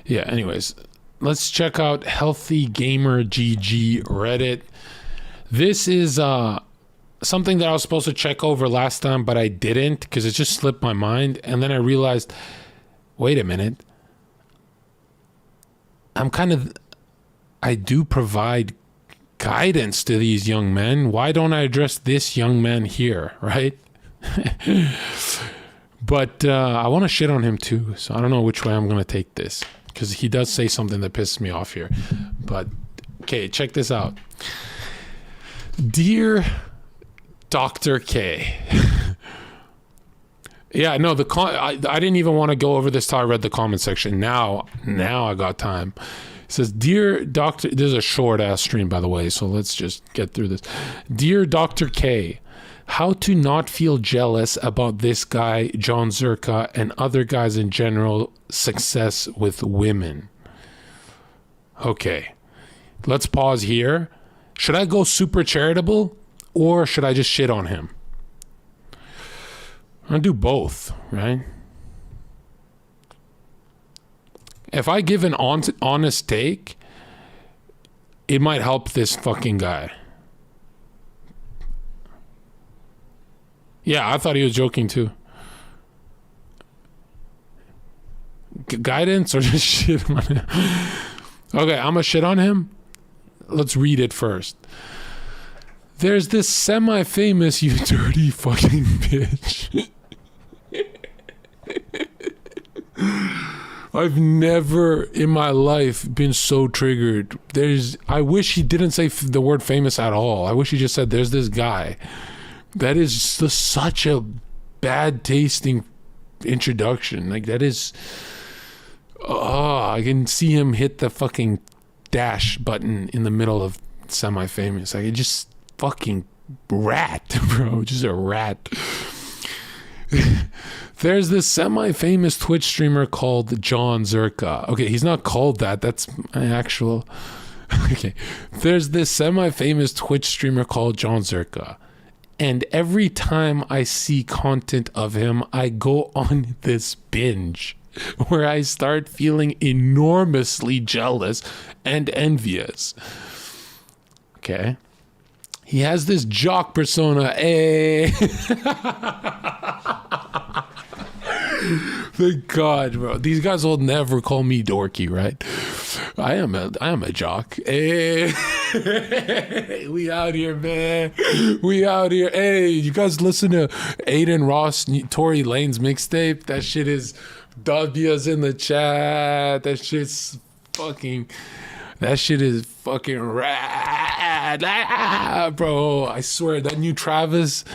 Yeah, anyways, let's check out Healthy Gamer GG Reddit. This is something that I was supposed to check over last time, but I didn't because it just slipped my mind. And then I realized, wait a minute. I do provide guidance to these young men. Why don't I address this young man here, right? But I want to shit on him too, so I don't know which way I'm going to take this, because he does say something that pisses me off here. But, okay, check this out. Dear Dr. K. Yeah, no, I didn't even want to go over this till I read the comment section. Now I got time. It says, Dear Dr. This is a short-ass stream, by the way, so let's just get through this. Dear Dr. K, how to not feel jealous about this guy, John Zherka, and other guys in general success with women. Okay, let's pause here. Should I go super charitable, or should I just shit on him? I'm gonna do both, right? If I give an honest take, it might help this fucking guy. Yeah, I thought he was joking too. Guidance or just shit on him? Okay, I'm gonna shit on him. Let's read it first. There's this semi-famous, you dirty fucking bitch. I've never in my life been so triggered. I wish he didn't say the word famous at all. I wish he just said, there's this guy. That is just such a bad tasting introduction. Like, that is, I can see him hit the fucking dash button in the middle of semi-famous. Like, it just fucking rat, bro. Just a rat. There's this semi-famous Twitch streamer called John Zherka. Okay, he's not called that. That's an actual... Okay. There's this semi-famous Twitch streamer called John Zherka. And every time I see content of him, I go on this binge where I start feeling enormously jealous and envious. Okay. He has this jock persona. Hey. Thank God, bro. These guys will never call me dorky, right? I am a jock. Hey. We out here, man. We out here. Hey, you guys listen to Aiden Ross, Tory Lane's mixtape? That shit is W's in the chat. That shit is fucking rad. Bro, I swear, that new Travis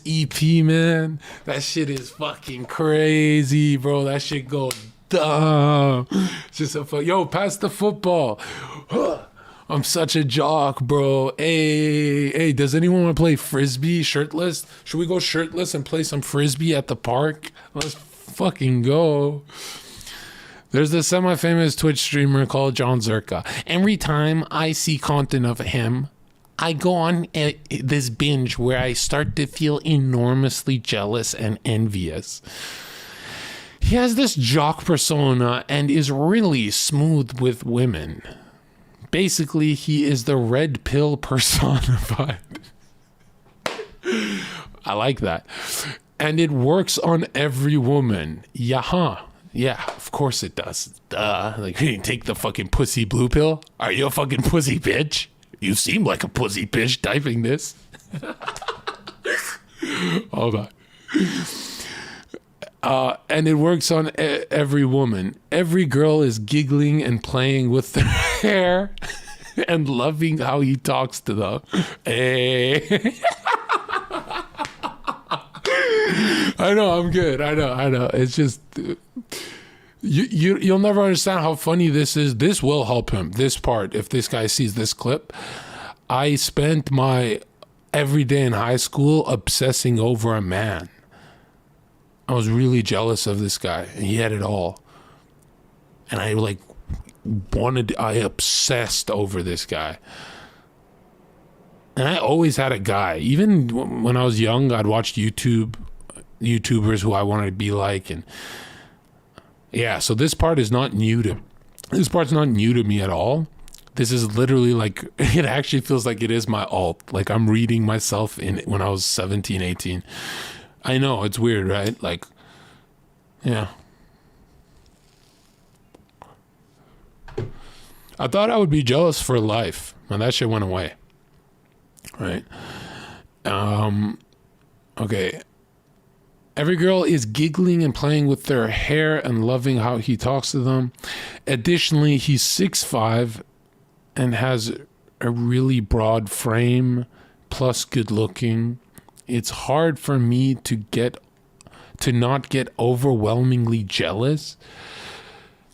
EP, man, that shit is fucking crazy, bro. That shit goes dumb. Just yo, pass the football. I'm such a jock, bro. Hey, does anyone want to play frisbee shirtless? Should we go shirtless and play some frisbee at the park? Let's fucking go. There's this semi-famous Twitch streamer called John Zherka. Every time I see content of him, I go on this binge where I start to feel enormously jealous and envious. He has this jock persona and is really smooth with women. Basically, he is the red pill personified. I like that. And it works on every woman. Yaha. Yeah, of course it does. Duh. Like, you take the fucking pussy blue pill? Are you a fucking pussy bitch? You seem like a pussy bitch typing this. Hold on. And it works on every woman. Every girl is giggling and playing with their hair and loving how he talks to them. Hey. I know, I'm good. I know. It's just... You'll never understand how funny this is. This will help him. This part, if this guy sees this clip. I spent my every day in high school obsessing over a man. I was really jealous of this guy. He had it all. And I obsessed over this guy. And I always had a guy. Even when I was young, I'd watch YouTubers who I wanted to be like, and Yeah, so this part's not new to me at all. This is literally like, it actually feels like it is my alt. Like I'm reading myself in when I was 17, 18. I know, it's weird, right? Like, yeah. I thought I would be jealous for life, and that shit went away. Right? Okay. Every girl is giggling and playing with their hair and loving how he talks to them. Additionally, he's 6'5" and has a really broad frame, plus good looking. It's hard for me to not get overwhelmingly jealous.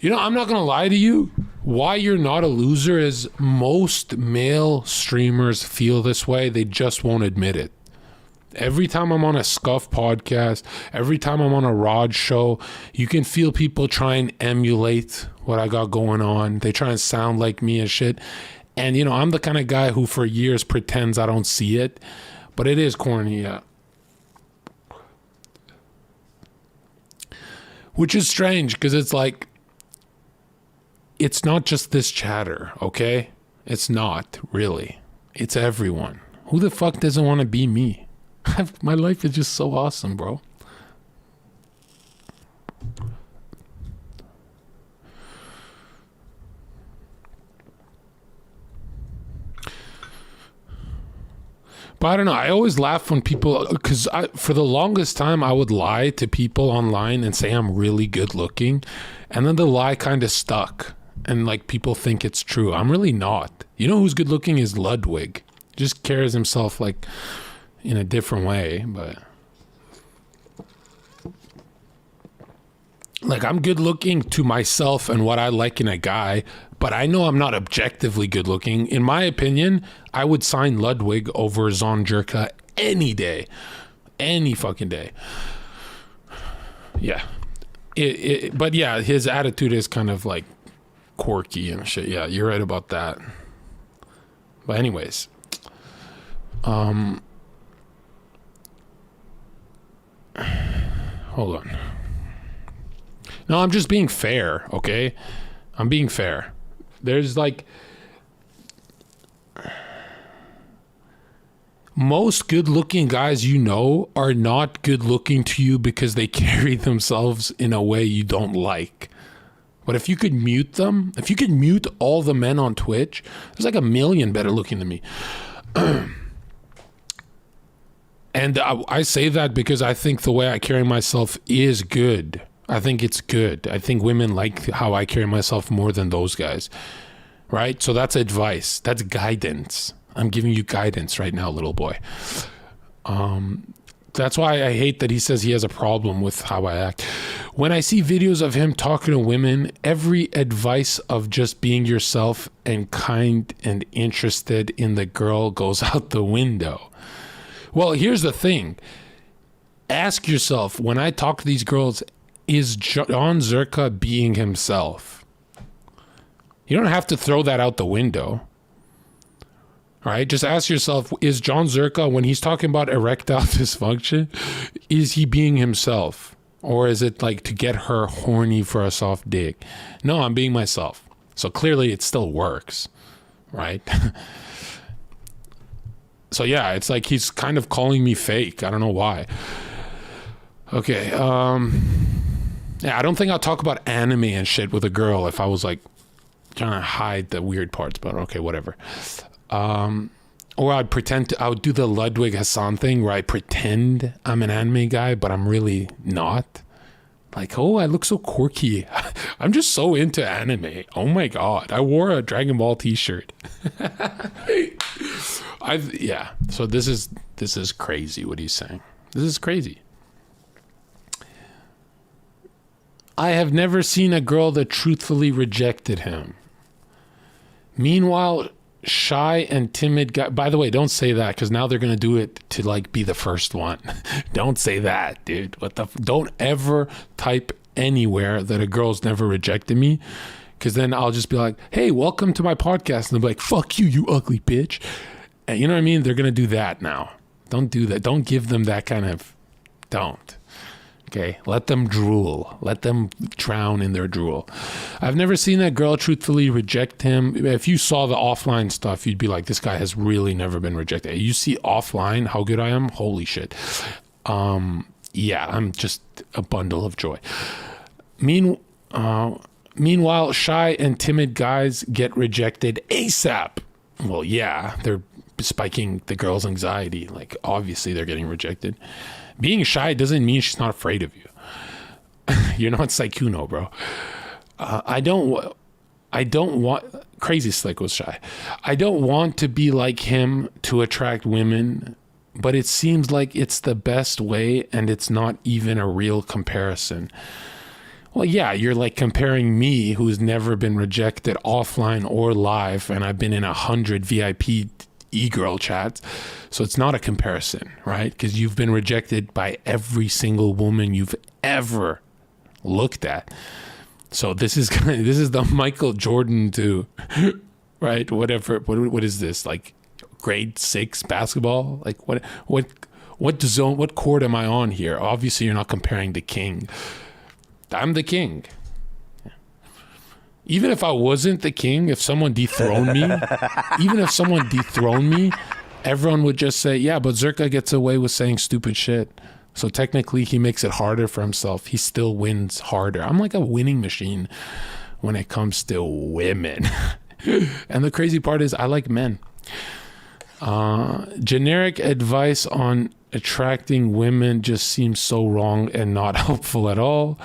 You know, I'm not going to lie to you. Why you're not a loser is most male streamers feel this way. They just won't admit it. Every time I'm on a Scuff podcast, every time I'm on a Rod show, you can feel people try and emulate what I got going on. They try and sound like me and shit. And, you know, I'm the kind of guy who for years pretends I don't see it. But it is corny, yeah. Which is strange, because it's like, it's not just this chatter, okay? It's not, really. It's everyone. Who the fuck doesn't want to be me? My life is just so awesome, bro. But I don't know. I always laugh when people, because for the longest time, I would lie to people online and say I'm really good looking. And then the lie kind of stuck. And like people think it's true. I'm really not. You know who's good looking is Ludwig. Just carries himself like in a different way, but like I'm good looking to myself and what I like in a guy, but I know I'm not objectively good looking. In my opinion, I would sign Ludwig over zherka any day, any fucking day. Yeah. But yeah, his attitude is kind of like quirky and shit. Yeah, you're right about that. But anyways, hold on. No, I'm just being fair, okay? I'm being fair. There's like, most good-looking guys you know are not good-looking to you because they carry themselves in a way you don't like. But if you could mute them, if you could mute all the men on Twitch, there's like a million better looking than me. And I say that because I think the way I carry myself is good. I think it's good. I think women like how I carry myself more than those guys. Right? So that's advice. That's guidance. I'm giving you guidance right now, little boy. That's why I hate that he says he has a problem with how I act. When I see videos of him talking to women, every advice of just being yourself and kind and interested in the girl goes out the window. Well, here's the thing. Ask yourself, when I talk to these girls, is John Zherka being himself? You don't have to throw that out the window. All right, just ask yourself, is John Zherka, when he's talking about erectile dysfunction, is he being himself? Or is it like to get her horny for a soft dick? No, I'm being myself. So clearly it still works, right? So yeah, it's like he's kind of calling me fake. I don't know why. Okay, yeah, I don't think I'll talk about anime and shit with a girl if I was like trying to hide the weird parts, but okay, whatever. Or I would do the Ludwig Hassan thing where I pretend I'm an anime guy, but I'm really not. Like, oh, I look so quirky. I'm just so into anime. Oh my God. I wore a Dragon Ball t-shirt. Yeah. So this is crazy what he's saying. This is crazy. I have never seen a girl that truthfully rejected him. Meanwhile, shy and timid guy. By the way, don't say that, because now they're gonna do it to like be the first one. Don't say that, dude. Don't ever type anywhere that a girl's never rejected me, because then I'll just be like, hey, welcome to my podcast, and they'll be like, fuck you, you ugly bitch. And you know what I mean? They're gonna do that now. Don't do that. Don't give them that kind of. Don't Okay, let them drool. Let them drown in their drool. I've never seen that girl truthfully reject him. If you saw the offline stuff, you'd be like, this guy has really never been rejected. You see offline how good I am? Holy shit. Yeah, I'm just a bundle of joy. Meanwhile, shy and timid guys get rejected ASAP. Well, yeah, they're spiking the girl's anxiety. Like, obviously they're getting rejected. Being shy doesn't mean she's not afraid of you. You're not Saikuno, bro. I don't want, Crazy Slick was shy. I don't want to be like him to attract women, but it seems like it's the best way and it's not even a real comparison. Well, yeah, you're like comparing me, who's never been rejected offline or live, and I've been in 100 VIP e-girl chats, so it's not a comparison, right? Because you've been rejected by every single woman you've ever looked at. So this is the Michael Jordan to, right? Whatever. What is this, like grade 6 basketball? Like what zone? What court am I on here? Obviously, you're not comparing the king. I'm the king. Even if I wasn't the king, if someone dethroned me, everyone would just say, yeah, but Zherka gets away with saying stupid shit. So technically he makes it harder for himself. He still wins harder. I'm like a winning machine when it comes to women. And the crazy part is I like men. Generic advice on attracting women just seems so wrong and not helpful at all.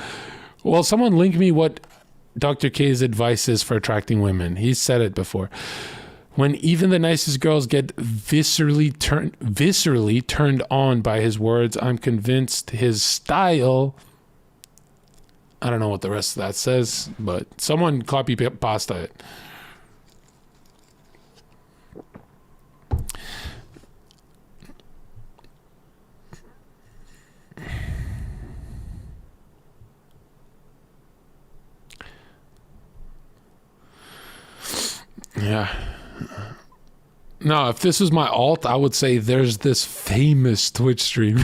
Well, someone link me what Dr. K's advice is for attracting women. He's said it before. When even the nicest girls get viscerally turned on by his words, I'm convinced his style, I don't know what the rest of that says, but someone copy pasta it. Yeah. No, if this was my alt, I would say there's this famous Twitch stream.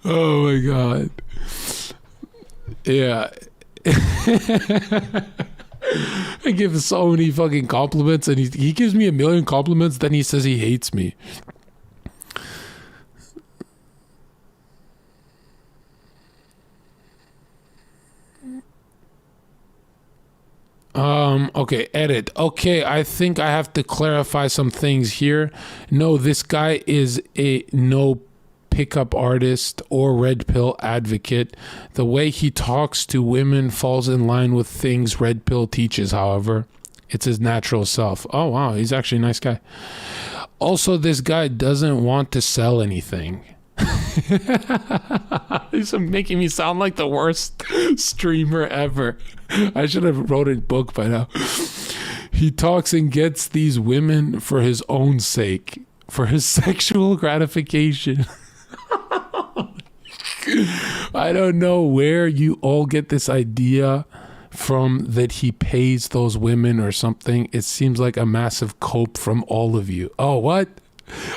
Oh my God. Yeah. I give so many fucking compliments and he gives me a million compliments, then he says he hates me. Okay, edit. Okay, I think I have to clarify some things here. No, this guy is a no pickup artist or red pill advocate. The way he talks to women falls in line with things red pill teaches, however. It's his natural self. Oh, wow, he's actually a nice guy. Also, this guy doesn't want to sell anything. He's making me sound like the worst streamer ever. I should have wrote a book by now. He talks and gets these women for his own sake, for his sexual gratification. I don't know where you all get this idea from, that he pays those women or something. It seems like a massive cope from all of you. Oh, what?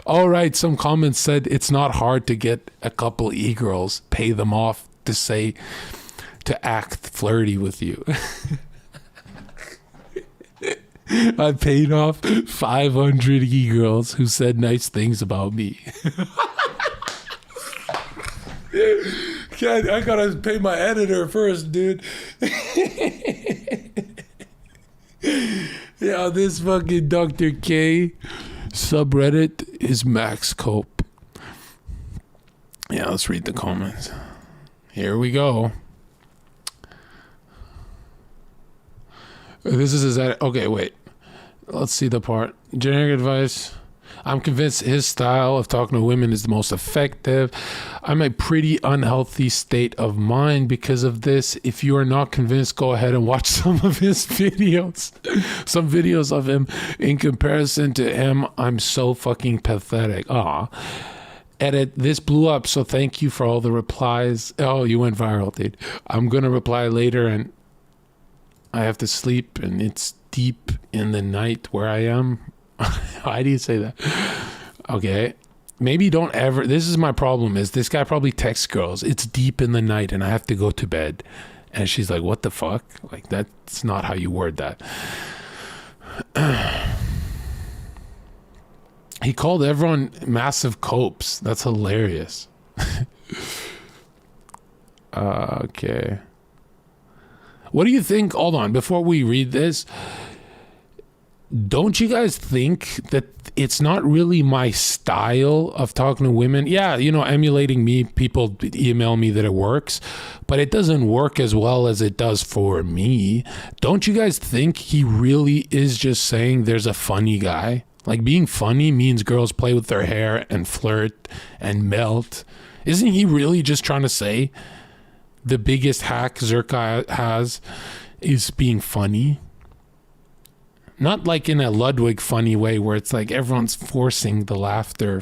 All right, some comments said it's not hard to get a couple e-girls, pay them off to act flirty with you. I paid off 500 e-girls who said nice things about me. I gotta pay my editor first, dude. Yeah, this fucking Dr. K subreddit is max cope. Yeah, let's read the comments. Here we go. This is his edit. Okay, wait. Let's see the part. Generic advice. I'm convinced his style of talking to women is the most effective. I'm a pretty unhealthy state of mind because of this. If you are not convinced, go ahead and watch some of his videos. Some videos of him. In comparison to him, I'm so fucking pathetic. Aw. Edit. This blew up, so thank you for all the replies. Oh, you went viral, dude. I'm going to reply later, and I have to sleep, and it's deep in the night where I am. Why do you say that? Okay. Maybe don't ever. This is my problem. Is this guy probably texts girls? It's deep in the night and I have to go to bed, and she's like, "What the fuck?" Like, that's not how you word that. He called everyone massive copes. That's hilarious. Okay. What do you think? Hold on. Before we read this, don't you guys think that it's not really my style of talking to women? Yeah, emulating me, people email me that it works, but it doesn't work as well as it does for me. Don't you guys think he really is just saying there's a funny guy? Like, being funny means girls play with their hair and flirt and melt. Isn't he really just trying to say the biggest hack Zherka has is being funny? Not like in a Ludwig funny way where it's like everyone's forcing the laughter.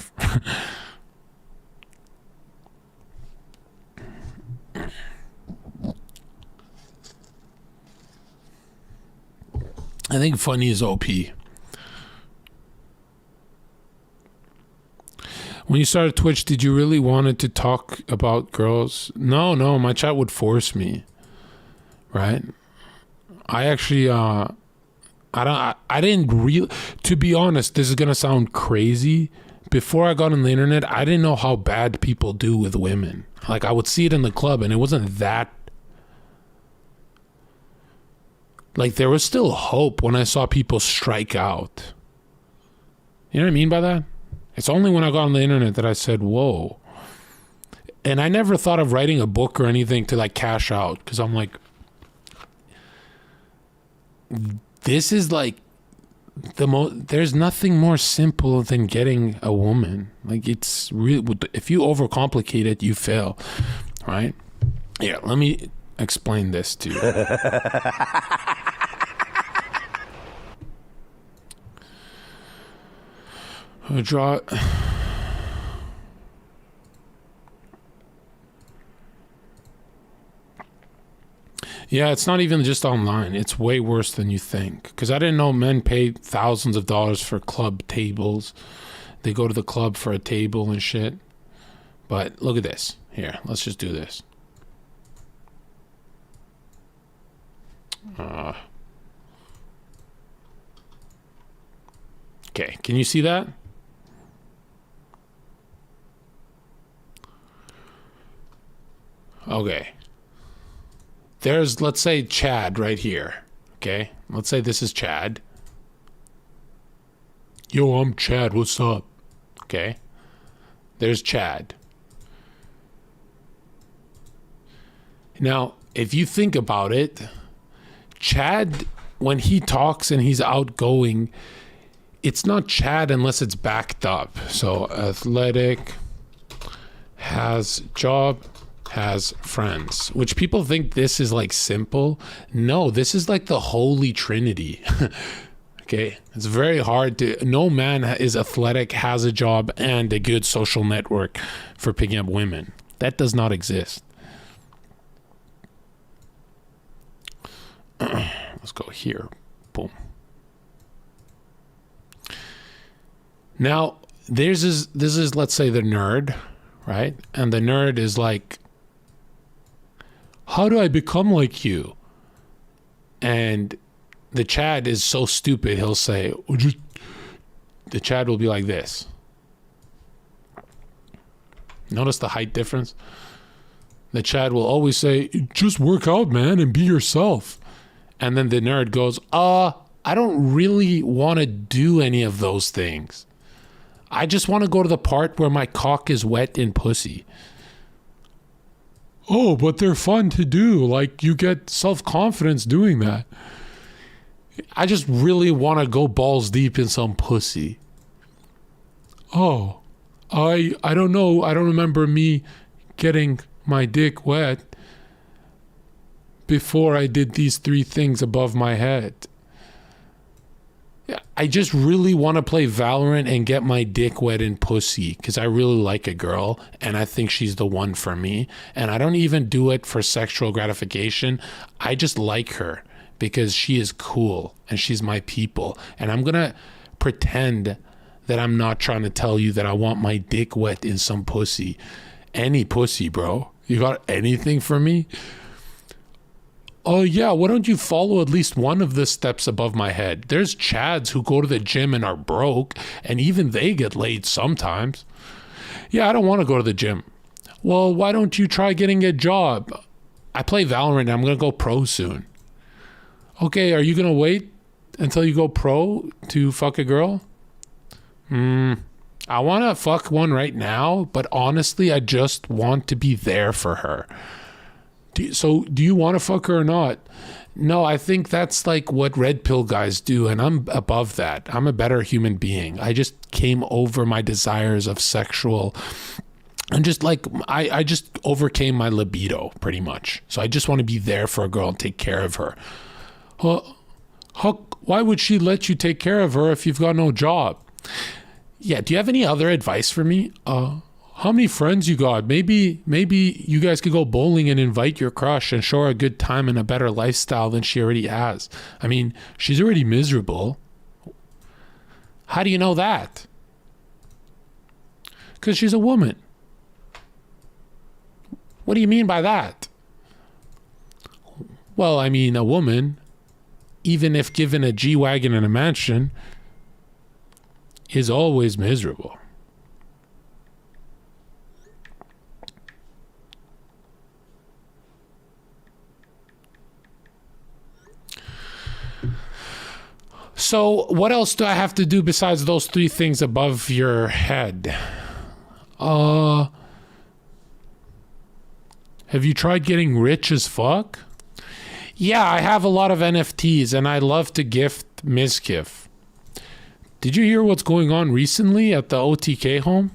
I think funny is OP. When you started Twitch, did you really wanted to talk about girls? No, my chat would force me. Right? I actually, I didn't really, to be honest, this is going to sound crazy. Before I got on the internet, I didn't know how bad people do with women. Like, I would see it in the club and it wasn't that, like, there was still hope when I saw people strike out. You know what I mean by that? It's only when I got on the internet that I said, whoa. And I never thought of writing a book or anything to like cash out, because I'm like, this is like there's nothing more simple than getting a woman. Like, it's really, if you overcomplicate it, you fail, right? Yeah, let me explain this to you. Draw. Yeah, it's not even just online. It's way worse than you think. Because I didn't know men paid thousands of dollars for club tables. They go to the club for a table and shit. But look at this. Here, let's just do this. Okay, can you see that? Okay. There's, let's say, Chad right here. Okay? Let's say this is Chad. Yo, I'm Chad. What's up? Okay? There's Chad. Now, if you think about it, Chad, when he talks and he's outgoing, it's not Chad unless it's backed up. So, athletic, has job, has friends, which people think this is like simple. No, this is like the holy trinity. Okay, it's very hard to, no man is athletic, has a job, and a good social network for picking up women. That does not exist. Let's go here. Boom. Now, this is, let's say, the nerd, right? And the nerd is like, how do I become like you? And the Chad is so stupid, he'll say, the Chad will be like this. Notice the height difference? The Chad will always say, just work out, man, and be yourself. And then the nerd goes, I don't really want to do any of those things. I just want to go to the part where my cock is wet in pussy. Oh, but they're fun to do. Like, you get self-confidence doing that. I just really want to go balls deep in some pussy. Oh, I don't know. I don't remember me getting my dick wet before I did these 3 things above my head. I just really want to play Valorant and get my dick wet in pussy because I really like a girl and I think she's the one for me. And I don't even do it for sexual gratification. I just like her because she is cool and she's my people. And I'm going to pretend that I'm not trying to tell you that I want my dick wet in some pussy. Any pussy, bro. You got anything for me? Oh yeah, why don't you follow at least one of the steps above my head? There's Chads who go to the gym and are broke, and even they get laid sometimes. Yeah, I don't want to go to the gym. Well, why don't you try getting a job? I play Valorant and I'm going to go pro soon. Okay, are you going to wait until you go pro to fuck a girl? I want to fuck one right now, but honestly, I just want to be there for her. So do you want to fuck her or not? No, I think that's like what red pill guys do, and I'm above that. I'm a better human being. I just came over my desires of sexual, and just like I just overcame my libido pretty much. So I just want to be there for a girl and take care of her. Why would she let you take care of her if you've got no job? Yeah, do you have any other advice for me? How many friends you got? Maybe you guys could go bowling and invite your crush and show her a good time and a better lifestyle than she already has. I mean, she's already miserable. How do you know that? Because she's a woman. What do you mean by that? Well, I mean, a woman, even if given a G-Wagon and a mansion, is always miserable. So what else do I have to do besides those three things above your head? Have you tried getting rich as fuck? Yeah, I have a lot of NFTs and I love to gift Mizkif. Did you hear what's going on recently at the OTK home?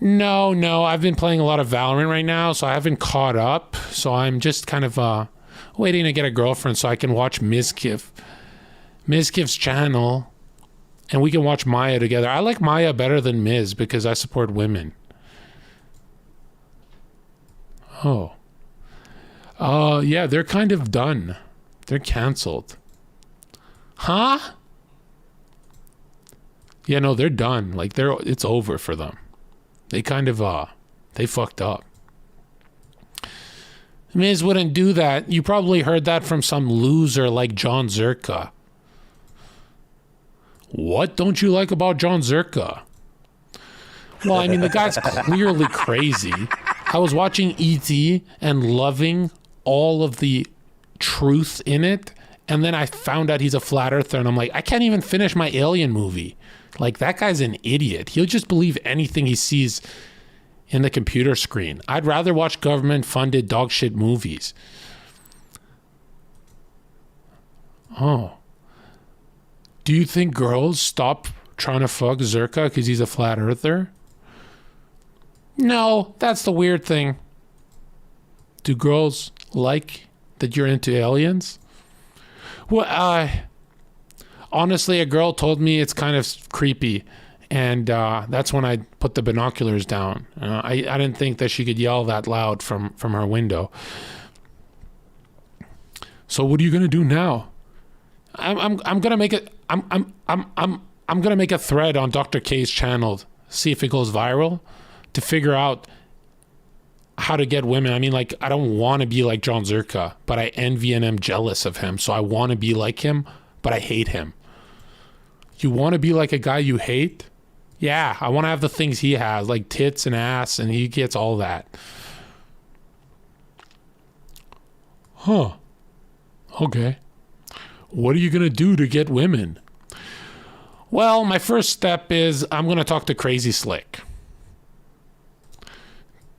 No, I've been playing a lot of Valorant right now, so I haven't caught up. So I'm just kind of waiting to get a girlfriend so I can watch Mizkif's channel, and we can watch Maya together. I like Maya better than Miz because I support women. Yeah, they're kind of done. They're canceled. Huh? Yeah, no, they're done. Like it's over for them. They kind of they fucked up. Miz wouldn't do that. You probably heard that from some loser like John Zherka. What don't you like about John Zherka? Well, I mean, the guy's clearly crazy. I was watching E.T. and loving all of the truth in it, and then I found out he's a flat earther, and I'm like, I can't even finish my Alien movie. Like, that guy's an idiot. He'll just believe anything he sees in the computer screen. I'd rather watch government-funded dog shit movies. Do you think girls stop trying to fuck Zherka because he's a flat earther? No, that's the weird thing. Do girls like that you're into aliens? Well, honestly, a girl told me it's kind of creepy, and that's when I put the binoculars down. I didn't think that she could yell that loud from her window. So what are you gonna do now? I'm gonna make it. I'm gonna make a thread on Dr. K's channel, see if it goes viral, to figure out how to get women. I mean, like, I don't want to be like John Zherka, but I envy and am jealous of him. So I want to be like him, but I hate him. You want to be like a guy you hate? Yeah, I want to have the things he has, like tits and ass, and he gets all that. Okay. What are you going to do to get women? Well, my first step is I'm going to talk to Crazy Slick.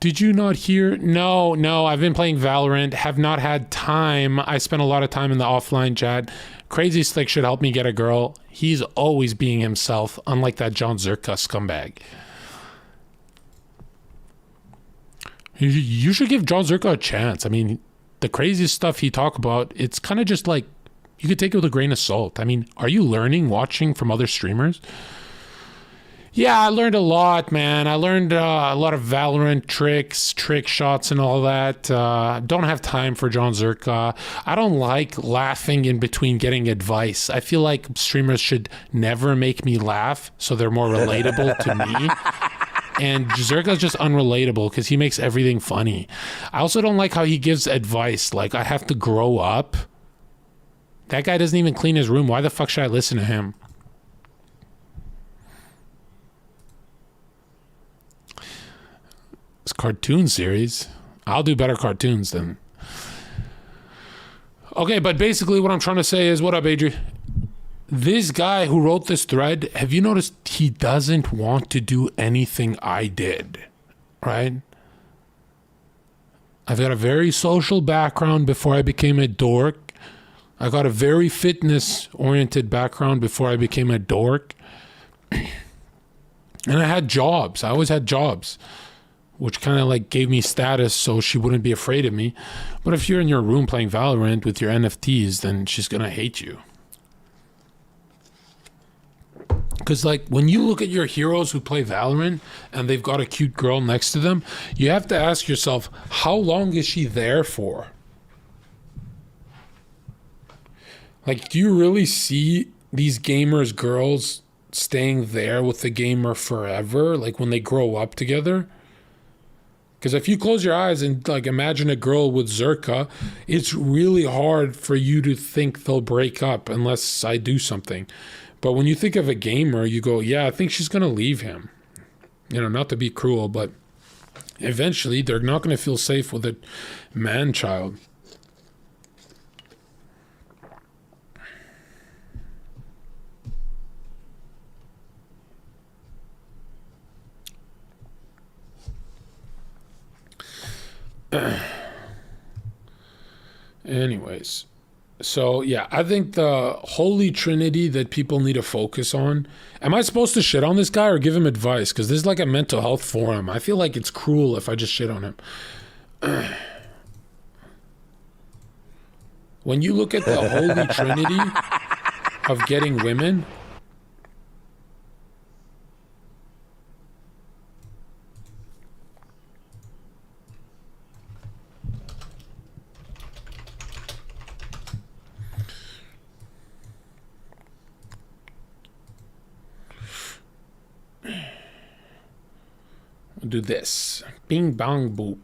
Did you not hear? No, I've been playing Valorant, have not had time. I spent a lot of time in the offline chat. Crazy Slick should help me get a girl. He's always being himself, unlike that John Zherka scumbag. You should give John Zherka a chance. I mean, the crazy stuff he talk about, it's kind of just like, you could take it with a grain of salt. I mean, are you learning, watching from other streamers? Yeah, I learned a lot, man. I learned a lot of Valorant tricks, trick shots, and all that. Don't have time for John Zherka. I don't like laughing in between getting advice. I feel like streamers should never make me laugh so they're more relatable to me. And Zherka's just unrelatable because he makes everything funny. I also don't like how he gives advice. Like, I have to grow up. That guy doesn't even clean his room. Why the fuck should I listen to him? Cartoon series. I'll do better cartoons than. Okay, but basically what I'm trying to say is, what up, Adri? This guy who wrote this thread, have you noticed he doesn't want to do anything I did, right? I've got a very social background before I became a dork. I got a very fitness-oriented background before I became a dork. And I had jobs. I always had jobs, which kind of like gave me status so she wouldn't be afraid of me. But if you're in your room playing Valorant with your NFTs, then she's going to hate you. Because like when you look at your heroes who play Valorant and they've got a cute girl next to them, you have to ask yourself, how long is she there for? Like, do you really see these gamers, girls staying there with the gamer forever? Like when they grow up together? Because if you close your eyes and like imagine a girl with Zherka, it's really hard for you to think they'll break up unless I do something. But when you think of a gamer, you go, yeah, I think she's going to leave him. You know, not to be cruel, but eventually they're not going to feel safe with a man-child. Anyways, so yeah, I think the holy trinity that people need to focus on. Am I supposed to shit on this guy or give him advice? Because this is like a mental health forum. I feel like it's cruel if I just shit on him. When you look at the holy trinity of getting women, we'll do this. Bing bong boop.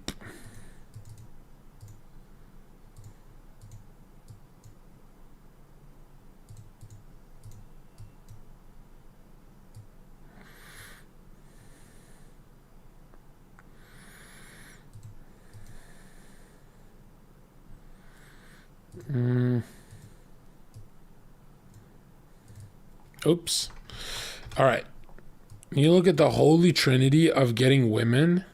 Oops. All right. You look at the holy trinity of getting women.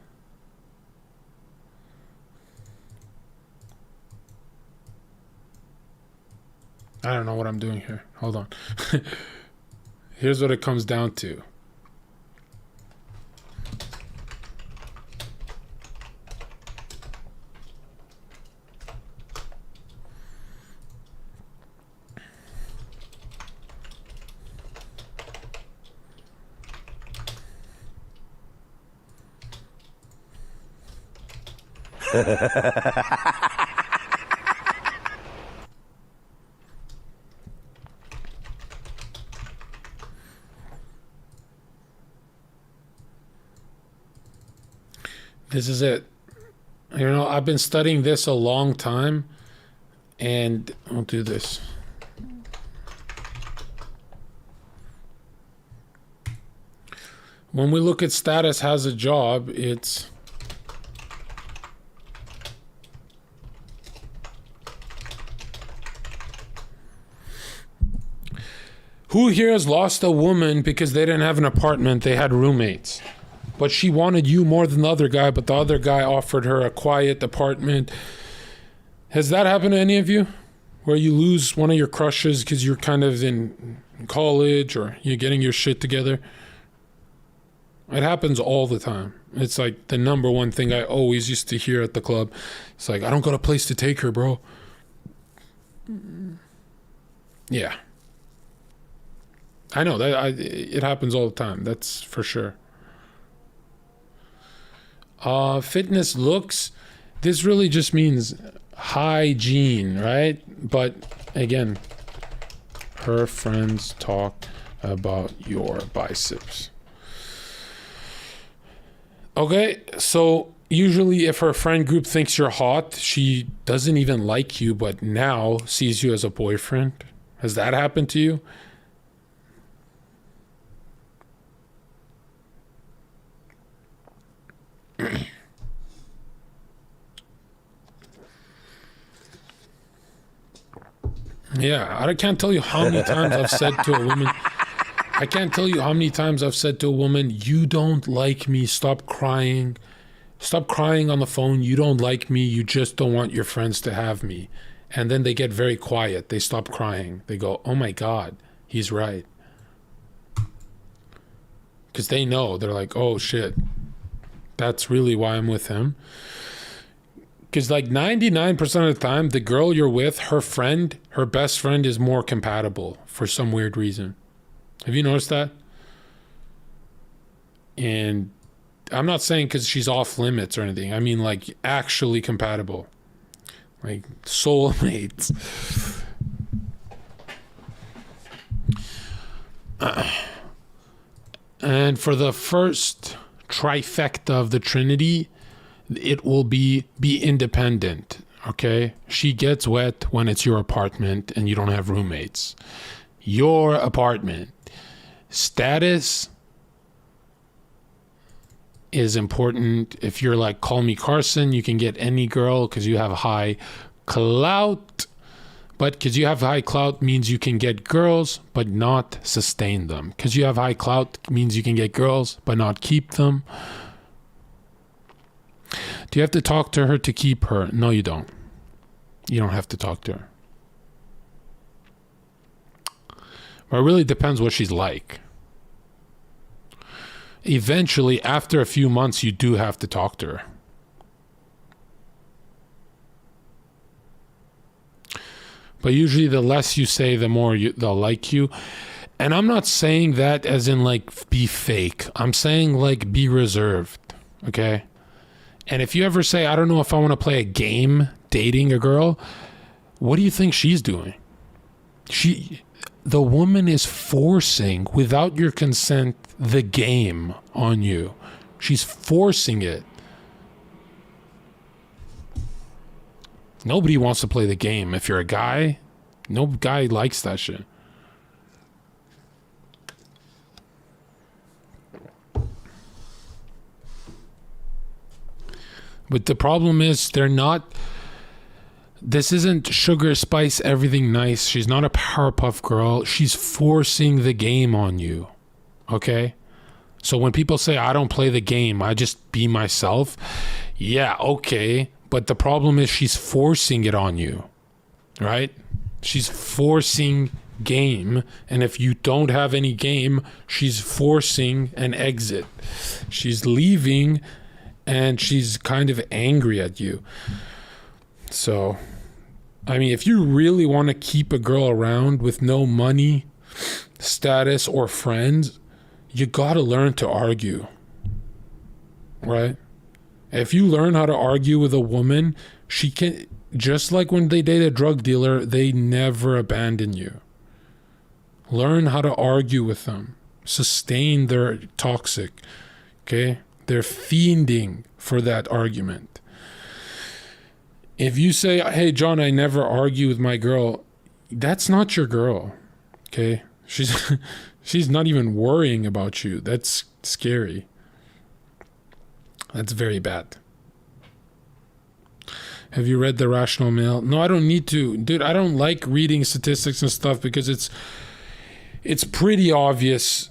I don't know what I'm doing here. Hold on. Here's what it comes down to. This is it. You know, I've been studying this a long time, and I'll do this. When we look at status has a job, it's who here has lost a woman because they didn't have an apartment, they had roommates? But she wanted you more than the other guy, but the other guy offered her a quiet apartment. Has that happened to any of you? Where you lose one of your crushes because you're kind of in college or you're getting your shit together? It happens all the time. It's like the number one thing I always used to hear at the club. It's like, I don't got a place to take her, bro. Yeah. I know that it happens all the time. That's for sure. Fitness looks. This really just means hygiene, right? But again, her friends talk about your biceps. Okay, so usually if her friend group thinks you're hot, she doesn't even like you, but now sees you as a boyfriend. Has that happened to you? Yeah, I can't tell you how many times I've said to a woman, I can't tell you how many times I've said to a woman, you don't like me, stop crying. Stop crying on the phone, you don't like me, you just don't want your friends to have me. And then they get very quiet, they stop crying. They go, oh my God, he's right. Because they know, they're like, oh shit, that's really why I'm with him. Because like 99% of the time, the girl you're with, her friend, her best friend is more compatible for some weird reason. Have you noticed that? And I'm not saying because she's off limits or anything. I mean like actually compatible. Like soulmates. And for the first trifecta of the Trinity, it will be independent, okay? She gets wet when it's your apartment and you don't have roommates. Your apartment. Status is important. If you're like, call me Carson, you can get any girl because you have high clout. But because you have high clout means you can get girls, but not sustain them. Because you have high clout means you can get girls, but not keep them. Do you have to talk to her to keep her? No, you don't. You don't have to talk to her. But it really depends what she's like. Eventually, after a few months, you do have to talk to her. But usually the less you say, the more they'll like you. And I'm not saying that as in like be fake. I'm saying like be reserved, okay? And if you ever say, I don't know if I want to play a game dating a girl, what do you think she's doing? The woman is forcing, without your consent, the game on you. She's forcing it. Nobody wants to play the game. If you're a guy, no guy likes that shit. But the problem is this isn't sugar, spice, everything nice. She's not a Powerpuff Girl. She's forcing the game on you. Okay? So when people say, I don't play the game, I just be myself. Yeah, okay. But the problem is she's forcing it on you. Right? She's forcing game. And if you don't have any game, she's forcing an exit. She's leaving and she's kind of angry at you. So, I mean, if you really want to keep a girl around with no money, status, or friends, you got to learn to argue. Right? If you learn how to argue with a woman, she can, just like when they date a drug dealer, they never abandon you. Learn how to argue with them. Sustain their toxic. Okay? They're fiending for that argument. If you say, hey, John, I never argue with my girl, that's not your girl. Okay? She's not even worrying about you. That's scary. That's very bad. Have you read The Rational Male? No, I don't need to. Dude, I don't like reading statistics and stuff because it's pretty obvious.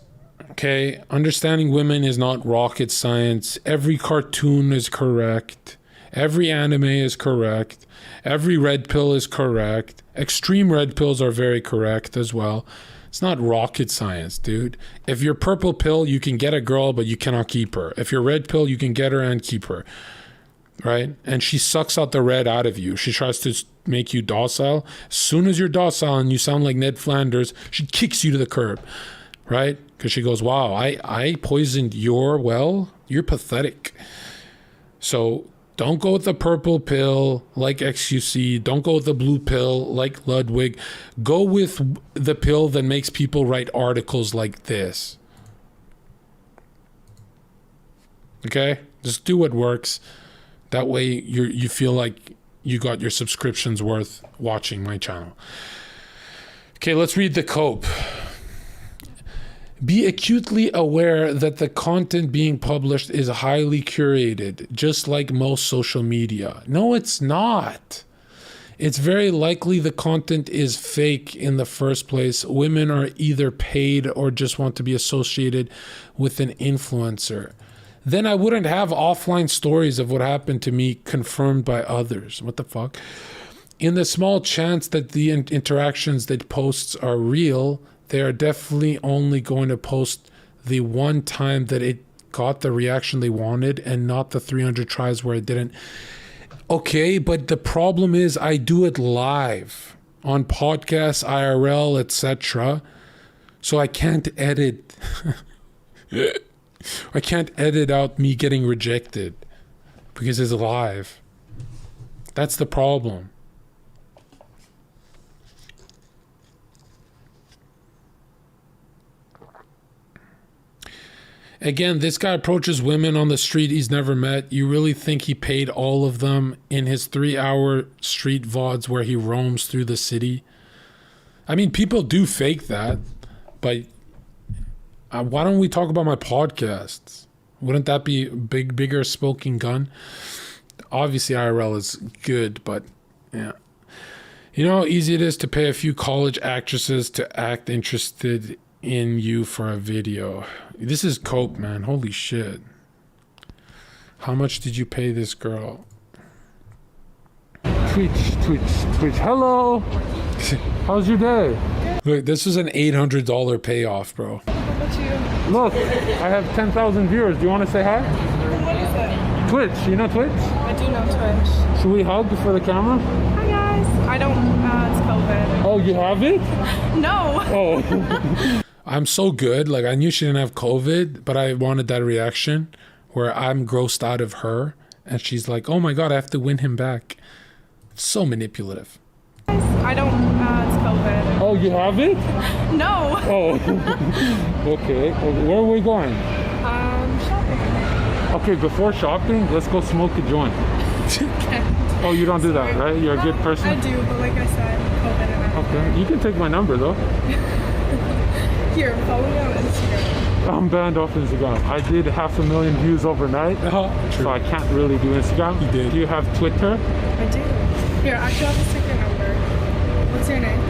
Okay? Understanding women is not rocket science. Every cartoon is correct. Every anime is correct. Every red pill is correct. Extreme red pills are very correct as well. It's not rocket science, dude. If you're purple pill, you can get a girl, but you cannot keep her. If you're red pill, you can get her and keep her. Right? And she sucks out the red out of you. She tries to make you docile. As soon as you're docile and you sound like Ned Flanders, she kicks you to the curb. right? Because she goes, wow, I poisoned your well? You're pathetic. So don't go with the purple pill like XQC. Don't go with the blue pill like Ludwig. Go with the pill that makes people write articles like this. Okay? Just do what works. That way you feel like you got your subscriptions worth watching my channel. Okay, let's read the cope. Be acutely aware that the content being published is highly curated, just like most social media. No, it's not. It's very likely the content is fake in the first place. Women are either paid or just want to be associated with an influencer. Then I wouldn't have offline stories of what happened to me confirmed by others. What the fuck? In the small chance that the interactions that posts are real, they are definitely only going to post the one time that it got the reaction they wanted and not the 300 tries where it didn't. Okay, but the problem is I do it live on podcasts, IRL, etc. So I can't edit. I can't edit out me getting rejected because it's live. That's the problem. Again, this guy approaches women on the street he's never met. You really think he paid all of them in his 3-hour street VODs where he roams through the city? I mean, people do fake that, but why don't we talk about my podcasts? Wouldn't that be a bigger smoking gun? Obviously, IRL is good, but yeah. You know how easy it is to pay a few college actresses to act interested in you for a video. This is cope, man. Holy shit. How much did you pay this girl? Twitch. Hello. How's your day? Look, this is an $800 payoff, bro. How about you? Look, I have 10,000 viewers. Do you want to say hi? What is it? Twitch. You know Twitch? I do know Twitch. Should we hug for the camera? Hi guys. I don't, it's COVID. Oh, you have it? No. Oh. I'm so good. Like, I knew she didn't have COVID, but I wanted that reaction where I'm grossed out of her and she's like, oh my God, I have to win him back. So manipulative. I don't, it's COVID. Oh, you have it? No. Oh. Okay. Where are we going? Shopping. Okay, before shopping, let's go smoke a joint. Okay. Oh, you don't do that, right? You're a good person? I do, but like I said, COVID and everything. Okay. You can take my number, though. Here, follow me on Instagram. I'm banned off Instagram. I did 500,000 views overnight, so I can't really do Instagram. You did. Do you have Twitter? I do. Here, actually, I'll just take your number. What's your name?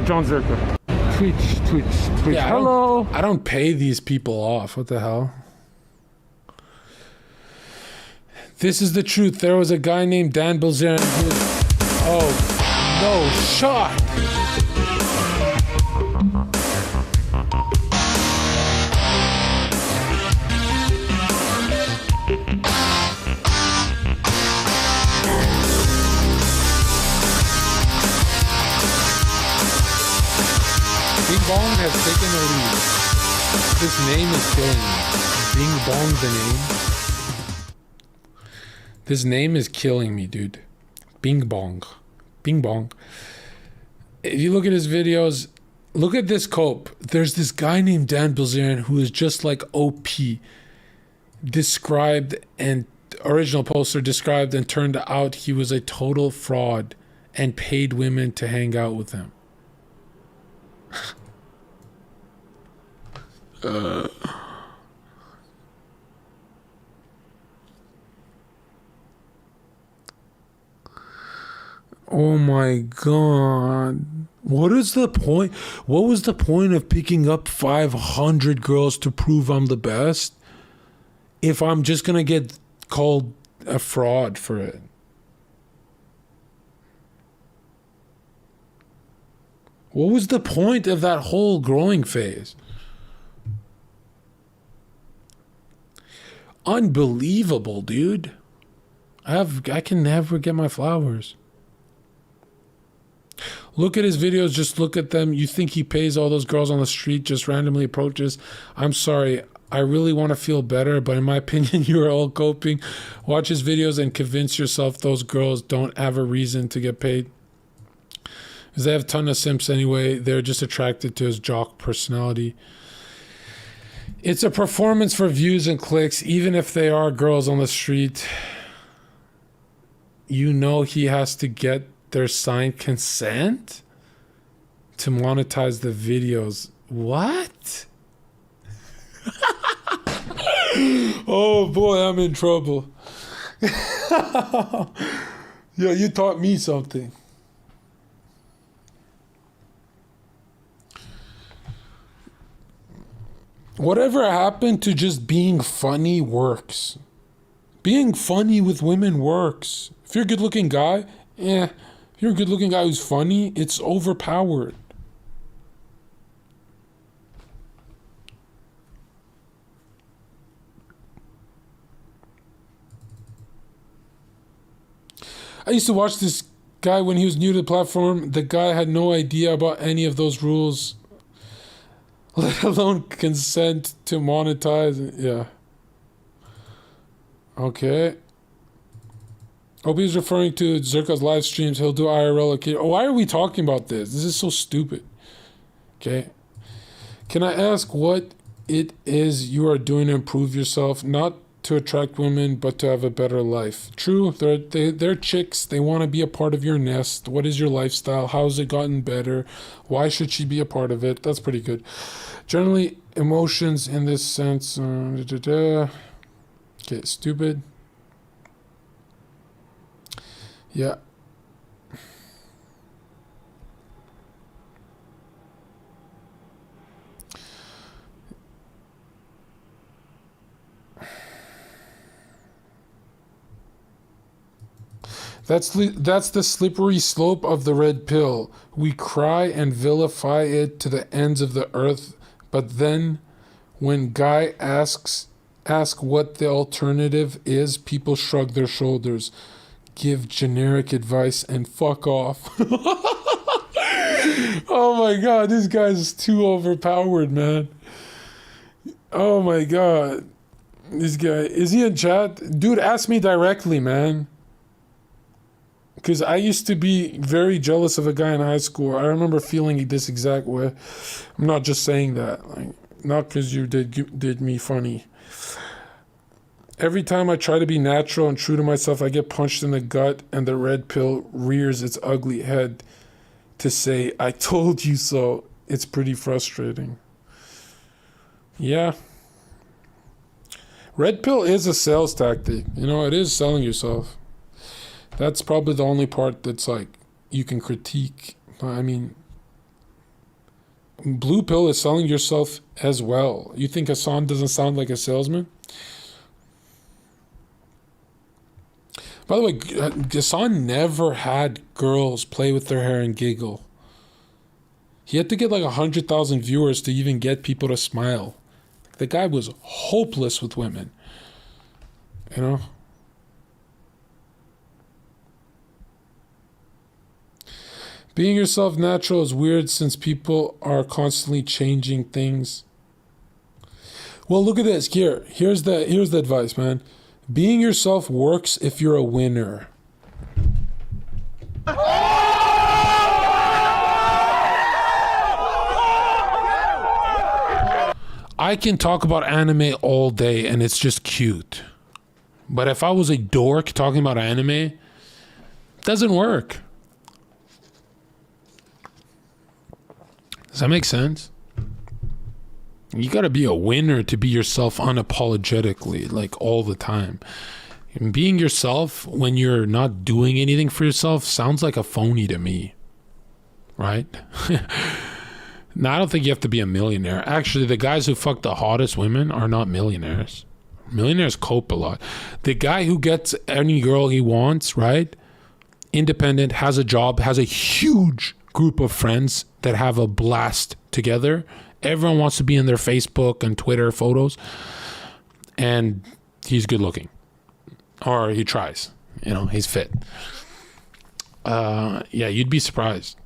John Zherka. Twitch. Yeah, Hello. I don't pay these people off. What the hell? This is the truth. There was a guy named Dan Bilzerian who was... Oh, no, shot. Bing Bong has taken the lead. This name is killing me. Bing Bong, the name. This name is killing me, dude. Bing Bong. Bing Bong. If you look at his videos, look at this cope. There's this guy named Dan Bilzerian who is just like OP. Described and original poster described and turned out he was a total fraud and paid women to hang out with him. Oh my God. What is the point? What was the point of picking up 500 girls to prove I'm the best if I'm just going to get called a fraud for it? What was the point of that whole growing phase? Unbelievable, dude. I can never get my flowers. Look at his videos. Just look at them. You think he pays all those girls on the street, just randomly approaches? I'm sorry. I really want to feel better, but in my opinion, you are all coping. Watch his videos and convince yourself those girls don't have a reason to get paid. Because they have a ton of simps anyway. They're just attracted to his jock personality. It's a performance for views and clicks. Even if they are girls on the street, you know he has to get their signed consent to monetize the videos. What? Oh boy, I'm in trouble. Yeah, you taught me something. Whatever happened to just being funny works? Being funny with women works. If you're a good-looking guy, if you're a good-looking guy who's funny, it's overpowered. I used to watch this guy when he was new to the platform. The guy had no idea about any of those rules, let alone consent to monetize. Yeah. Okay. Hope he's referring to Zherka's live streams. He'll do IRL. Okay. Oh, why are we talking about this? This is so stupid. Okay. Can I ask what it is you are doing to improve yourself? Not to attract women, but to have a better life. True, they're chicks. They want to be a part of your nest. What is your lifestyle? How has it gotten better? Why should she be a part of it? That's pretty good. Generally, emotions in this sense. Okay, stupid. Yeah. That's the slippery slope of the red pill. We cry and vilify it to the ends of the earth, but then when guy ask what the alternative is, people shrug their shoulders, give generic advice, and fuck off. Oh my god, this guy's too overpowered, man. Oh my god. This guy, is he in chat? Dude, ask me directly, man. Because I used to be very jealous of a guy in high school. I remember feeling this exact way. I'm not just saying that. Like, not because you did me funny. Every time I try to be natural and true to myself, I get punched in the gut and the red pill rears its ugly head to say, I told you so. It's pretty frustrating. Yeah. Red pill is a sales tactic. You know, it is selling yourself. That's probably the only part that's like you can critique. I mean, blue pill is selling yourself as well. You think Hassan doesn't sound like a salesman? By the way, Hassan never had girls play with their hair and giggle. He had to get like 100,000 viewers to even get people to smile. The guy was hopeless with women. You know? Being yourself natural is weird since people are constantly changing things. Well, look at this. Here's the advice, man. Being yourself works if you're a winner. I can talk about anime all day and it's just cute. But if I was a dork talking about anime, it doesn't work. Does that make sense? You gotta be a winner to be yourself unapologetically, like all the time. And being yourself when you're not doing anything for yourself sounds like a phony to me. Right? No, I don't think you have to be a millionaire. Actually, the guys who fuck the hottest women are not millionaires. Millionaires cope a lot. The guy who gets any girl he wants, right? Independent, has a job, has a huge group of friends that have a blast together. Everyone wants to be in their Facebook and Twitter photos. And he's good looking. Or he tries. You know, he's fit. Yeah, you'd be surprised.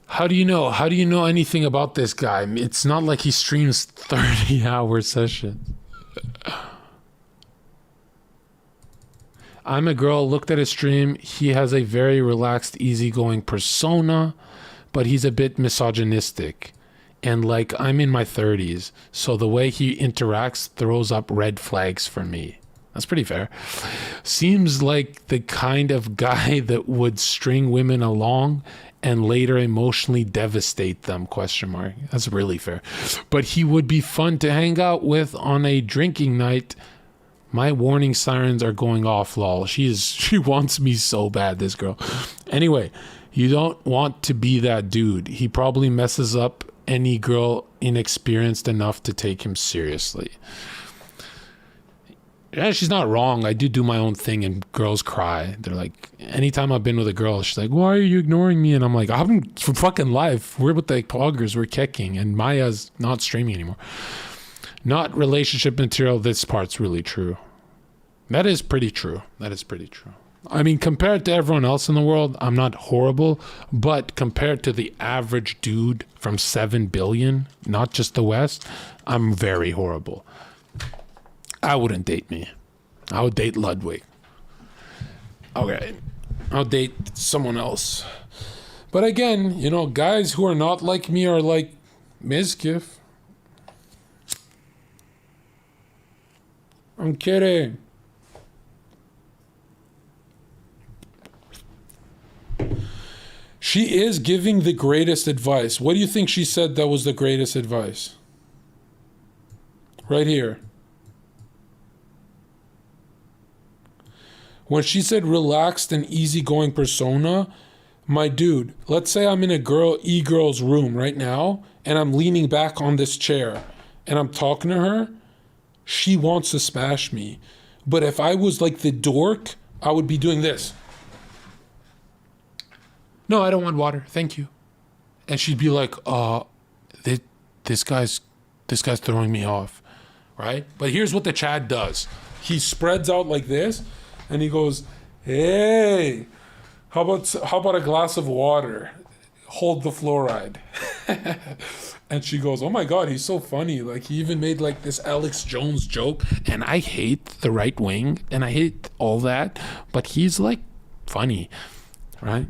How do you know? How do you know anything about this guy? It's not like he streams 30-hour sessions. I'm a girl, looked at his stream. He has a very relaxed, easygoing persona, but he's a bit misogynistic. And like, I'm in my 30s, so the way he interacts throws up red flags for me. That's pretty fair. Seems like the kind of guy that would string women along and later emotionally devastate them, ? That's really fair. But he would be fun to hang out with on a drinking night. My warning sirens are going off, lol. She wants me so bad, this girl. Anyway, you don't want to be that dude. He probably messes up any girl inexperienced enough to take him seriously. Yeah, she's not wrong. I do my own thing and girls cry. They're like, anytime I've been with a girl, she's like, why are you ignoring me? And I'm like, I'm fucking live. We're with the poggers. We're kecking. And Maya's not streaming anymore. Not relationship material. This part's really true. That is pretty true. That is pretty true. I mean, compared to everyone else in the world, I'm not horrible. But compared to the average dude from 7 billion, not just the West, I'm very horrible. I wouldn't date me. I would date Ludwig. Okay. I'll date someone else. But again, you know, guys who are not like me are like Mizkif. I'm kidding. She is giving the greatest advice. What do you think she said that was the greatest advice? Right here. When she said relaxed and easygoing persona, my dude, let's say I'm in a e-girl's room right now and I'm leaning back on this chair and I'm talking to her, she wants to smash me. But if I was like the dork, I would be doing this. No, I don't want water. Thank you. And she'd be like, this guy's throwing me off. Right? But here's what the Chad does. He spreads out like this. And he goes, hey, how about a glass of water? Hold the fluoride. And she goes, oh my God, he's so funny. Like, he even made like this Alex Jones joke. And I hate the right wing and I hate all that. But he's like funny, right?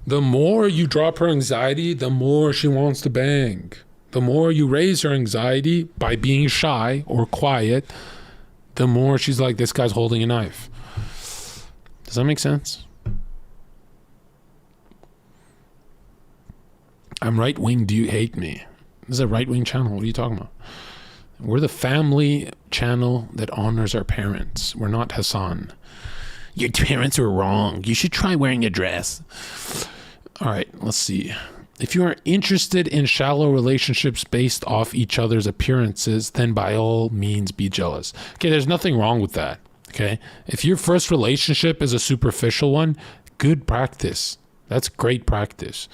The more you drop her anxiety, the more she wants to bang. The more you raise her anxiety by being shy or quiet, the more she's like, this guy's holding a knife. Does that make sense? I'm right wing. Do you hate me? This is a right wing channel. What are you talking about? We're the family channel that honors our parents. We're not Hassan. Your parents were wrong. You should try wearing a dress. All right, let's see. If you are interested in shallow relationships based off each other's appearances, then by all means be jealous. Okay, there's nothing wrong with that. Okay, if your first relationship is a superficial one, good practice. That's great practice.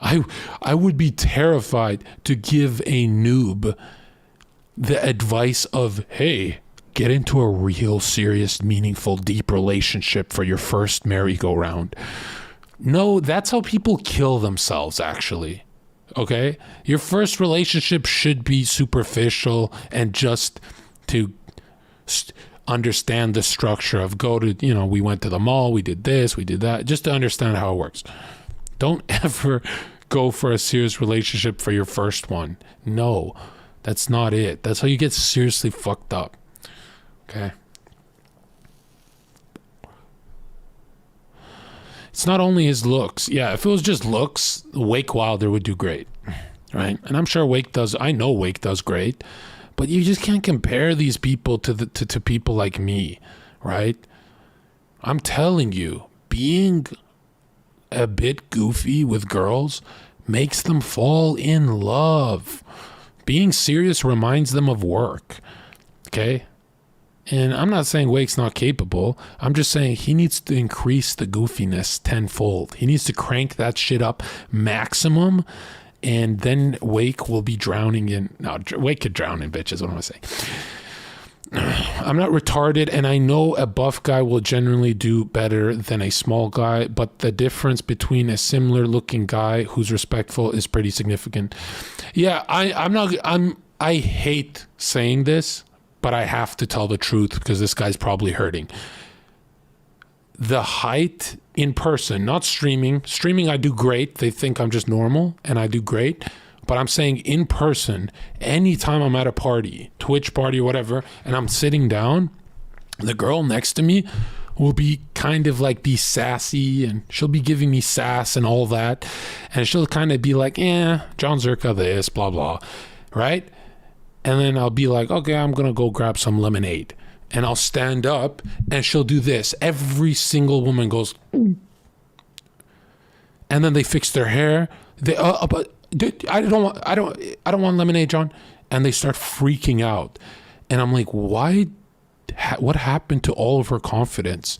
I would be terrified to give a noob the advice of, hey, get into a real, serious, meaningful, deep relationship for your first merry-go-round. No, that's how people kill themselves, actually. Okay? Your first relationship should be superficial and just to understand the structure of we went to the mall, we did this, we did that, just to understand how it works. Don't ever go for a serious relationship for your first one. No, that's not it. That's how you get seriously fucked up. Okay? It's not only his looks. Yeah, if it was just looks, Wake Wilder would do great, right? And I'm sure I know Wake does great, but you just can't compare these people to people like me, right? I'm telling you, being a bit goofy with girls makes them fall in love. Being serious reminds them of work, okay? And I'm not saying Wake's not capable. I'm just saying he needs to increase the goofiness tenfold. He needs to crank that shit up maximum and then Wake will be drowning in... No, Wake could drown in bitches, what am I saying? I'm not retarded, and I know a buff guy will generally do better than a small guy, but the difference between a similar looking guy who's respectful is pretty significant. Yeah, I hate saying this, but I have to tell the truth because this guy's probably hurting. The height in person, not streaming. Streaming, I do great. They think I'm just normal, and I do great. But I'm saying in person, anytime I'm at a party, Twitch party or whatever, and I'm sitting down, the girl next to me will be kind of like be sassy, and she'll be giving me sass and all that. And she'll kind of be like, John Zherka this, blah, blah, right? And then I'll be like, okay, I'm going to go grab some lemonade. And I'll stand up and she'll do this. Every single woman goes, and then they fix their hair. They, but dude, I don't want lemonade, John. And they start freaking out. And I'm like, why? What happened to all of her confidence?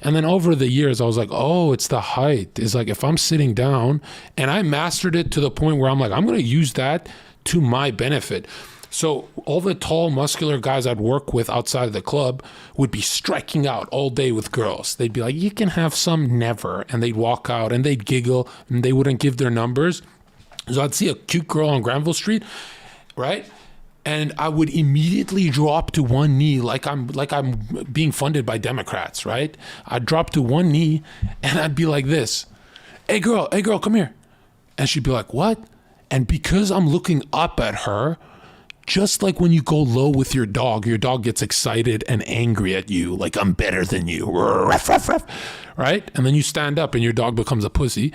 And then over the years, I was like, oh, it's the height. It's like if I'm sitting down, and I mastered it to the point where I'm like, I'm going to use that to my benefit. So all the tall, muscular guys I'd work with outside of the club would be striking out all day with girls. They'd be like, you can have some, never. And they'd walk out and they'd giggle and they wouldn't give their numbers. So I'd see a cute girl on Granville Street, right? And I would immediately drop to one knee like I'm being funded by Democrats, right? I'd drop to one knee and I'd be like this. Hey girl, come here. And she'd be like, what? And because I'm looking up at her, just like when you go low with your dog gets excited and angry at you, like I'm better than you, ruff, ruff, ruff, right? And then you stand up and your dog becomes a pussy.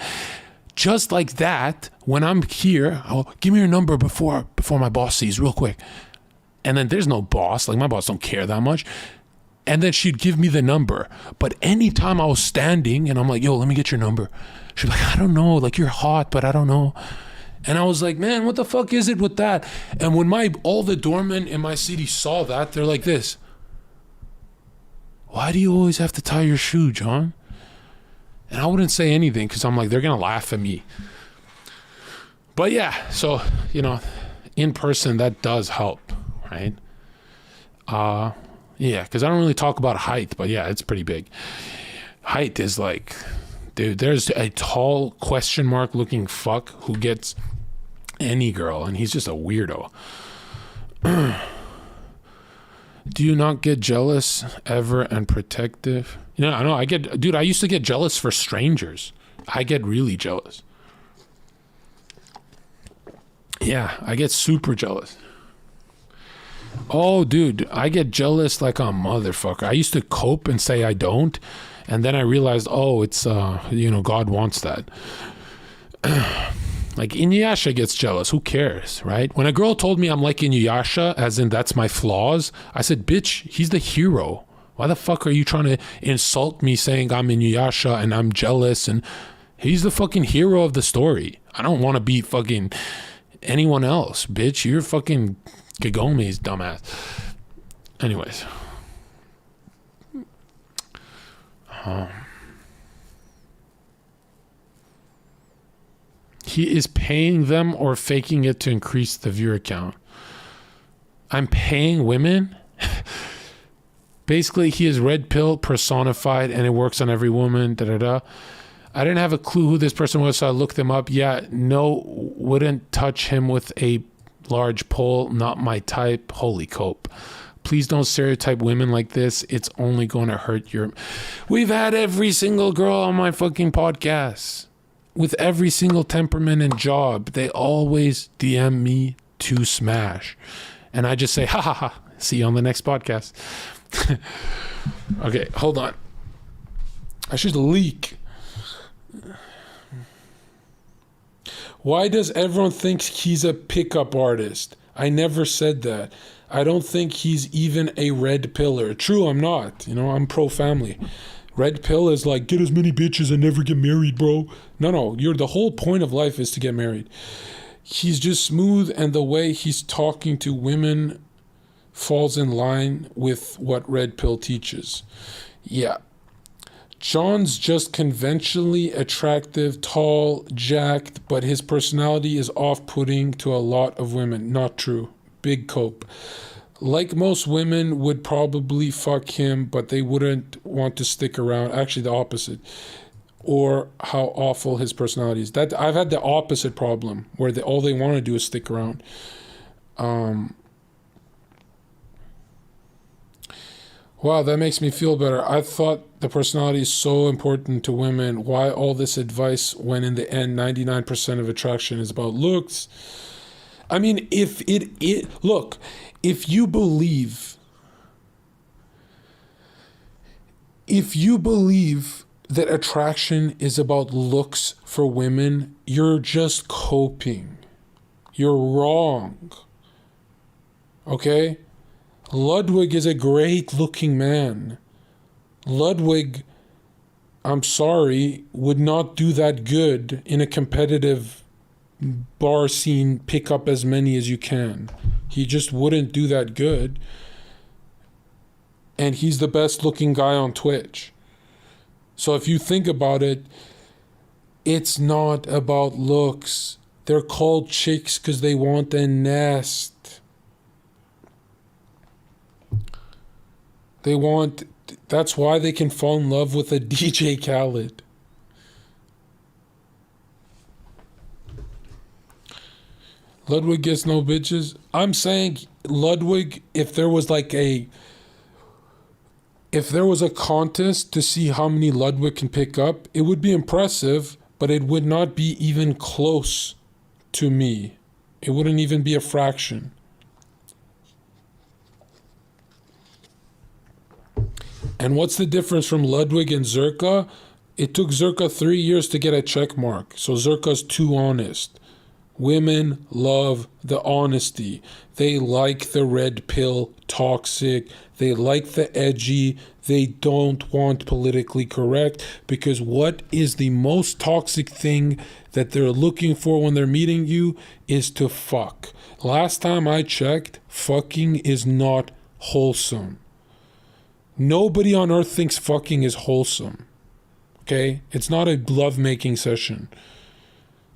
Just like that, when I'm here, give me your number before my boss sees real quick. And then there's no boss, like my boss don't care that much. And then she'd give me the number. But anytime I was standing and I'm like, yo, let me get your number. She'd be like, I don't know, like you're hot, but I don't know. And I was like, man, what the fuck is it with that? And when all the doormen in my city saw that, they're like this. Why do you always have to tie your shoe, John? And I wouldn't say anything because I'm like, they're going to laugh at me. But yeah, so, in person, that does help, right? Yeah, because I don't really talk about height, but yeah, it's pretty big. Height is like, dude, there's a tall question mark looking fuck who gets any girl, and he's just a weirdo. Do you not get jealous ever and protective? I know I used to get jealous for strangers. I get really jealous. Yeah, I get super jealous. Oh, dude, I get jealous like a motherfucker. I used to cope and say I don't. And then I realized, it's, God wants that. Like Inuyasha gets jealous. Who cares, right? When a girl told me I'm like Inuyasha, as in that's my flaws, I said, bitch, he's the hero. Why the fuck are you trying to insult me saying I'm Inuyasha and I'm jealous? And he's the fucking hero of the story. I don't want to be fucking anyone else, bitch. You're fucking Kagome's dumbass. Anyways. He is paying them or faking it to increase the viewer count. I'm paying women? Basically, he is red pill personified and it works on every woman. I didn't have a clue who this person was, so I looked him up. Yeah, no, wouldn't touch him with a large pole. Not my type. Holy cope. Please don't stereotype women like this. It's only going to hurt your... We've had every single girl on my fucking podcast with every single temperament and job. They always DM me to smash. And I just say, ha ha ha. See you on the next podcast. Okay, hold on. I should leak. Why does everyone think he's a pickup artist? I never said that. I don't think he's even a red pillar. True, I'm not. I'm pro-family. Red pill is like, get as many bitches and never get married, bro. No, the whole point of life is to get married. He's just smooth, and the way he's talking to women falls in line with what red pill teaches. Yeah. John's just conventionally attractive, tall, jacked, but his personality is off-putting to a lot of women. Not true. Big cope. Like most women would probably fuck him, but they wouldn't want to stick around. Actually, the opposite. Or how awful his personality is. That I've had the opposite problem, where all they want to do is stick around. Wow, that makes me feel better. I thought the personality is so important to women. Why all this advice when in the end 99% of attraction is about looks? I mean, look, if you believe that attraction is about looks for women, you're just coping. You're wrong. Okay? Ludwig is a great looking man. Ludwig, I'm sorry, would not do that good in a competitive bar scene, pick up as many as you can. He just wouldn't do that good. And he's the best looking guy on Twitch. So if you think about it, it's not about looks. They're called chicks because they want a nest. That's why they can fall in love with a DJ Khaled. Ludwig gets no bitches. I'm saying Ludwig, if there was a contest to see how many Ludwig can pick up, it would be impressive, but it would not be even close to me. It wouldn't even be a fraction. And what's the difference from Ludwig and zherka? It took zherka 3 years to get a check mark. So zherka's too honest. Women love the honesty. They like the red pill toxic. They like the edgy. They don't want politically correct, because what is the most toxic thing that they're looking for when they're meeting you is to fuck. Last time I checked, fucking is not wholesome. Nobody on earth thinks fucking is wholesome. Okay? It's not a lovemaking session.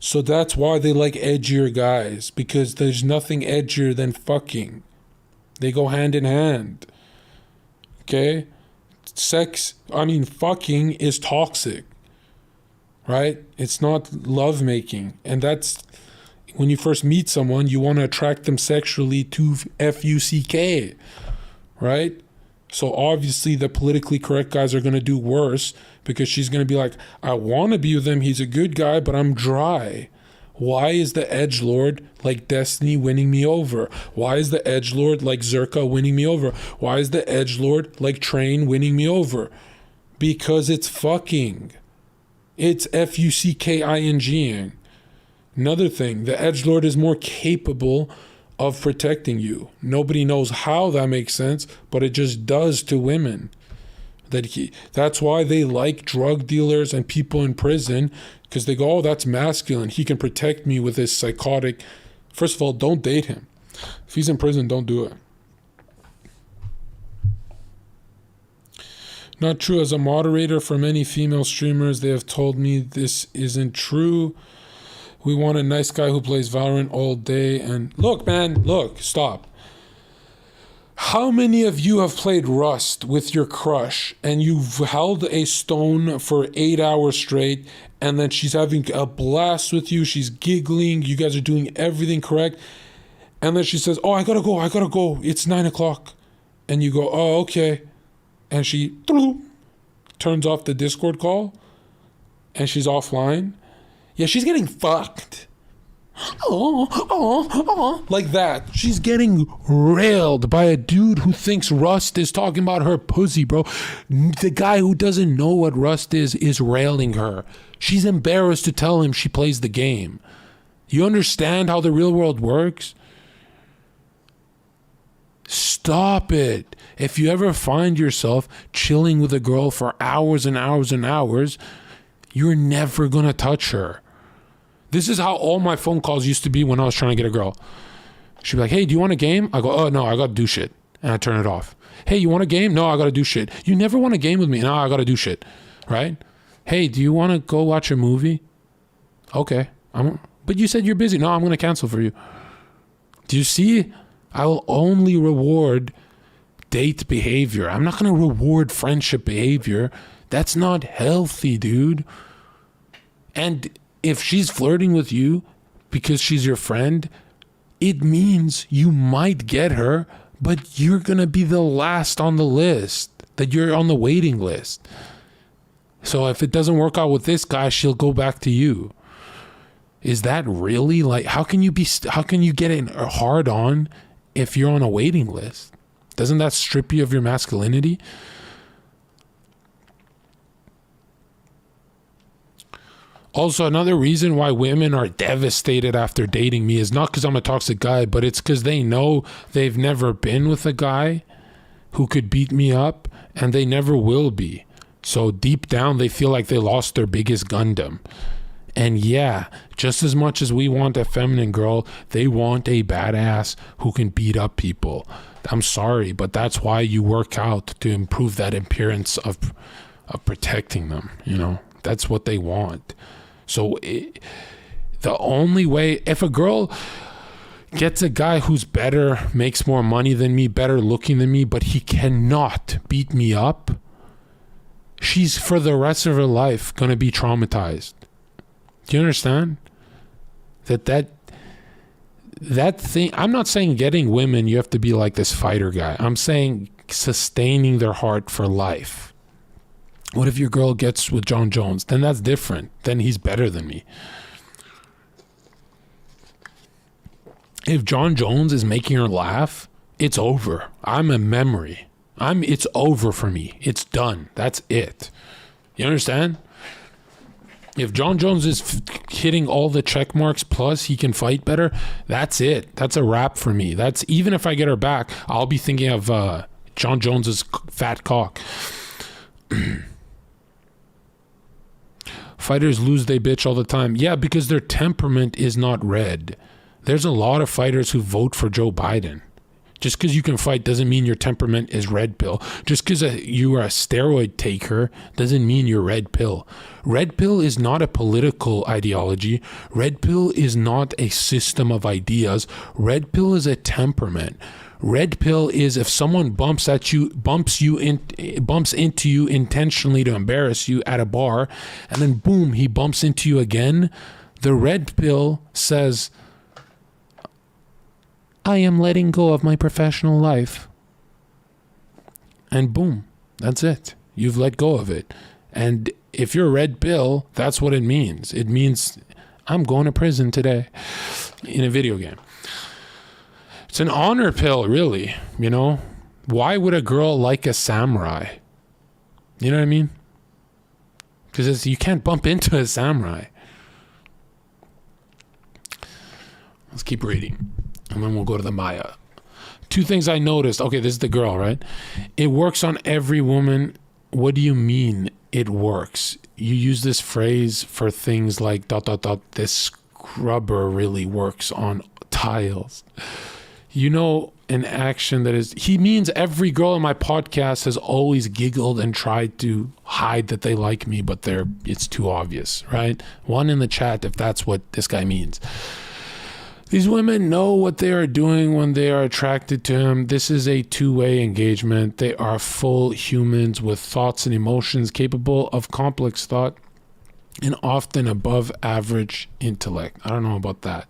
So that's why they like edgier guys, because there's nothing edgier than fucking. They go hand in hand. Okay? Fucking is toxic. Right? It's not lovemaking. And that's when you first meet someone, you want to attract them sexually to fuck. Right? So obviously the politically correct guys are going to do worse, because she's going to be like, I want to be with him. He's a good guy, but I'm dry. Why is the edgelord like Destiny winning me over? Why is the edgelord like zherka winning me over? Why is the edgelord like Train winning me over? Because it's fucking. It's fucking. Another thing, the edgelord is more capable of protecting you. Nobody knows how that makes sense, but it just does to women. That's why they like drug dealers and people in prison, because they go, oh, that's masculine. He can protect me with his psychotic. First of all, don't date him. If he's in prison, don't do it. Not true. As a moderator for many female streamers, they have told me this isn't true. We want a nice guy who plays Valorant all day. And look, man, stop. How many of you have played Rust with your crush and you've held a stone for 8 hours straight, and then she's having a blast with you, she's giggling, you guys are doing everything correct, and then she says, oh, I gotta go, it's 9 o'clock. And you go, oh, okay. And she turns off the Discord call and she's offline. Yeah, she's getting fucked. Like that. She's getting railed by a dude who thinks Rust is talking about her pussy, bro. The guy who doesn't know what Rust is railing her. She's embarrassed to tell him she plays the game. You understand how the real world works? Stop it. If you ever find yourself chilling with a girl for hours and hours and hours, you're never gonna touch her. This is how all my phone calls used to be when I was trying to get a girl. She'd be like, hey, do you want a game? I go, oh, no, I got to do shit. And I turn it off. Hey, you want a game? No, I got to do shit. You never want a game with me? No, I got to do shit. right? Hey, do you want to go watch a movie? Okay. But you said you're busy. No, I'm going to cancel for you. Do you see? I will only reward date behavior. I'm not going to reward friendship behavior. That's not healthy, dude. And if she's flirting with you because she's your friend, it means you might get her, but you're going to be the last on the list, that you're on the waiting list. So if it doesn't work out with this guy, she'll go back to you. Is that really like, how can you get it hard on if you're on a waiting list? Doesn't that strip you of your masculinity? Also, another reason why women are devastated after dating me is not because I'm a toxic guy, but it's because they know they've never been with a guy who could beat me up, and they never will be. So deep down, they feel like they lost their biggest Gundam. And yeah, just as much as we want a feminine girl, they want a badass who can beat up people. I'm sorry, but that's why you work out, to improve that appearance of protecting them. You know, that's what they want. So the only way, if a girl gets a guy who's better, makes more money than me, better looking than me, but he cannot beat me up, she's for the rest of her life going to be traumatized. Do you understand? That thing, I'm not saying getting women, you have to be like this fighter guy. I'm saying sustaining their heart for life. What if your girl gets with John Jones? Then that's different. Then he's better than me. If John Jones is making her laugh, it's over. I'm a memory. It's over for me. It's done. That's it. You understand? If John Jones is hitting all the check marks plus he can fight better, that's it. That's a wrap for me. That's, even if I get her back, I'll be thinking of John Jones's fat cock. Fighters lose they bitch all the time. Yeah, because their temperament is not red. There's a lot of fighters who vote for Joe Biden. Just because you can fight doesn't mean your temperament is red pill. Just because you are a steroid taker doesn't mean you're red pill. Red pill is not a political ideology. Red pill is not a system of ideas. Red pill is a temperament. Red pill is if someone bumps into you intentionally to embarrass you at a bar, and then boom, he bumps into you again. The red pill says, I am letting go of my professional life. And boom, that's it. You've let go of it. And if you're red pill, that's what it means. It means I'm going to prison today in a video game. It's an honor pill, really, you know? Why would a girl like a samurai? You know what I mean? Because you can't bump into a samurai. Let's keep reading, and then we'll go to the Maya. 2 things I noticed. Okay, this is the girl, right? It works on every woman. What do you mean it works? You use this phrase for things like ... This scrubber really works on tiles. You know, an action that is, he means every girl in my podcast has always giggled and tried to hide that they like me, but it's too obvious, right? One in the chat if that's what this guy means. These women know what they are doing when they are attracted to him. This is a 2-way engagement. They are full humans with thoughts and emotions capable of complex thought and often above average intellect. I don't know about that.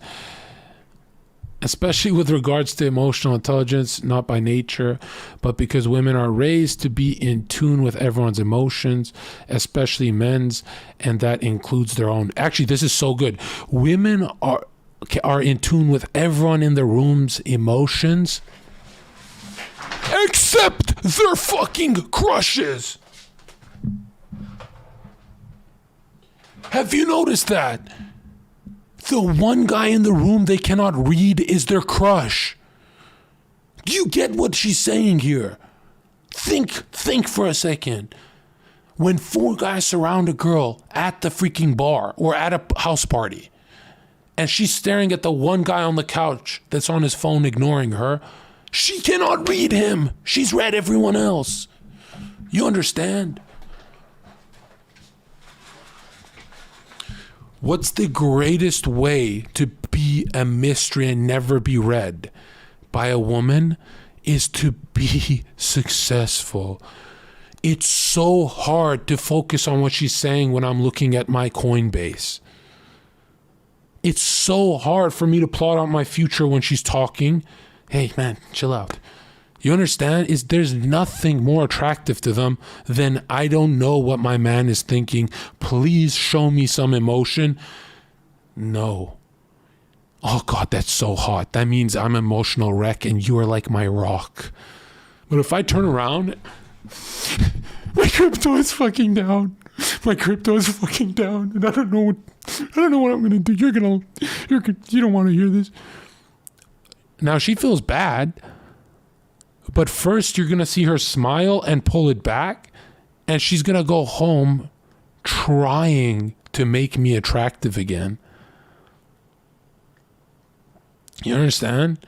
Especially with regards to emotional intelligence, not by nature, but because women are raised to be in tune with everyone's emotions, especially men's, and that includes their own. Actually, this is so good. Women are in tune with everyone in the room's emotions, except their fucking crushes. Have you noticed that? The one guy in the room they cannot read is their crush. Do you get what she's saying here? Think for a second. When 4 guys surround a girl at the freaking bar or at a house party, and she's staring at the one guy on the couch that's on his phone ignoring her, she cannot read him. She's read everyone else. You understand? What's the greatest way to be a mystery and never be read by a woman? Is to be successful. It's so hard to focus on what she's saying when I'm looking at my Coinbase. It's so hard for me to plot out my future when she's talking. Hey man, chill out. You understand? There's nothing more attractive to them than I don't know what my man is thinking. Please show me some emotion. No. Oh God, that's so hot. That means I'm an emotional wreck and you are like my rock. But if I turn around, my crypto is fucking down. My crypto is fucking down, and I don't know what I'm gonna do. You don't want to hear this. Now she feels bad, but first you're gonna see her smile and pull it back, and she's gonna go home trying to make me attractive again. You understand?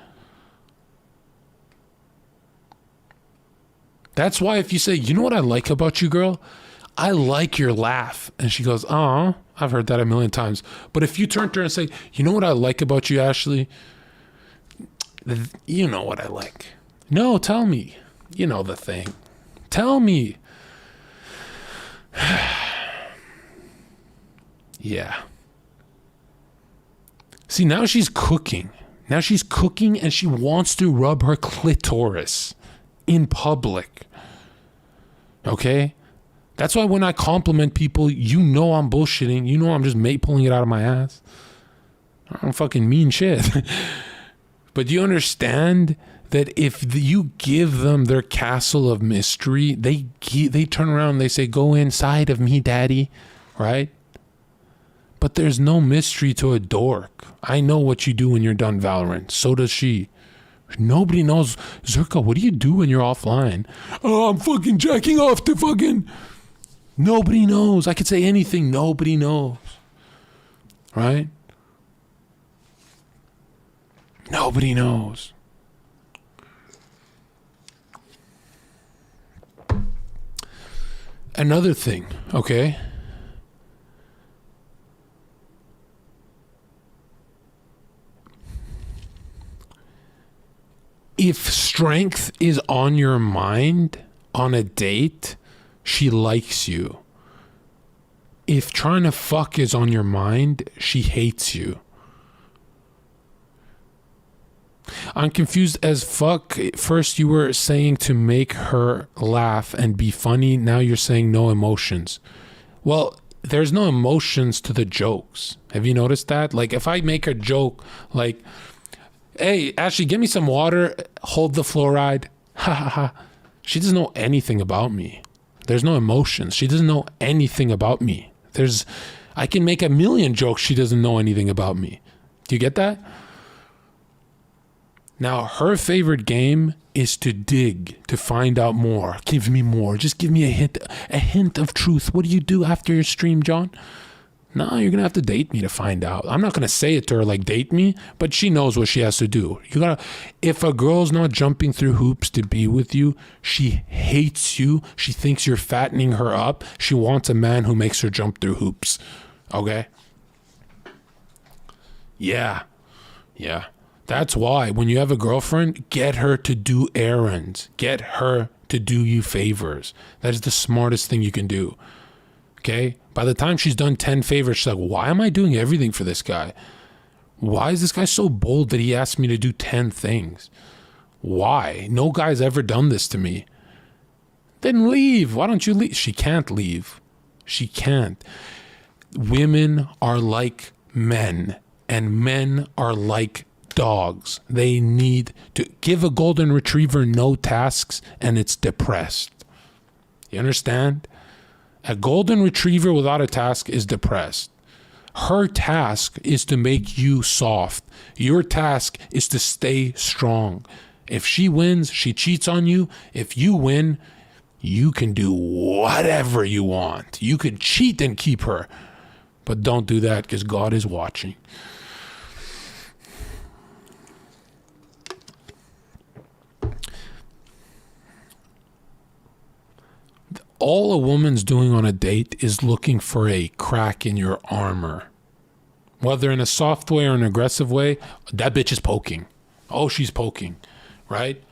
That's why if you say, you know what I like about you, girl? I like your laugh. And she goes, oh, I've heard that a million times. But if you turn to her and say, you know what I like about you, Ashley? You know what I like. No, tell me. You know the thing. Tell me. Yeah. See, now she's cooking. Now she's cooking and she wants to rub her clitoris in public. Okay? That's why when I compliment people, you know I'm bullshitting. You know I'm just pulling it out of my ass. I don't fucking mean shit. But do you understand that if you give them their castle of mystery, they turn around and they say, go inside of me, daddy. Right? But there's no mystery to a dork. I know what you do when you're done Valorant. So does she. Nobody knows. Zherka, what do you do when you're offline? Oh, I'm fucking jacking off to fucking... Nobody knows. I could say anything. Nobody knows. Right? Nobody knows. Another thing, okay? If strength is on your mind on a date, she likes you. If trying to fuck is on your mind, she hates you. I'm confused as fuck. First you were saying to make her laugh and be funny. Now you're saying no emotions. Well, there's no emotions to the jokes. Have you noticed that? Like if I make a joke like, hey, Ashley, give me some water. Hold the fluoride. Ha ha ha. She doesn't know anything about me. There's no emotions. She doesn't know anything about me. I can make a million jokes. She doesn't know anything about me. Do you get that? Now, her favorite game is to dig, to find out more. Give me more. Just give me a hint of truth. What do you do after your stream, John? No, you're going to have to date me to find out. I'm not going to say it to her like date me, but she knows what she has to do. If a girl's not jumping through hoops to be with you, she hates you. She thinks you're fattening her up. She wants a man who makes her jump through hoops. Okay? Yeah. Yeah. That's why when you have a girlfriend, get her to do errands. Get her to do you favors. That is the smartest thing you can do. Okay? By the time she's done 10 favors, she's like, why am I doing everything for this guy? Why is this guy so bold that he asked me to do 10 things? Why? No guy's ever done this to me. Then leave. Why don't you leave? She can't leave. She can't. Women are like men, and men are like dogs. They need to give a golden retriever no tasks, and it's depressed. You understand? A golden retriever without a task is depressed. Her task is to make you soft. Your task is to stay strong. If she wins, she cheats on you. If you win, you can do whatever you want. You could cheat and keep her. But don't do that because God is watching. All a woman's doing on a date is looking for a crack in your armor. whether in a soft way or an aggressive way, that bitch is poking. Oh, she's poking, right?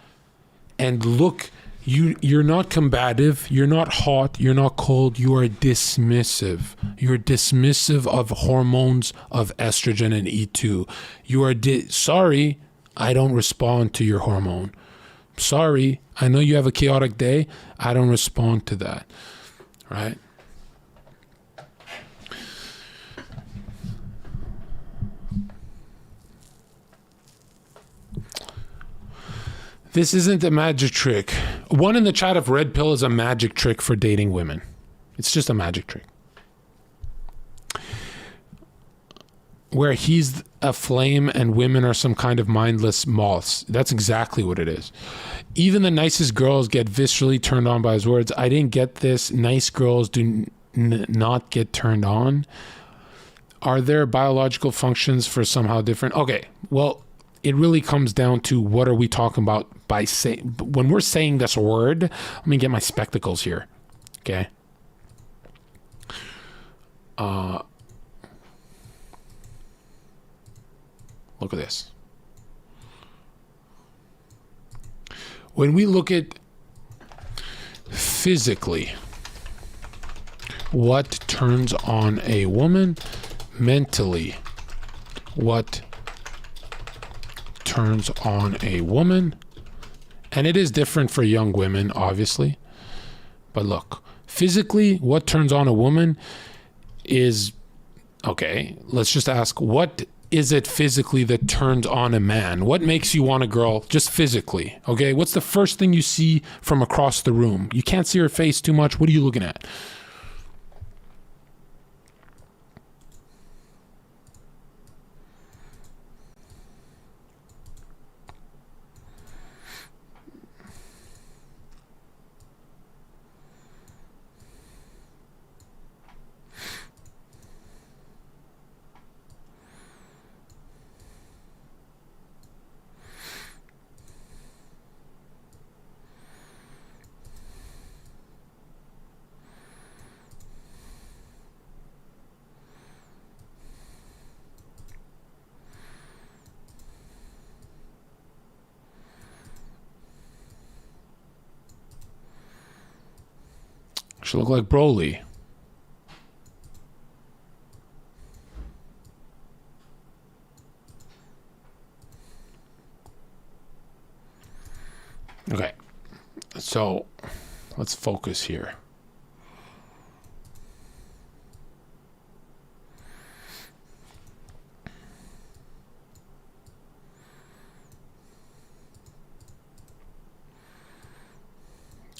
And look, you're not combative, you're not hot, you're not cold, you are dismissive. You're dismissive of hormones of estrogen and E2. You are sorry, I don't respond to your hormone. Sorry, I know you have a chaotic day, I don't respond to that, right? This isn't a magic trick. One in the chat of red pill is a magic trick for dating women. It's just a magic trick. Where he's a flame and women are some kind of mindless moths. That's exactly what it is. Even the nicest girls get viscerally turned on by his words. I didn't get this. Nice girls do not get turned on. Are there biological functions for somehow different? Okay, well, it really comes down to what are we talking about by saying, when we're saying this word, let me get my spectacles here. Okay. Look at this. When we look at physically what turns on a woman, mentally what turns on a woman, and it is different for young women, obviously, but look, physically what turns on a woman is, okay, let's just ask, what is it physically that turns on a man? What makes you want a girl just physically? Okay, what's the first thing you see from across the room? You can't see her face too much. What are you looking at? Should look like Broly. Okay, so let's focus here.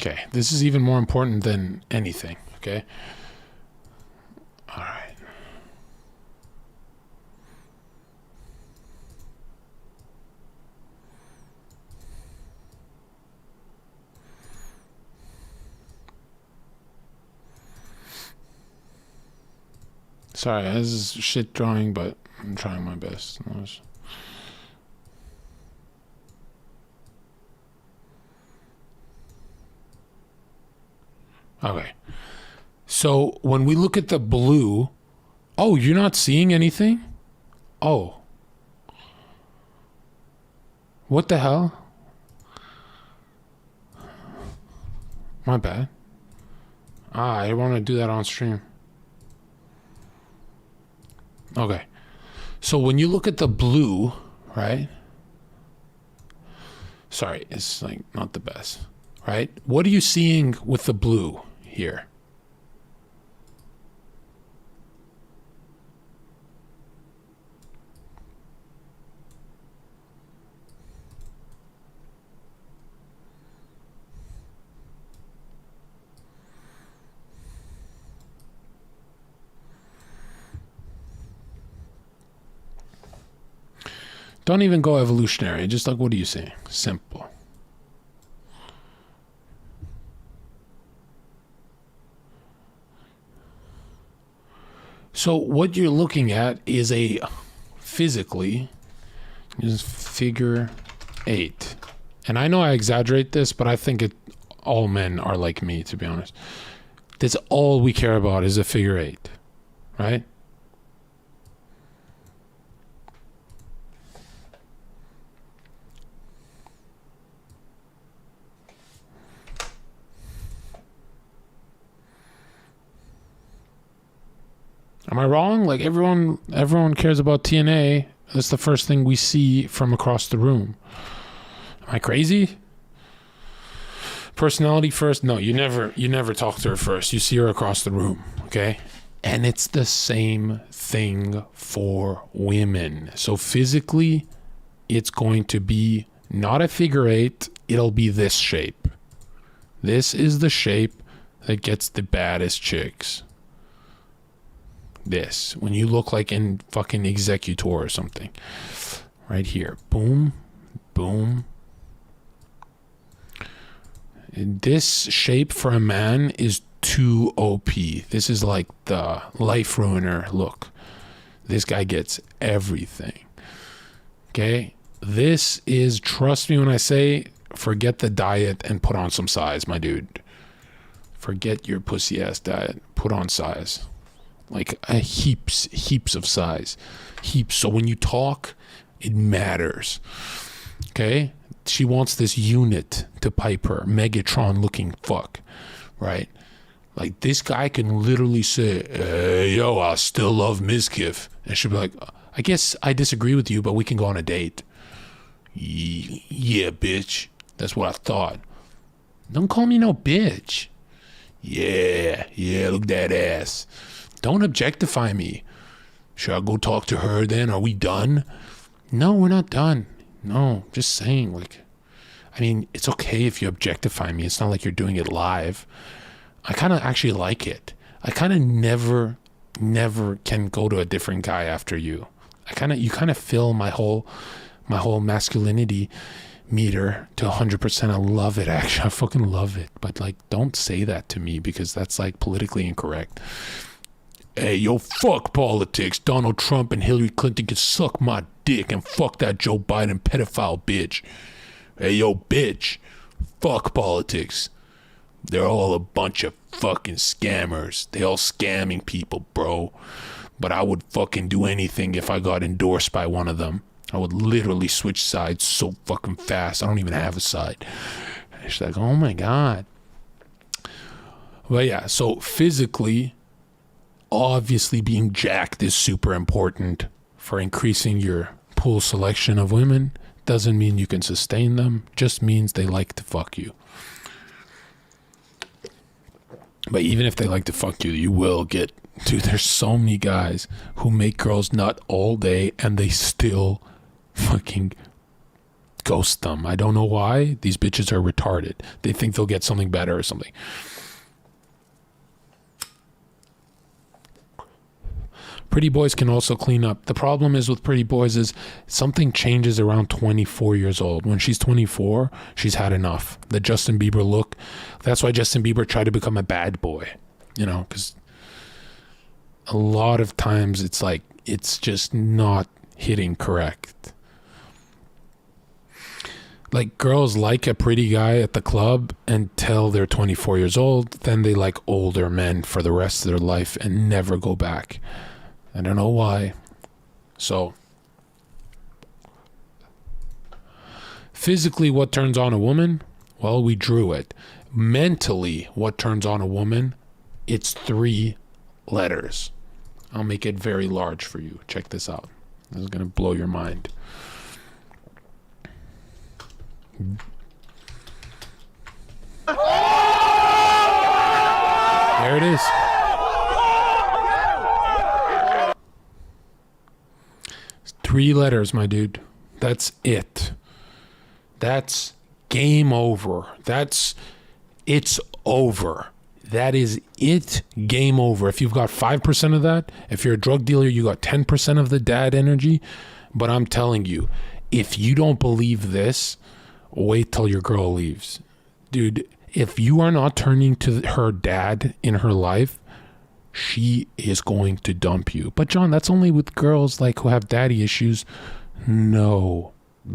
Okay, this is even more important than anything, okay? All right. Sorry, this is shit drawing, but I'm trying my best. Okay. So when we look at the blue, oh, you're not seeing anything? Oh. What the hell? My bad. I want to do that on stream. Okay. So when you look at the blue, right? Sorry, it's like not the best, right? What are you seeing with the blue here? Don't even go evolutionary. Just like, what are you saying? Simple. So what you're looking at is a physically is figure 8. And I know I exaggerate this, but I think all men are like me, to be honest. That's all we care about is a figure 8, right? Am I wrong? Like everyone cares about TNA. That's the first thing we see from across the room. Am I crazy? Personality first? No, you never talk to her first. You see her across the room, okay? And it's the same thing for women. So physically, it's going to be not a figure eight, it'll be this shape. This is the shape that gets the baddest chicks. This, when you look like in fucking Executor or something. Right here. Boom, boom. This shape for a man is too OP. This is like the life ruiner look. This guy gets everything. Okay? This is, trust me when I say, forget the diet and put on some size, my dude. Forget your pussy ass diet. Put on size. Like heaps of size. Heaps. So when you talk, it matters. Okay? She wants this unit to pipe her. Megatron looking fuck. Right? Like this guy can literally say, hey, yo, I still love Mizkif. And she'll be like, I guess I disagree with you, but we can go on a date. Yeah, bitch. That's what I thought. Don't call me no bitch. Yeah, look at that ass. Don't objectify me. Should I go talk to her then? Are we done? No, we're not done. No, just saying, like, I mean, it's okay if you objectify me. It's not like you're doing it live. I kind of actually like it. I kind of never can go to a different guy after you. You kind of fill my whole masculinity meter to 100%. I love it, actually. I fucking love it. But like, don't say that to me because that's like politically incorrect. Hey, yo, fuck politics. Donald Trump and Hillary Clinton can suck my dick and fuck that Joe Biden pedophile bitch. Hey, yo, bitch. Fuck politics. They're all a bunch of fucking scammers. They all scamming people, bro. But I would fucking do anything if I got endorsed by one of them. I would literally switch sides so fucking fast. I don't even have a side. She's like, oh my God. But yeah, so physically, obviously being jacked is super important for increasing your pool selection of women. Doesn't mean you can sustain them. Just means they like to fuck you. But even if they like to fuck you, you will get... Dude, there's so many guys who make girls nut all day and they still fucking ghost them. I don't know why. These bitches are retarded. They think they'll get something better or something. Pretty boys can also clean up. The problem is with pretty boys is something changes around 24 years old. When she's 24, she's had enough. The Justin Bieber look. That's why Justin Bieber tried to become a bad boy. You know, because a lot of times it's like, it's just not hitting correct. Like girls like a pretty guy at the club until they're 24 years old. Then they like older men for the rest of their life and never go back. I don't know why. So, physically, what turns on a woman? Well, we drew it. Mentally, what turns on a woman? It's 3 letters. I'll make it very large for you. Check this out. This is going to blow your mind. There it is. It's 3 letters, my dude. That's it. That's game over. It's over. That is it. Game over. If you've got 5% of that, if you're a drug dealer, you got 10% of the dad energy. But I'm telling you, if you don't believe this, wait till your girl leaves. Dude, if you are not turning to her dad in her life, she is going to dump you. But John, that's only with girls like who have daddy issues. No.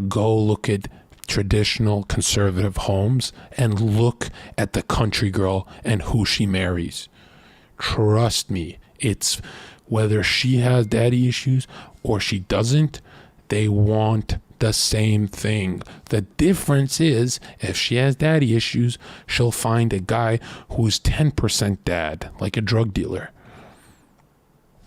Go look at traditional conservative homes and look at the country girl and who she marries. Trust me, it's whether she has daddy issues or she doesn't, they want the same thing. The difference is if she has daddy issues, she'll find a guy who's 10% dad, like a drug dealer.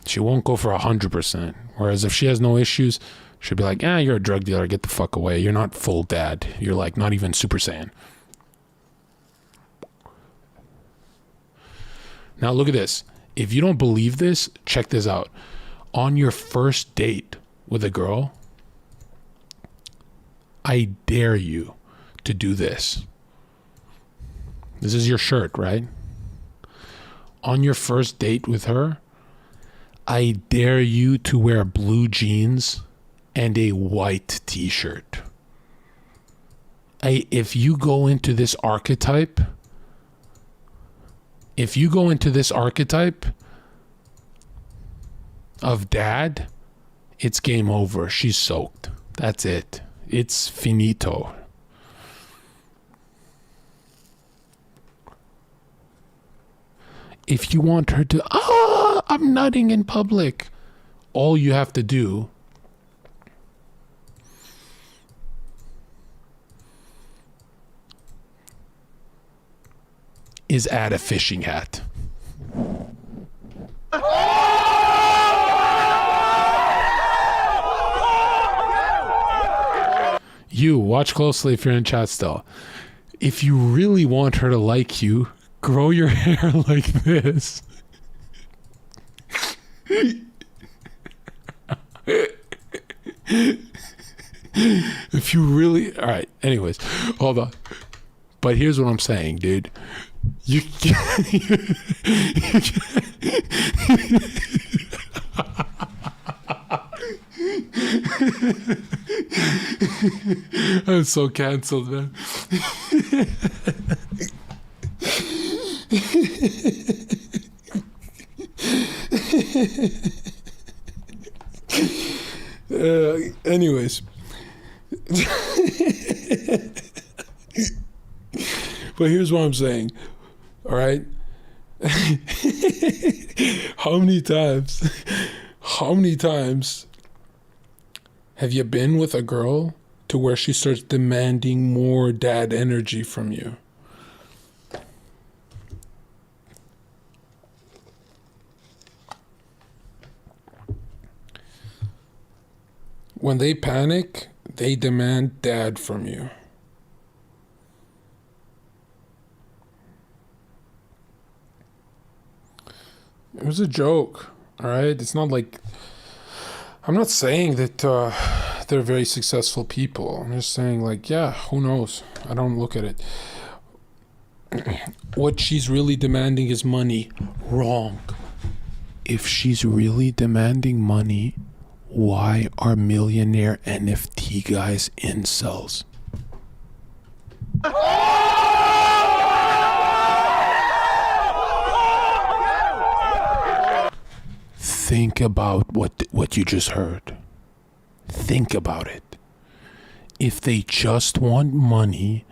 She won't go for 100%. Whereas if she has no issues, she'll be like, you're a drug dealer. Get the fuck away. You're not full dad. You're like not even Super Saiyan. Now look at this. If you don't believe this, check this out. On your first date with a girl, I dare you to do this. This is your shirt, right? On your first date with her, I dare you to wear blue jeans and a white t-shirt. If you go into this archetype of dad, it's game over. She's soaked. That's it. It's finito. If you want her to, I'm nutting in public, all you have to do is add a fishing hat. You, watch closely if you're in chat still. If you really want her to like you, grow your hair like this. If you really... Alright, anyways, hold on. But here's what I'm saying, dude. You I'm so canceled, man. Anyways. But here's what I'm saying. All right. How many times have you been with a girl to where she starts demanding more dad energy from you? When they panic, they demand dad from you. It was a joke, all right? It's not like... I'm not saying that they're very successful people. I'm just saying, like, yeah, who knows? I don't look at it. What she's really demanding is money. Wrong. If she's really demanding money, why are millionaire NFT guys incels? Think about what you just heard. Think about it. If they just want money,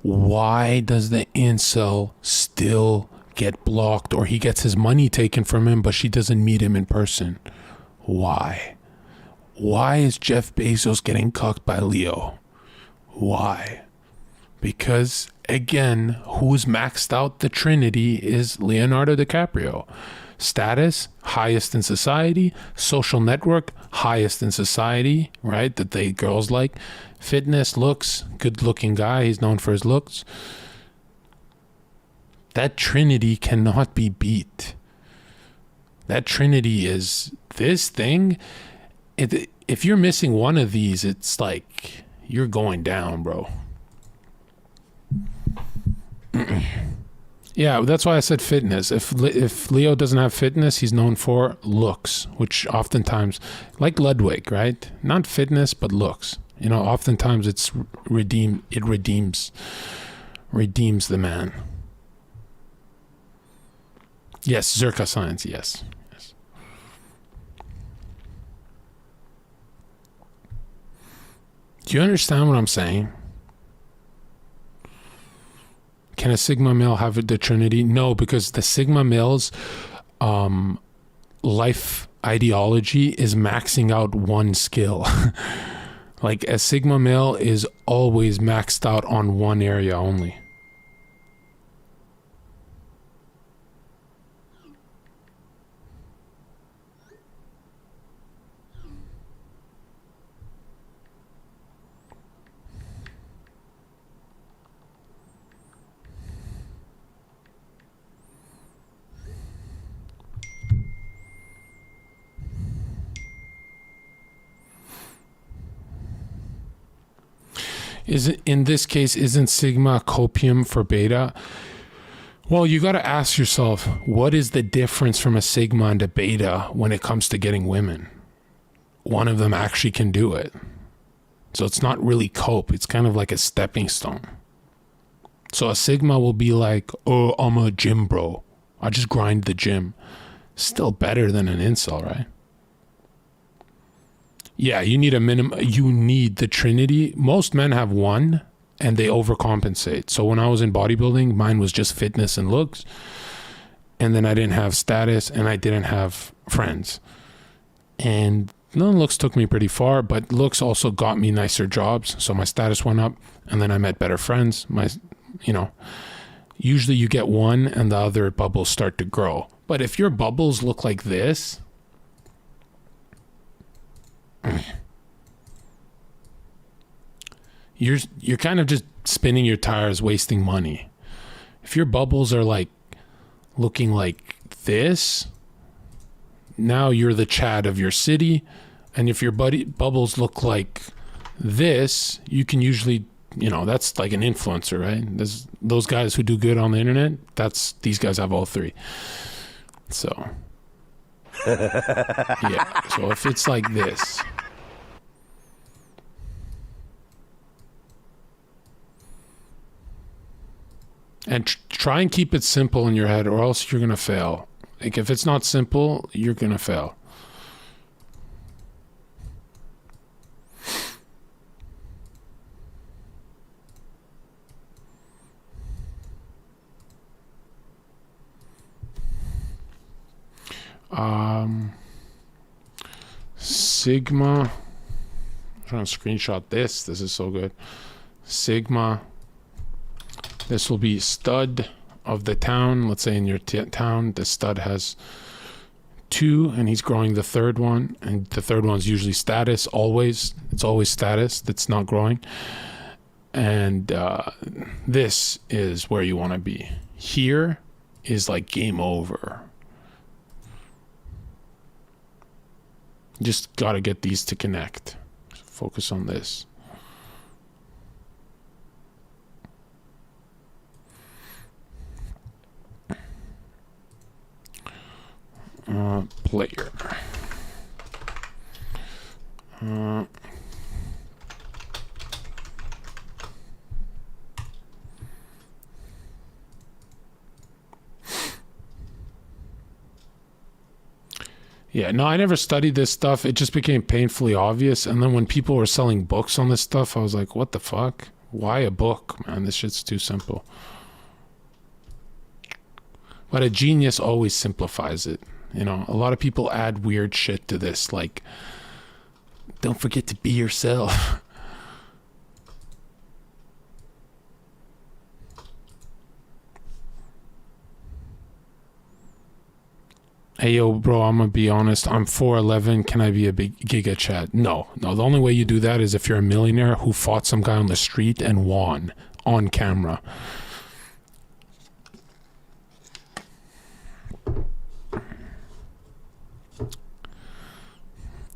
why does the incel still get blocked, or he gets his money taken from him but she doesn't meet him in person? Why? Why is Jeff Bezos getting cucked by Leo? Why? Because, again, who's maxed out the Trinity is Leonardo DiCaprio. Status, highest in society. Social network, highest in society, right? That they girls like. Fitness, looks, good looking guy. He's known for his looks. That Trinity cannot be beat. That Trinity is this thing. If you're missing one of these, it's like you're going down, bro. Yeah, that's why I said fitness. If Leo doesn't have fitness, he's known for looks, which oftentimes, like Ludwig, right? Not fitness, but looks. You know, oftentimes it redeems the man. Yes, zherka science, yes. Do you understand what I'm saying? Can a Sigma male have the Trinity? No, because the Sigma male's life ideology is maxing out one skill. Like a Sigma male is always maxed out on one area only. in this case, isn't sigma copium for beta? Well, you got to ask yourself, what is the difference from a sigma and a beta when it comes to getting women? One of them actually can do it. So it's not really cope. It's kind of like a stepping stone. So a sigma will be like, oh, I'm a gym bro. I just grind the gym. Still better than an incel, right? Yeah, you need a minimum. You need the trinity. Most men have one and they overcompensate. So when I was in bodybuilding, mine was just fitness and looks. And then I didn't have status and I didn't have friends. And looks took me pretty far, but looks also got me nicer jobs. So my status went up and then I met better friends. Usually you get one and the other bubbles start to grow. But if your bubbles look like this, you're kind of just spinning your tires, wasting money. If your bubbles are like looking like this, now you're the Chad of your city. And if your bubbles look like this, you can usually, that's like an influencer, right? There's those guys who do good on the internet. These guys have all three. So, yeah. So if it's like this, and try and keep it simple in your head, or else you're gonna fail. Like if it's not simple, you're gonna fail. Sigma. I'm trying to screenshot this. This is so good. Sigma. This will be stud of the town. Let's say in your town, the stud has 2 and he's growing the third one. And the third one's usually status, always. It's always status that's not growing. And this is where you want to be. Here is like game over. Just got to get these to connect. Focus on this. Player. Yeah, no, I never studied this stuff. It just became painfully obvious. And then when people were selling books on this stuff, I was like, what the fuck? Why a book, man? This shit's too simple. But a genius always simplifies it. A lot of people add weird shit to this, like, don't forget to be yourself. Hey, yo, bro, I'm going to be honest. I'm 4'11". Can I be a big giga chat? No. The only way you do that is if you're a millionaire who fought some guy on the street and won on camera.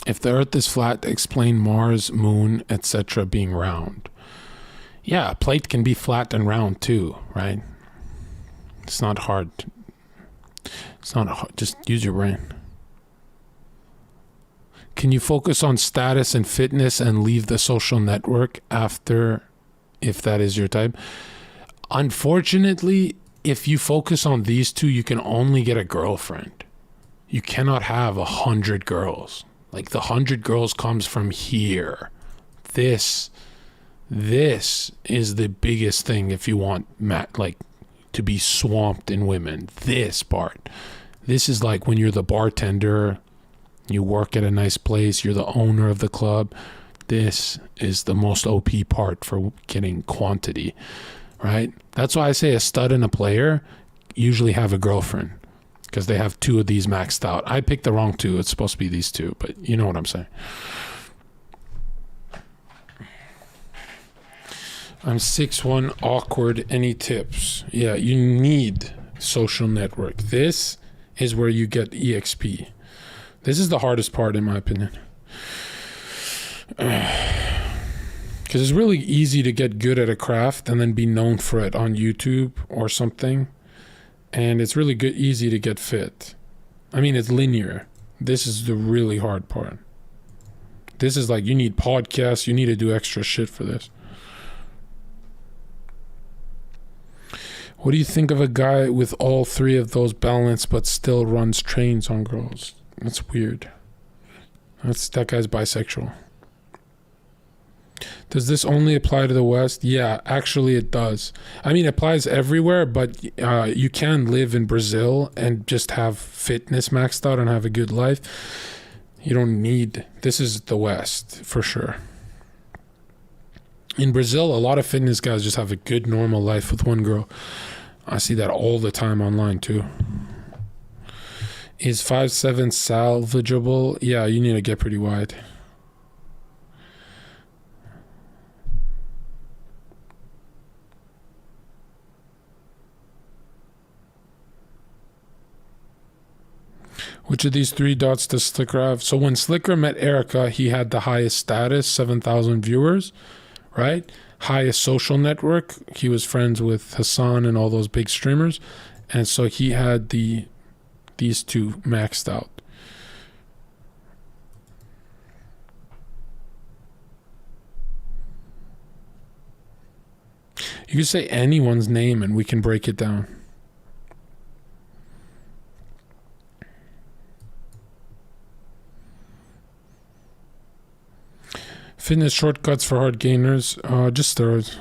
If the earth is flat, explain Mars, moon, etc. being round. Yeah, a plate can be flat and round too, right? It's not hard. It's not hard. Just use your brain. Can you focus on status and fitness and leave the social network after, if that is your type? Unfortunately, if you focus on these two, you can only get a girlfriend. You cannot have 100 girls. Like the 100 girls comes from here. This is the biggest thing if you want to be swamped in women. This part. This is like when you're the bartender, you work at a nice place, you're the owner of the club. This is the most OP part for getting quantity, right? That's why I say a stud and a player usually have a girlfriend, because they have 2 of these maxed out. I picked the wrong 2. It's supposed to be these 2, but you know what I'm saying. I'm 6'1", awkward. Any tips? Yeah, you need social network. This is where you get EXP. This is the hardest part in my opinion. Because Because it's really easy to get good at a craft and then be known for it on YouTube or something. And it's really good, easy to get fit. I mean, it's linear. This is the really hard part. This is like, you need podcasts, you need to do extra shit for this. What do you think of a guy with all three of those balanced but still runs trains on girls? That's weird. That guy's bisexual. Does this only apply to the West? Yeah, actually it does. I mean, it applies everywhere, but you can live in Brazil and just have fitness maxed out and have a good life. You don't need... This is the West, for sure. In Brazil, a lot of fitness guys just have a good, normal life with one girl. I see that all the time online, too. Is 5'7" salvageable? Yeah, you need to get pretty wide. Which of these three dots does Slicker have? So when Slicker met Erica, he had the highest status, 7,000 viewers, right? Highest social network. He was friends with Hassan and all those big streamers. And so he had these two maxed out. You can say anyone's name and we can break it down. Fitness shortcuts for hard gainers, just steroids,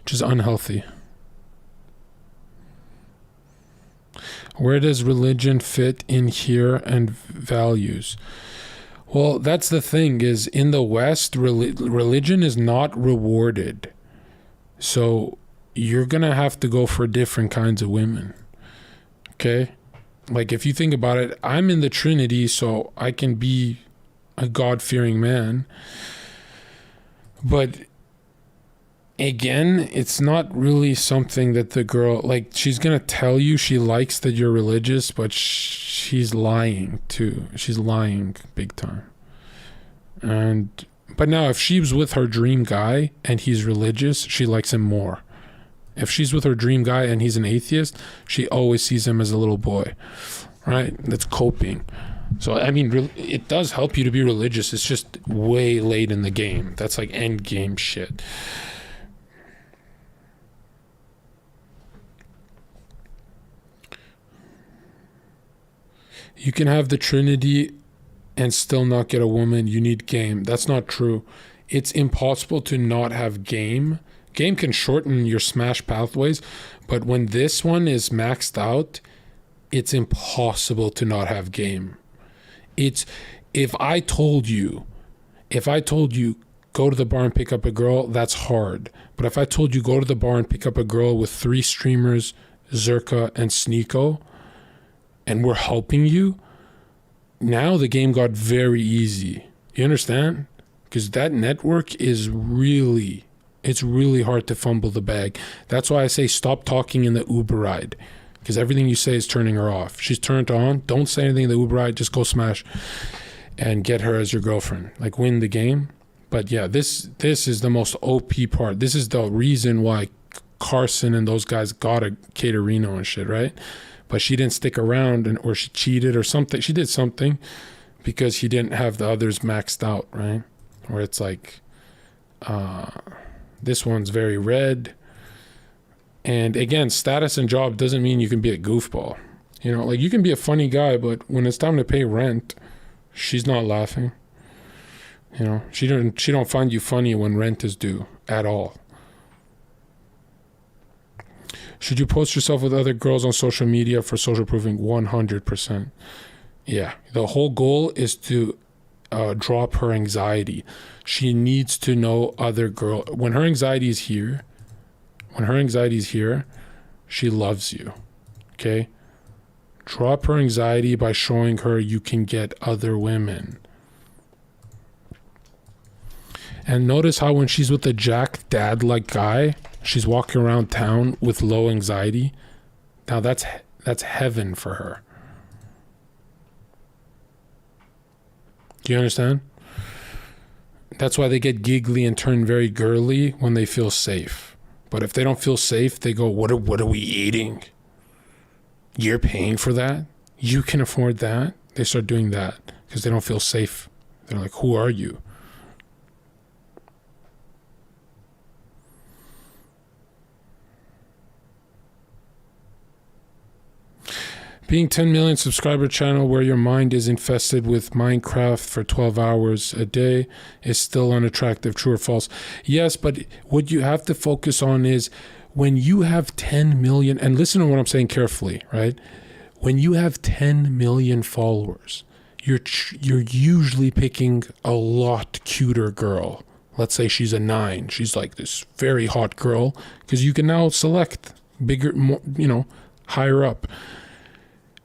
which is unhealthy. Where does religion fit in here and values? Well, that's the thing, is in the West, religion is not rewarded. So you're going to have to go for different kinds of women. Okay? Like, if you think about it, I'm in the Trinity, so I can be a God-fearing man. But again, it's not really something that the girl, like, she's gonna tell you she likes that you're religious, but she's lying too. She's lying big time. But now if she was with her dream guy and he's religious, she likes him more. If she's with her dream guy and he's an atheist, she always sees him as a little boy, right? That's coping. So, I mean, it does help you to be religious. It's just way late in the game. That's like end game shit. You can have the Trinity and still not get a woman. You need game. That's not true. It's impossible to not have game. Game can shorten your smash pathways, but when this one is maxed out, it's impossible to not have game. It's, if I told you go to the bar and pick up a girl, that's hard. But if I told you go to the bar and pick up a girl with 3 streamers, Zherka and Sneeko, and we're helping you, now the game got very easy. You understand? Because that network is really, it's really hard to fumble the bag. That's why I say stop talking in the Uber ride. Because everything you say is turning her off. She's turned on. Don't say anything in the Uber ride. Just go smash and get her as your girlfriend. Like, win the game. But yeah, this is the most OP part. This is the reason why Carson and those guys got a Caterino and shit, right? But she didn't stick around, or she cheated or something. She did something because he didn't have the others maxed out, right? Where it's like, this one's very red. And again, status and job doesn't mean you can be a goofball. You know, like, you can be a funny guy, but when it's time to pay rent, she's not laughing. You know, she don't find you funny when rent is due at all. Should you post yourself with other girls on social media for social proofing? 100%. Yeah, the whole goal is to drop her anxiety. She needs to know other girl. When her anxiety is here, she loves you. Okay? Drop her anxiety by showing her you can get other women. And notice how when she's with a jack dad-like guy, she's walking around town with low anxiety. Now that's heaven for her. Do you understand? That's why they get giggly and turn very girly when they feel safe. But if they don't feel safe, they go, what are we eating? You're paying for that? You can afford that? They start doing that because they don't feel safe. They're like, who are you? Being 10 million subscriber channel where your mind is infested with Minecraft for 12 hours a day is still unattractive, true or false? Yes, but what you have to focus on is when you have 10 million, and listen to what I'm saying carefully, right? When you have 10 million followers, you're usually picking a lot cuter girl. Let's say she's a 9. She's like this very hot girl because you can now select bigger, more, higher up.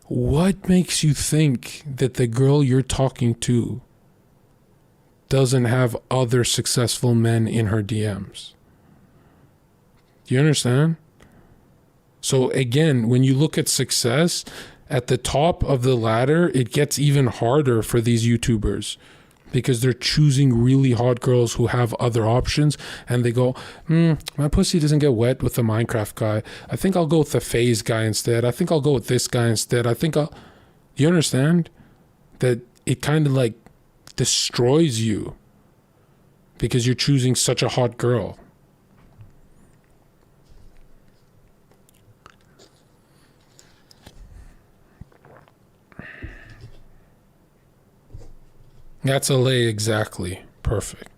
What makes you think that the girl you're talking to doesn't have other successful men in her DMs? Do you understand? So again, when you look at success, at the top of the ladder, it gets even harder for these YouTubers because they're choosing really hot girls who have other options, and they go, my pussy doesn't get wet with the Minecraft guy. I think I'll go with the FaZe guy instead. I think I'll go with this guy instead. You understand? That it kind of like destroys you because you're choosing such a hot girl. That's LA, exactly. Perfect.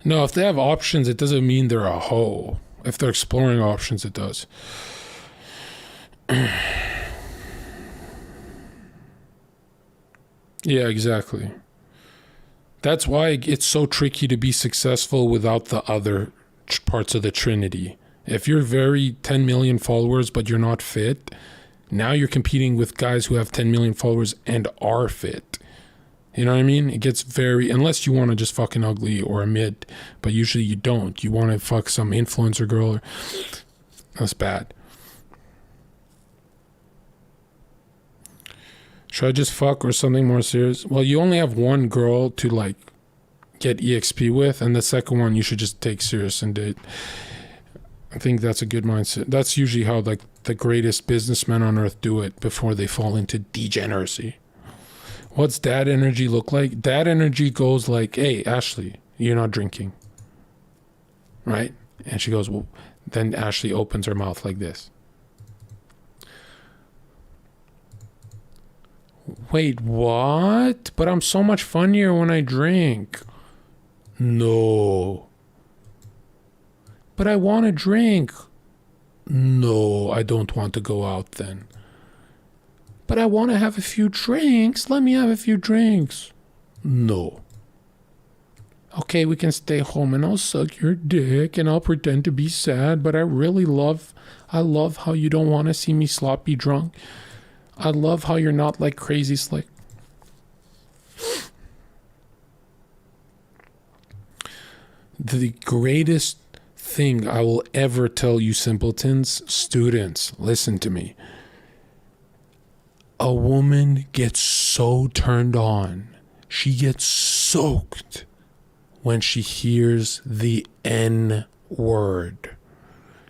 No, if they have options, it doesn't mean they're a hoe. If they're exploring options, it does. Yeah, exactly. That's why it's so tricky to be successful without the other parts of the Trinity. If you're very 10 million followers, but you're not fit, now you're competing with guys who have 10 million followers and are fit. You know what I mean? It gets very, unless you want to just fucking ugly or a mid, but usually you don't. You want to fuck some influencer girl. That's bad. Should I just fuck or something more serious? Well, you only have one girl to like get EXP with, and the second one you should just take serious and date. I think that's a good mindset. That's usually how like the greatest businessmen on earth do it before they fall into degeneracy. What's dad energy look like? Dad energy goes like, hey, Ashley, you're not drinking. Right? And she goes, well, then Ashley opens her mouth like this. Wait, what? But I'm so much funnier when I drink. No. But I want to drink. No, I don't want to go out then. But I want to have a few drinks. Let me have a few drinks. No. Okay, we can stay home and I'll suck your dick and I'll pretend to be sad, but I love how you don't want to see me sloppy drunk. I love how you're not like crazy slick. The greatest thing I will ever tell you simpletons, students, listen to me. A woman gets so turned on, she gets soaked when she hears the N word.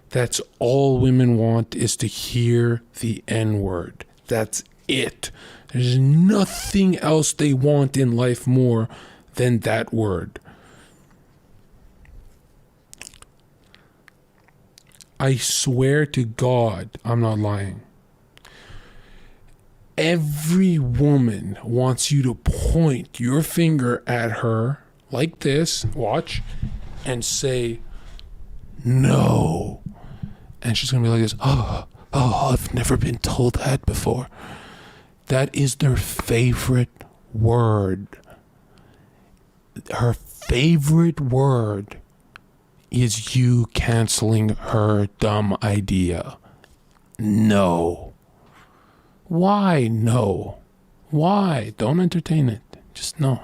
That's all women want, is to hear the N word. That's it. There's nothing else they want in life more than that word. I swear to God, I'm not lying. Every woman wants you to point your finger at her like this, watch, and say, no. And she's going to be like this, oh, I've never been told that before. That is their favorite word. Her favorite word is you canceling her dumb idea. No. Why no? Why? Don't entertain it. Just no.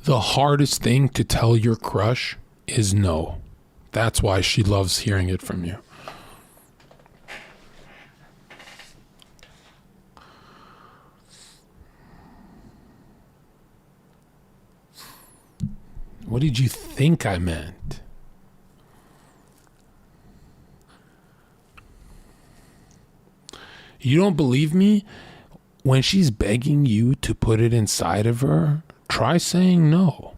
The hardest thing to tell your crush is no. That's why she loves hearing it from you. What did you think I meant? You don't believe me? When she's begging you to put it inside of her, try saying no.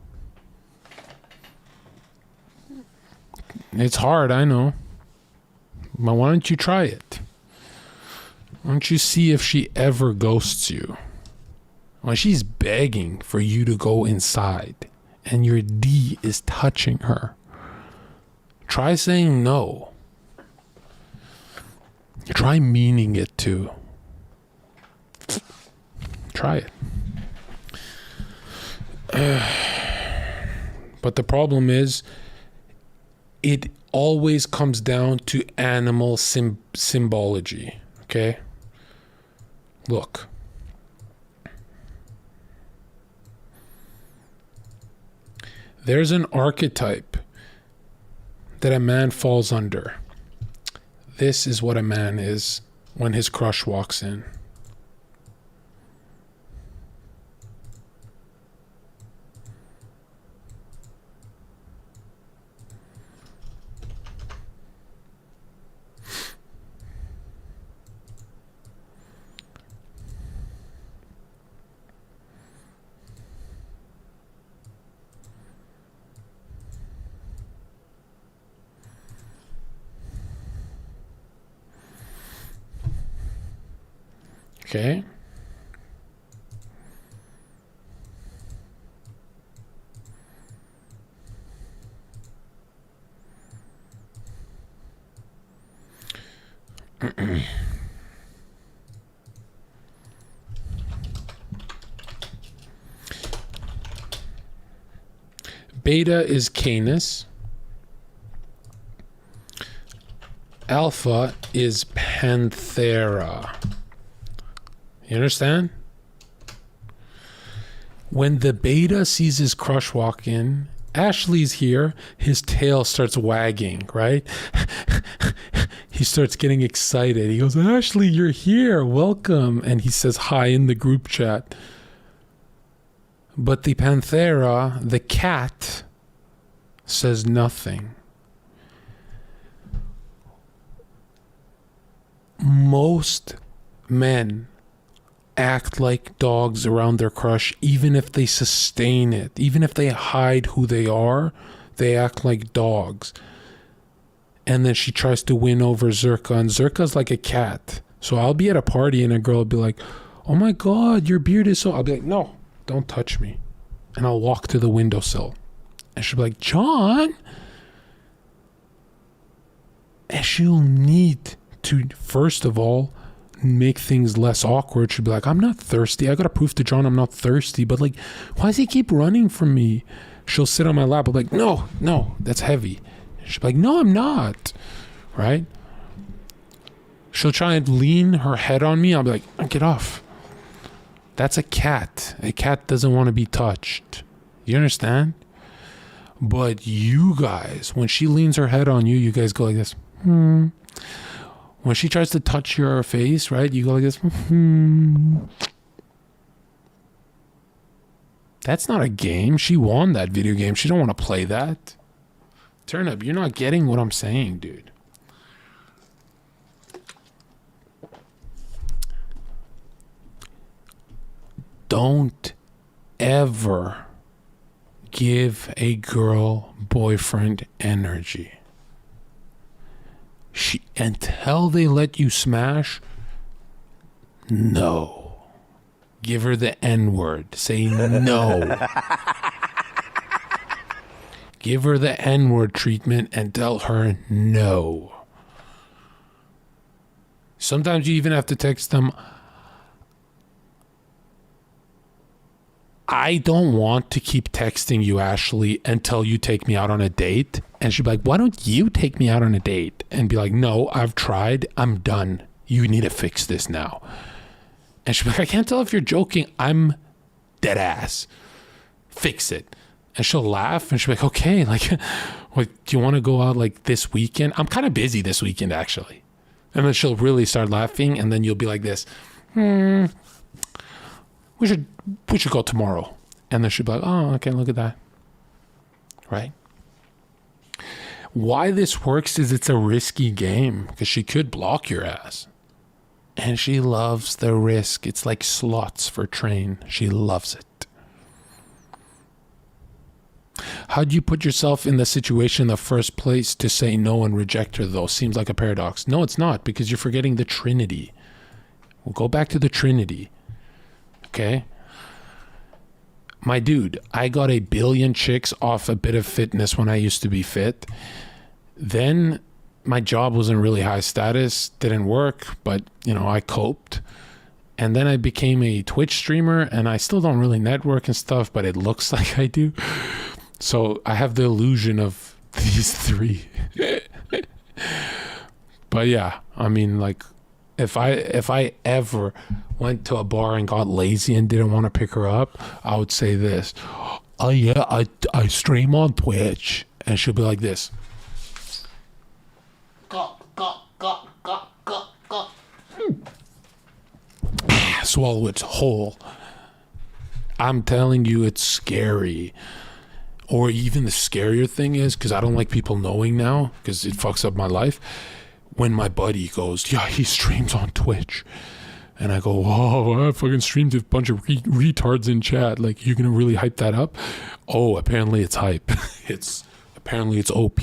It's hard, I know. But why don't you try it? Why don't you see if she ever ghosts you? When she's begging for you to go inside and your D is touching her, try saying no. Try meaning it too. Try it. But the problem is, it always comes down to animal symbology. Okay? Look. There's an archetype that a man falls under. This is what a man is when his crush walks in. Okay. Beta is Canis. Alpha is Panthera. You understand? When the beta sees his crush walk in, Ashley's here, his tail starts wagging, right? He starts getting excited. He goes, Ashley, you're here. Welcome. And he says hi in the group chat. But the Panthera, the cat, says nothing. Most men act like dogs around their crush, even if they sustain it, even if they hide who they are, they act like dogs. And then she tries to win over Zherka, and Zherka's like a cat. So I'll be at a party and a girl will be like, oh my God, your beard is so... I'll be like, no, don't touch me. And I'll walk to the windowsill. And she'll be like, John? And she'll need to, first of all, make things less awkward. She'll be like, I'm not thirsty. I gotta prove to John I'm not thirsty. But like, why does he keep running from me? She'll sit on my lap. I'm like, no, that's heavy. She'll be like, no, I'm not. Right? She'll try and lean her head on me. I'll be like, oh, get off. That's a cat. A cat doesn't want to be touched. You understand? But you guys, when she leans her head on you, you guys go like this. When she tries to touch your face, right? You go like this. That's not a game. She won that video game. She don't want to play that. Turn up. You're not getting what I'm saying, dude. Don't ever give a girl boyfriend energy. Until they let you smash, no. Give her the N-word. Say no. Give her the N-word treatment and tell her no. Sometimes you even have to text them, I don't want to keep texting you, Ashley, until you take me out on a date. And she'd be like, why don't you take me out on a date? And be like, no, I've tried. I'm done. You need to fix this now. And she'd be like, I can't tell if you're joking. I'm dead ass. Fix it. And she'll laugh and she'll be like, okay, like, what, do you want to go out like this weekend? I'm kind of busy this weekend, actually. And then she'll really start laughing, and then you'll be like this, we should go tomorrow. And then she'll be like, oh, okay, look at that. Right? Why this works is it's a risky game, because she could block your ass. And she loves the risk. It's like slots for train. She loves it. How do you put yourself in the situation in the first place to say no and reject her, though? Seems like a paradox. No, it's not, because you're forgetting the Trinity. We'll go back to the Trinity. Okay? My dude, I got 1 billion chicks off a bit of fitness when I used to be fit. Then my job wasn't really high status, didn't work, but, you know, I coped. And then I became a Twitch streamer, and I still don't really network and stuff, but it looks like I do. So I have the illusion of these 3. But yeah, I mean, like, if I ever went to a bar and got lazy and didn't want to pick her up, I would say this. Oh yeah, I stream on Twitch. And she'll be like this. Swallow its whole. I'm telling you, it's scary. Or even the scarier thing is, because I don't like people knowing now, because it fucks up my life, when my buddy goes, yeah, he streams on Twitch. And I go, whoa, I fucking streamed a bunch of retards in chat. Like, you're going to really hype that up? Oh, apparently it's hype. Apparently it's OP.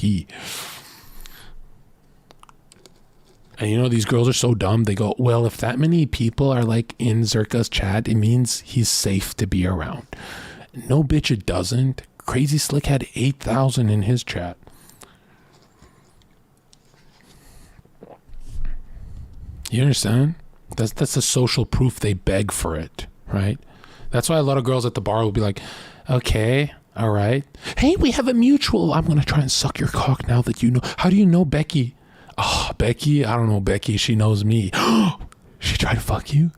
And you know, these girls are so dumb. They go, well, if that many people are like in Zherka's chat, it means he's safe to be around. No, bitch, it doesn't. Crazy Slick had 8,000 in his chat. You understand? That's the social proof. They beg for it, right? That's why a lot of girls at the bar will be like, okay, all right. Hey, we have a mutual. I'm going to try and suck your cock now that you know. How do you know Becky? Oh, Becky? I don't know Becky. She knows me. She tried to fuck you?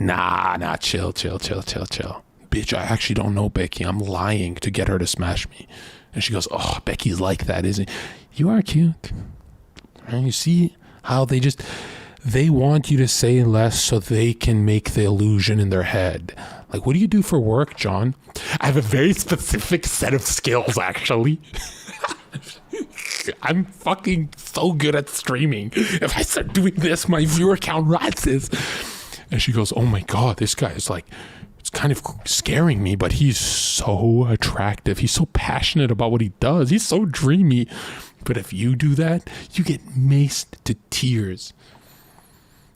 Nah, chill. Bitch, I actually don't know Becky. I'm lying to get her to smash me. And she goes, oh, Becky's like that, isn't he? You are cute. And you see how they want you to say less so they can make the illusion in their head. Like, what do you do for work, John? I have a very specific set of skills, actually. I'm fucking so good at streaming. If I start doing this, my viewer count rises. And she goes, oh my God, this guy is like, it's kind of scaring me, but he's so attractive. He's so passionate about what he does. He's so dreamy. But if you do that, you get maced to tears.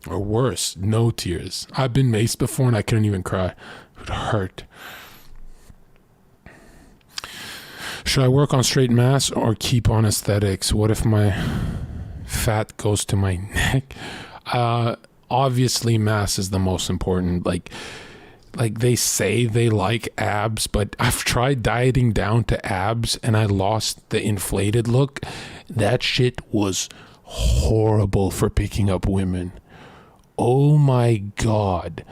Or worse, no tears. I've been maced before and I couldn't even cry. It would hurt. Should I work on straight mass or keep on aesthetics? What if my fat goes to my neck? Obviously, mass is the most important. Like they say they like abs, but I've tried dieting down to abs and I lost the inflated look. That shit was horrible for picking up women. Oh my God.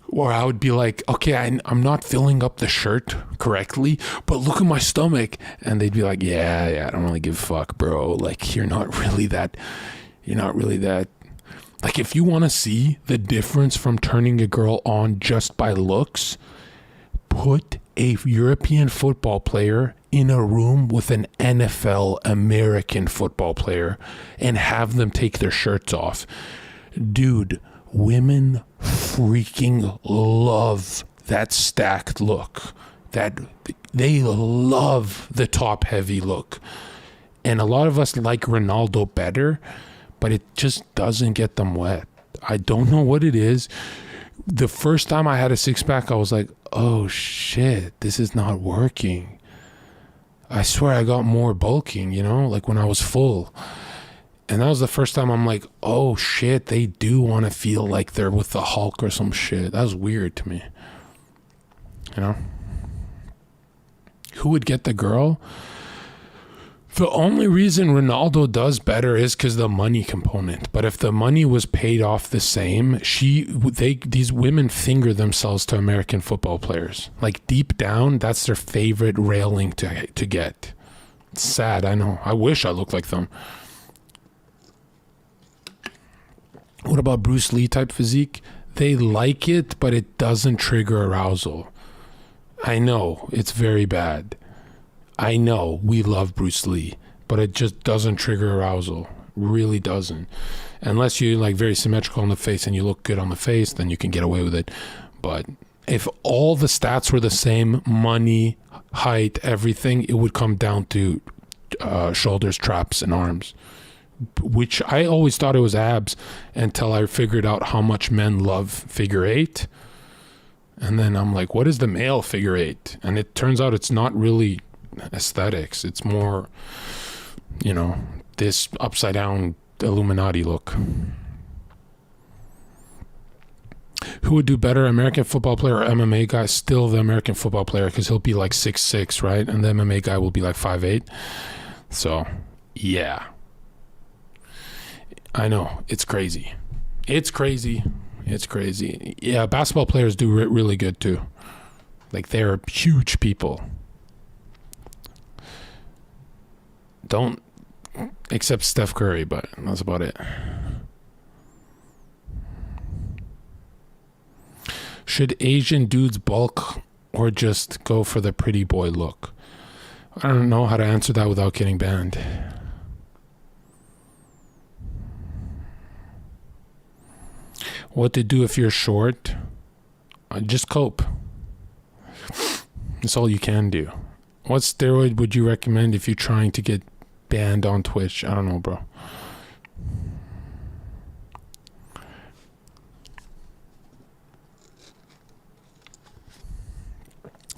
Or I would be like, okay, I'm not filling up the shirt correctly, but look at my stomach. And they'd be like, yeah, I don't really give a fuck, bro. Like, you're not really that. Like, if you want to see the difference from turning a girl on just by looks, put a European football player in a room with an NFL American football player and have them take their shirts off. Dude, women freaking love that stacked look. That they love the top heavy look. And a lot of us like Ronaldo better, but it just doesn't get them wet. I don't know what it is. The first time I had a six-pack, I was like, oh shit, this is not working. I swear I got more bulking, like when I was full. And that was the first time I'm like, oh shit, they do want to feel like they're with the Hulk or some shit. That was weird to me. Who would get the girl? The only reason Ronaldo does better is because the money component. But if the money was paid off the same, these women finger themselves to American football players. Like deep down, that's their favorite railing to get. It's sad, I know. I wish I looked like them. What about Bruce Lee type physique? They like it, but it doesn't trigger arousal. I know, it's very bad. I know we love Bruce Lee, but it just doesn't trigger arousal. Really doesn't. Unless you're like very symmetrical on the face and you look good on the face, then you can get away with it. But if all the stats were the same, money, height, everything, it would come down to shoulders, traps, and arms. Which I always thought it was abs until I figured out how much men love figure eight. And then I'm like, what is the male figure eight? And it turns out it's not really aesthetics. It's more, this upside down Illuminati look. Who would do better, American football player or MMA guy? Still the American football player, because he'll be like 6'6", right? And the MMA guy will be like 5'8". So, yeah. I know. It's crazy. It's crazy. Yeah, basketball players do really good too. Like, they're huge people. Don't, except Steph Curry, but that's about it. Should Asian dudes bulk or just go for the pretty boy look? I don't know how to answer that without getting banned. What to do if you're short? Just cope. That's all you can do. What steroid would you recommend if you're trying to get banned on Twitch? I don't know, bro.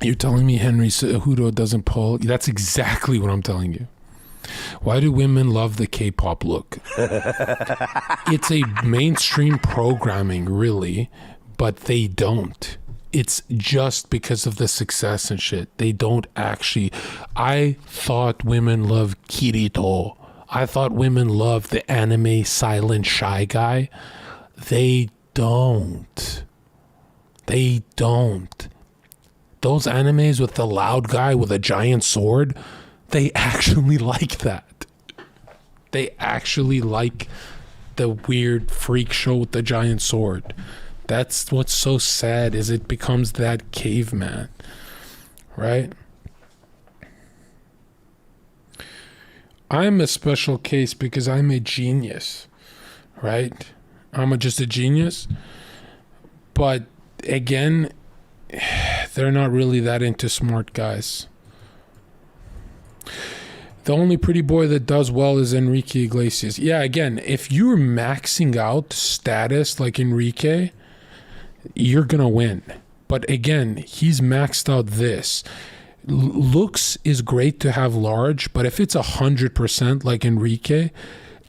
You're telling me Henry Cejudo doesn't pull? That's exactly what I'm telling you. Why do women love the K-pop look? It's a mainstream programming, really, but they don't. It's just because of the success and shit. They don't actually. I thought women love Kirito. I thought women love the anime silent shy guy. They don't. They don't. Those animes with the loud guy with a giant sword, they actually like that. They actually like the weird freak show with the giant sword. That's what's so sad, is it becomes that caveman, right? I'm a special case because I'm a genius, right? I'm just a genius. But again, they're not really that into smart guys. The only pretty boy that does well is Enrique Iglesias. Yeah, again, if you're maxing out status like Enrique, you're going to win. But again, he's maxed out this. Looks is great to have large, but if it's 100% like Enrique,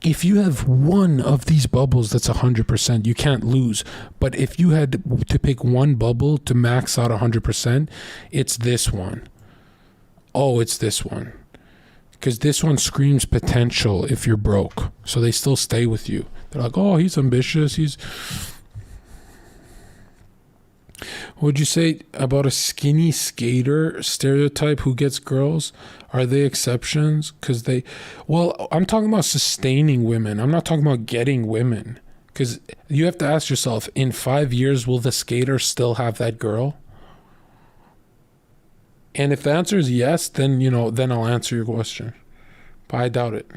if you have one of these bubbles that's 100%, you can't lose. But if you had to pick one bubble to max out 100%, it's this one. Oh, it's this one. Because this one screams potential if you're broke. So they still stay with you. They're like, oh, he's ambitious. What would you say about a skinny skater stereotype who gets girls? Are they exceptions? Because I'm talking about sustaining women. I'm not talking about getting women. Because you have to ask yourself, in 5 years, will the skater still have that girl? And if the answer is yes, then, then I'll answer your question. But I doubt it.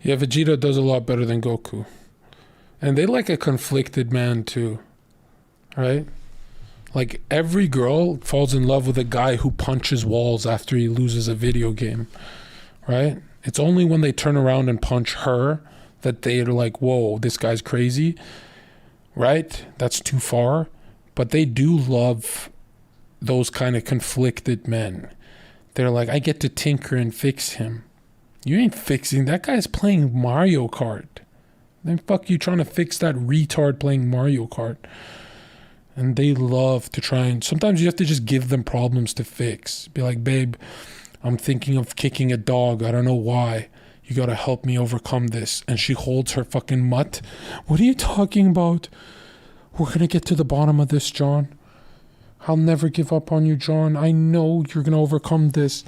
Yeah, Vegeta does a lot better than Goku. And they like a conflicted man too. Right? Like, every girl falls in love with a guy who punches walls after he loses a video game. Right? It's only when they turn around and punch her that they're like, whoa, this guy's crazy. Right? That's too far. But they do love those kind of conflicted men. They're like, I get to tinker and fix him. You ain't fixing. That guy's playing Mario Kart. Then fuck you trying to fix that retard playing Mario Kart. And they love to try and... Sometimes you have to just give them problems to fix. Be like, babe, I'm thinking of kicking a dog. I don't know why. You gotta help me overcome this. And she holds her fucking mutt. What are you talking about? We're gonna get to the bottom of this, John. I'll never give up on you, John. I know you're gonna overcome this.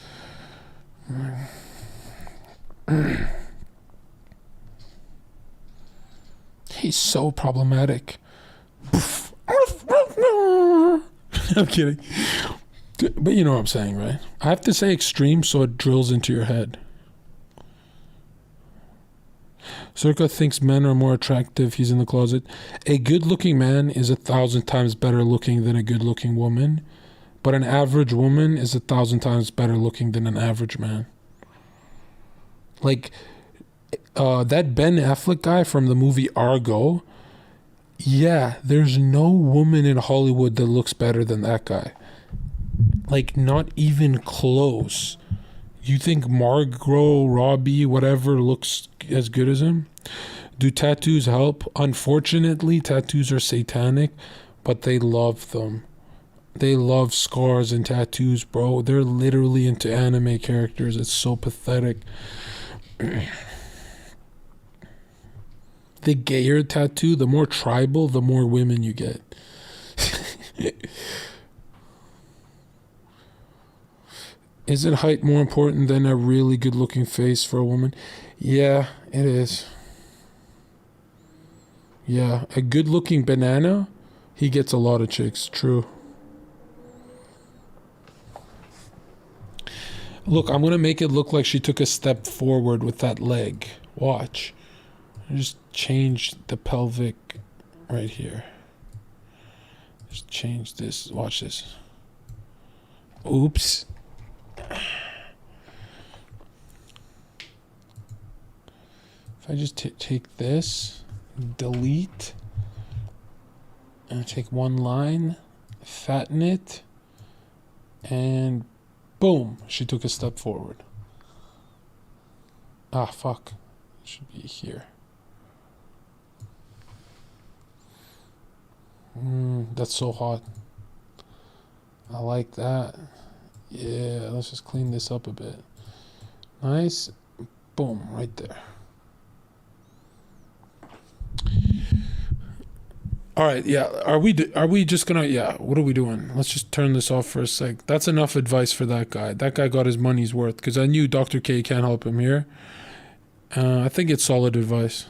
He's so problematic. I'm kidding. But you know what I'm saying, right? I have to say extreme so it drills into your head. Zherka thinks men are more attractive. He's in the closet. A good-looking man is 1,000 times better looking than a good-looking woman. But an average woman is 1,000 times better looking than an average man. Like, that Ben Affleck guy from the movie Argo... Yeah, there's no woman in Hollywood that looks better than that guy. Like, not even close. You think Margot Robbie, whatever, looks as good as him? Do tattoos help? Unfortunately, tattoos are satanic, but they love them. They love scars and tattoos, bro. They're literally into anime characters. It's so pathetic. The gayer tattoo, the more tribal, the more women you get. Isn't height more important than a really good looking face for a woman? Yeah, it is. Yeah, a good looking banana, he gets a lot of chicks. True. Look, I'm going to make it look like she took a step forward with that leg. Watch. Just change the pelvic right here. Just change this. Watch this. Oops. If I just take this, delete, and take one line, fatten it, and boom, she took a step forward. Ah, fuck. It should be here. That's so hot. I like that. Yeah, let's just clean this up a bit. Nice. Boom, right there. All right, yeah. Are we just gonna... Yeah, what are we doing? Let's just turn this off for a sec. That's enough advice for that guy. That guy got his money's worth, because I knew Dr. K can't help him here. I think it's solid advice.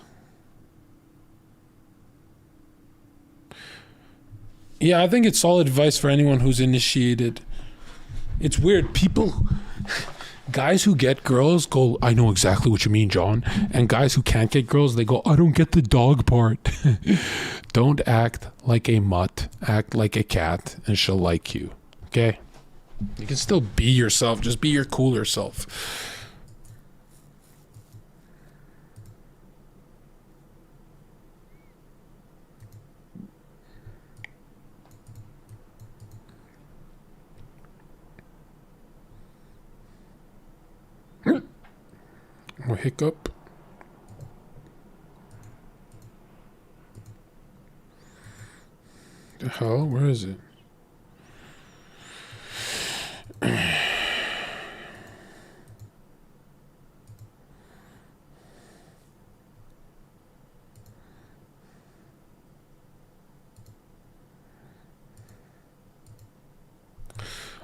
Yeah, I think it's solid advice for anyone who's initiated. It's weird. Guys who get girls go, I know exactly what you mean, John. And guys who can't get girls, they go, I don't get the dog part. Don't act like a mutt. Act like a cat and she'll like you. Okay? You can still be yourself. Just be your cooler self. A hiccup. The hell? Where is it?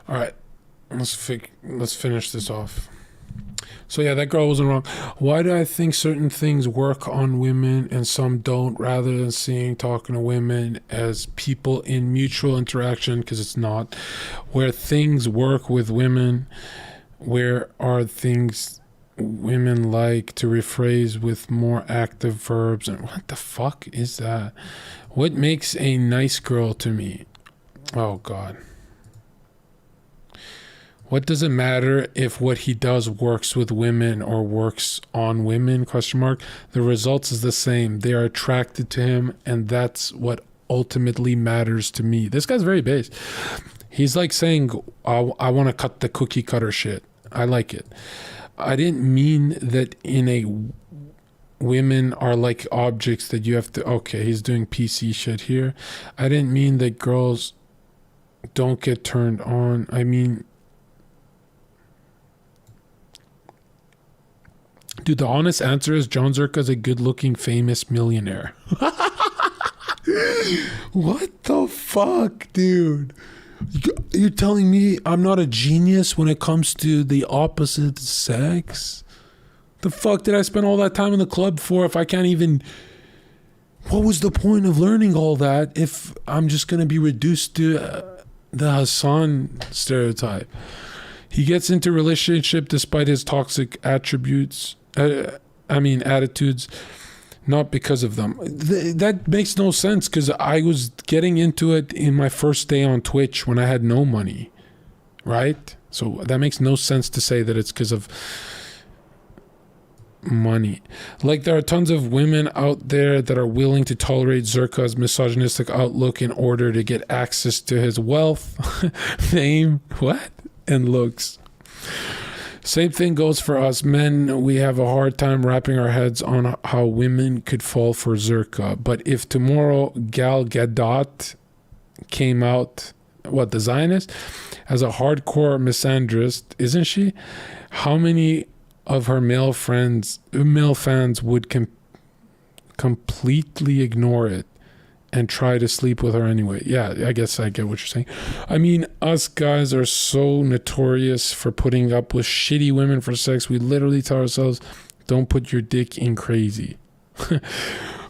All right. Let's finish this off. So yeah, that girl wasn't wrong. Why do I think certain things work on women and some don't, rather than seeing talking to women as people in mutual interaction? Because it's not. Where things work with women, where are things women like to rephrase with more active verbs? And what the fuck is that? What makes a nice girl to me? Oh God. What does it matter if what he does works with women or works on women? ? The results is the same. They are attracted to him, and that's what ultimately matters to me. This guy's very base. He's like saying, I want to cut the cookie cutter shit. I like it. I didn't mean that in a women are like objects that you have to, okay, he's doing PC shit here. I didn't mean that girls don't get turned on. I mean, dude, the honest answer is John Zherka is a good-looking, famous millionaire. What the fuck, dude? You're telling me I'm not a genius when it comes to the opposite sex? The fuck did I spend all that time in the club for if I can't even... What was the point of learning all that if I'm just going to be reduced to the Hassan stereotype? He gets into relationship despite his toxic attitudes, not because of them. That makes no sense, because I was getting into it in my first day on Twitch when I had no money, right? So that makes no sense to say that it's because of money. Like, there are tons of women out there that are willing to tolerate Zherka's misogynistic outlook in order to get access to his wealth, fame, and looks. Same thing goes for us men. We have a hard time wrapping our heads on how women could fall for Zherka. But if tomorrow Gal Gadot came out, the Zionist, as a hardcore misandrist, isn't she? How many of her male fans would completely ignore it and try to sleep with her anyway? Yeah, I guess I get what you're saying. I mean, us guys are so notorious for putting up with shitty women for sex. We literally tell ourselves, don't put your dick in crazy.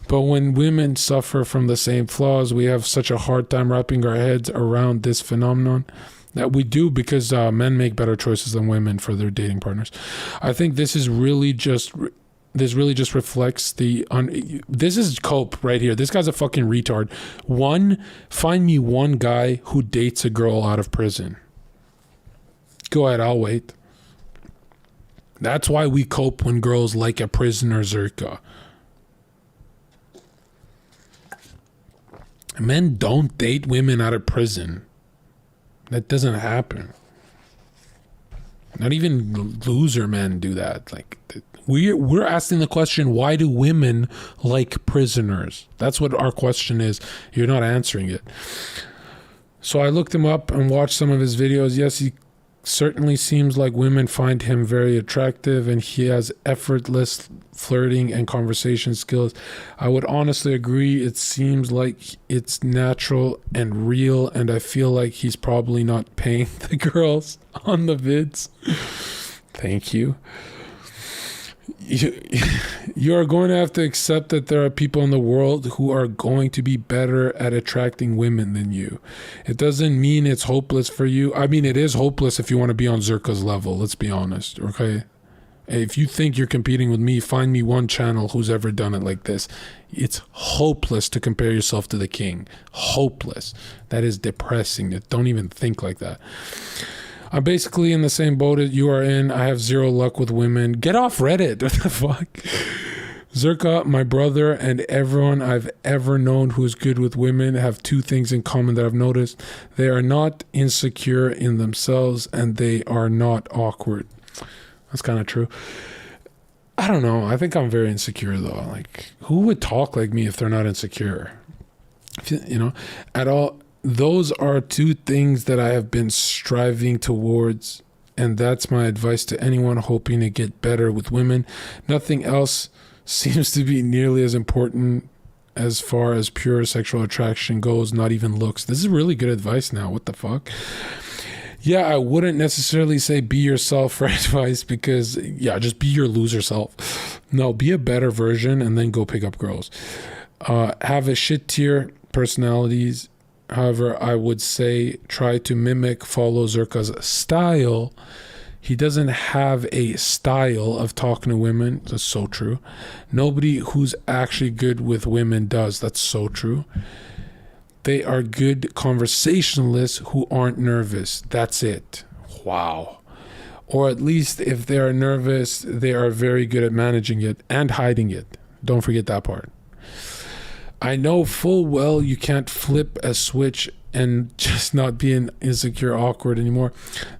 But when women suffer from the same flaws, we have such a hard time wrapping our heads around this phenomenon. That we do, because men make better choices than women for their dating partners. I think this really just reflects this is cope right here. This guy's a fucking retard. Find me one guy who dates a girl out of prison. Go ahead, I'll wait. That's why we cope when girls like a prisoner Zherka. Men don't date women out of prison. That doesn't happen. Not even loser men do that. Like, we're asking the question, why do women like prisoners? That's what our question is. You're not answering it. So I looked him up and watched some of his videos. Yes, he certainly seems like women find him very attractive, and he has effortless flirting and conversation skills. I would honestly agree. It seems like it's natural and real, and I feel like he's probably not paying the girls on the vids. Thank you. You are going to have to accept that there are people in the world who are going to be better at attracting women than you. It doesn't mean it's hopeless for you. I mean, it is hopeless if you want to be on Zherka's level. Let's be honest, okay? If you think you're competing with me, find me one channel who's ever done it like this. It's hopeless to compare yourself to the king. Hopeless. That is depressing. Don't even think like that. I'm basically in the same boat that you are in. I have zero luck with women. Get off Reddit. What the fuck? Zherka, my brother, and everyone I've ever known who is good with women have two things in common that I've noticed. They are not insecure in themselves, and they are not awkward. That's kind of true. I don't know. I think I'm very insecure, though. Like, who would talk like me if they're not insecure? At all. Those are two things that I have been striving towards, and that's my advice to anyone hoping to get better with women. Nothing else seems to be nearly as important as far as pure sexual attraction goes, not even looks. This is really good advice now. What the fuck? Yeah, I wouldn't necessarily say be yourself for advice, because, just be your loser self. No, be a better version and then go pick up girls. Have a shit tier personalities. However, I would say try to follow Zherka's style. He doesn't have a style of talking to women. That's so true. Nobody who's actually good with women does. That's so true. They are good conversationalists who aren't nervous. That's it. Wow. Or at least if they are nervous, they are very good at managing it and hiding it. Don't forget that part. I know full well you can't flip a switch and just not being insecure, awkward anymore.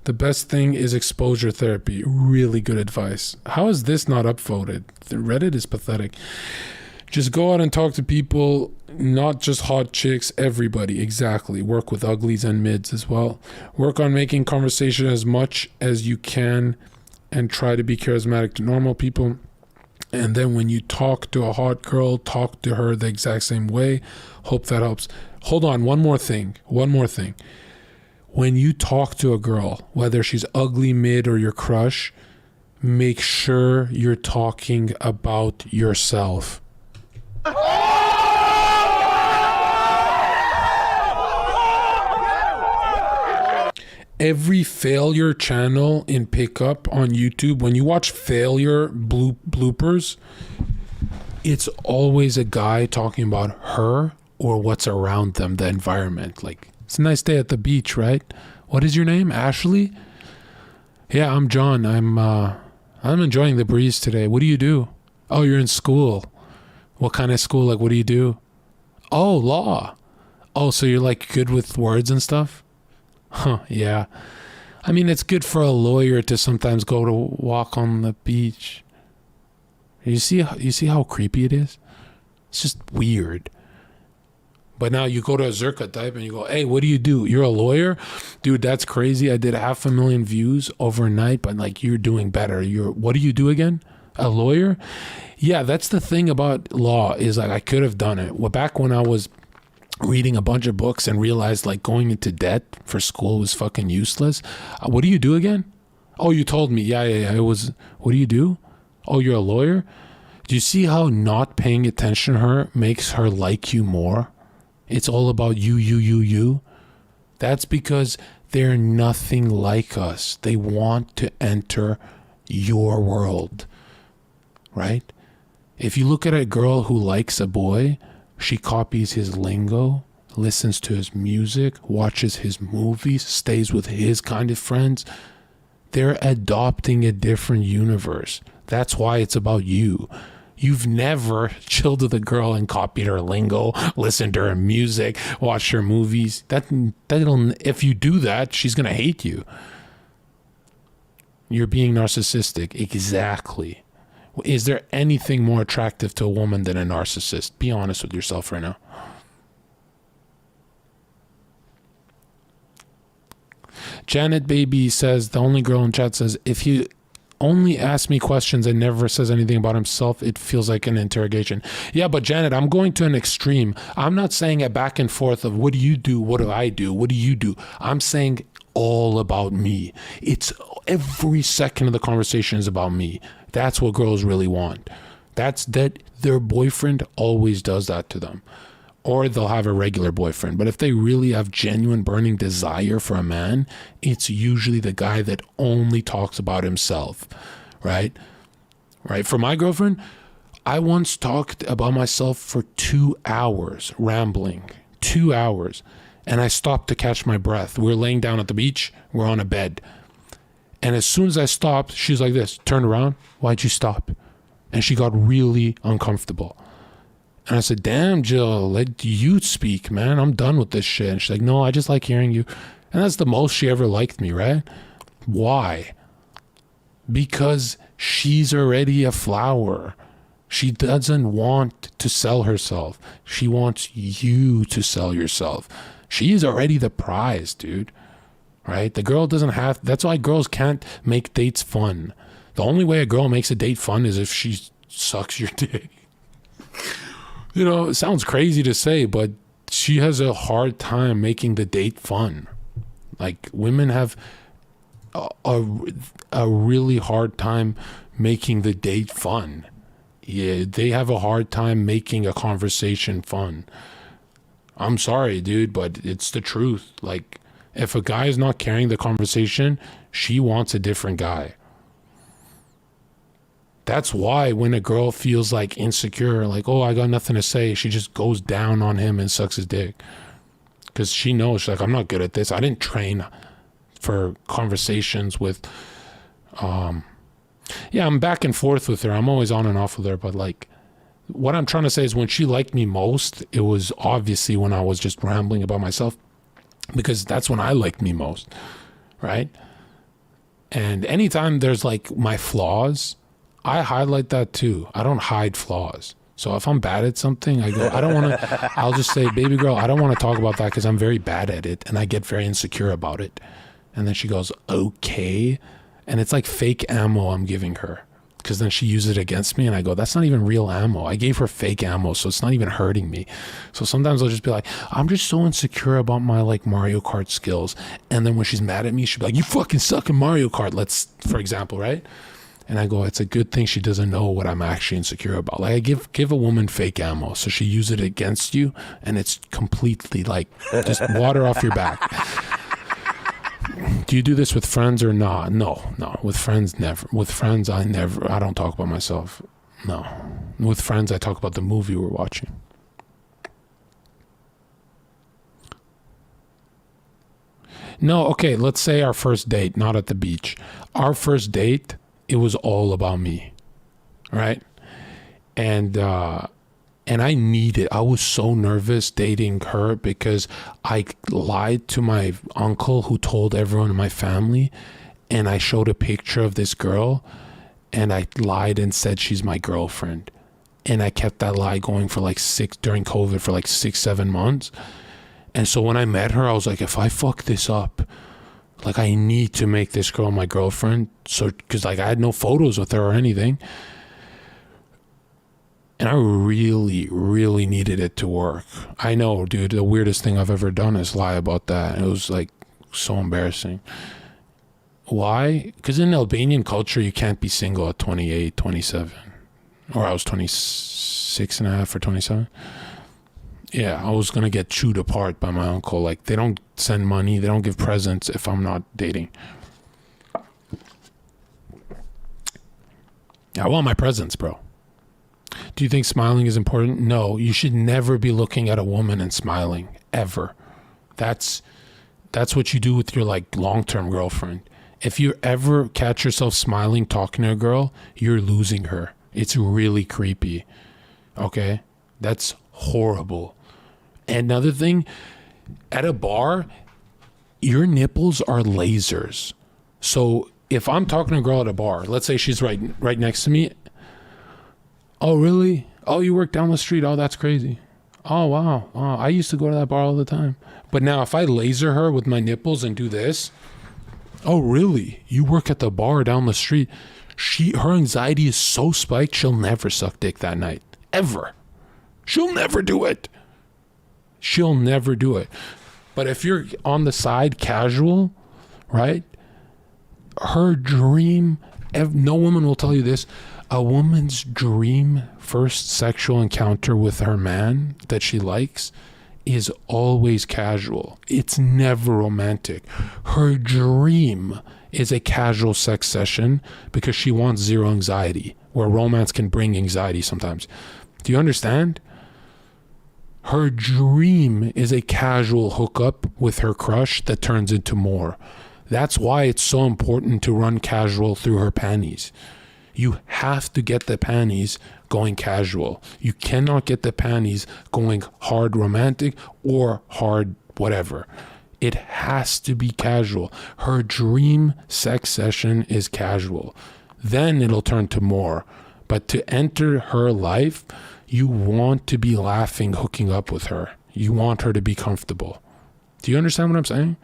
The best thing is exposure therapy. Really good advice. How is this not upvoted? The Reddit is pathetic. Just go out and talk to people, not just hot chicks, everybody. Exactly. Work with uglies and mids as well. Work on making conversation as much as you can and try to be charismatic to normal people. And then when you talk to a hot girl, talk to her the exact same way. Hope that helps. Hold on, one more thing. When you talk to a girl, whether she's ugly, mid, or your crush, make sure you're talking about yourself. Every failure channel in pickup on YouTube, when you watch failure bloopers, it's always a guy talking about her or what's around them, the environment. Like, it's a nice day at the beach, right? What is your name? Ashley? Yeah, I'm John. I'm enjoying the breeze today. What do you do? Oh, you're in school. What kind of school? Like, what do you do? Oh, law. Oh, so you're like good with words and stuff? Huh, yeah. I mean, it's good for a lawyer to sometimes go to walk on the beach. You see how creepy it is? It's just weird. But now you go to a zherka type and you go, hey, what do you do? You're a lawyer? Dude, that's crazy. I did 500,000 views overnight, but like, you're doing better. What do you do again? A lawyer? Yeah, that's the thing about law is like, I could have done it. Well, back when I was reading a bunch of books and realized like going into debt for school was fucking useless. What do you do again? Oh, you told me. Yeah. It was, what do you do? Oh, you're a lawyer? Do you see how not paying attention to her makes her like you more? It's all about you. That's because they're nothing like us. They want to enter your world, right? If you look at a girl who likes a boy, she copies his lingo, listens to his music, watches his movies, stays with his kind of friends. They're adopting a different universe. That's why it's about you. You've never chilled with a girl and copied her lingo, listened to her music, watched her movies. If you do that, she's going to hate you. You're being narcissistic. Exactly. Is there anything more attractive to a woman than a narcissist? Be honest with yourself right now. Janet Baby says, the only girl in chat says, if he only asks me questions and never says anything about himself, it feels like an interrogation. Yeah, but Janet, I'm going to an extreme. I'm not saying a back and forth of what do you do? What do I do? What do you do? I'm saying all about me. It's every second of the conversation is about me. That's what girls really want. That their boyfriend always does that to them. Or they'll have a regular boyfriend. But if they really have genuine burning desire for a man, it's usually the guy that only talks about himself, right? Right? For my girlfriend, I once talked about myself for 2 hours, rambling. 2 hours. And I stopped to catch my breath. We're laying down at the beach. We're on a bed. And as soon as I stopped, she's like this, turned around. Why'd you stop? And she got really uncomfortable. And I said, damn, Jill, let you speak, man. I'm done with this shit. And she's like, no, I just like hearing you. And that's the most she ever liked me, right? Why? Because she's already a flower. She doesn't want to sell herself. She wants you to sell yourself. She's already the prize, dude. Right? The girl doesn't have, that's why girls can't make dates fun. The only way a girl makes a date fun is if she sucks your dick. You know, it sounds crazy to say, but she has a hard time making the date fun. Like, women have a really hard time making the date fun. Yeah, they have a hard time making a conversation fun. I'm sorry, dude, but it's the truth. Like, if a guy is not carrying the conversation, she wants a different guy. That's why when a girl feels like insecure, like, oh, I got nothing to say, she just goes down on him and sucks his dick. Because she knows, she's like, I'm not good at this. I didn't train for conversations with, yeah, I'm back and forth with her. I'm always on and off with her. But like, what I'm trying to say is when she liked me most, it was obviously when I was just rambling about myself. because that's when I like me most, right? And anytime there's like my flaws, I highlight that too. I don't hide flaws. So if I'm bad at something, I go, I don't want to, I'll just say, baby girl, I don't want to talk about that because I'm very bad at it and I get very insecure about it. And then she goes, okay. And it's like fake ammo I'm giving her, because then she uses it against me and I go, that's not even real ammo. I gave her fake ammo, so it's not even hurting me. So sometimes I'll just be like, I'm just so insecure about my like Mario Kart skills. And then when she's mad at me, she'll be like, you fucking suck in Mario Kart, for example, right? And I go, it's a good thing she doesn't know what I'm actually insecure about. Like I give a woman fake ammo, so she uses it against you, and it's completely like just water off your back. Do you do this with friends or not? No. With friends, never. With friends, I don't talk about myself. No. With friends, I talk about the movie we're watching. No, okay, let's say our first date, not at the beach. Our first date, it was all about me, right? And I needed, I was so nervous dating her because I lied to my uncle who told everyone in my family, and I showed a picture of this girl and I lied and said she's my girlfriend. And I kept that lie going for like during COVID for like 6-7 months. And so when I met her, I was like, if I fuck this up, like I need to make this girl my girlfriend. So, cause like I had no photos with her or anything. And I really, really needed it to work. I know, dude, the weirdest thing I've ever done is lie about that. It was like so embarrassing. Why? Because in Albanian culture, you can't be single at 28, 27. Or I was 26 and a half or 27. Yeah, I was going to get chewed apart by my uncle. Like, they don't send money. They don't give presents if I'm not dating. I want my presents, bro. Do you think smiling is important? No, you should never be looking at a woman and smiling, ever. That's what you do with your like long-term girlfriend. If you ever catch yourself smiling talking to a girl, you're losing her. It's really creepy. Okay? That's horrible. Another thing, at a bar, your nipples are lasers. So if I'm talking to a girl at a bar, let's say she's right next to me. Oh, really? Oh, you work down the street? Oh, that's crazy. Oh, wow. Oh, I used to go to that bar all the time. But now if I laser her with my nipples and do this, oh, really? You work at the bar down the street? Her anxiety is so spiked, she'll never suck dick that night. Ever. She'll never do it. She'll never do it. But if you're on the side casual, right? Her dream, no woman will tell you this, a woman's dream first sexual encounter with her man that she likes is always casual. It's never romantic. Her dream is a casual sex session because she wants zero anxiety, where romance can bring anxiety sometimes. Do you understand? Her dream is a casual hookup with her crush that turns into more. That's why it's so important to run casual through her panties. You have to get the panties going casual. You cannot get the panties going hard romantic or hard whatever. It has to be casual. Her dream sex session is casual. Then it'll turn to more. But to enter her life, you want to be laughing, hooking up with her. You want her to be comfortable. Do you understand what I'm saying?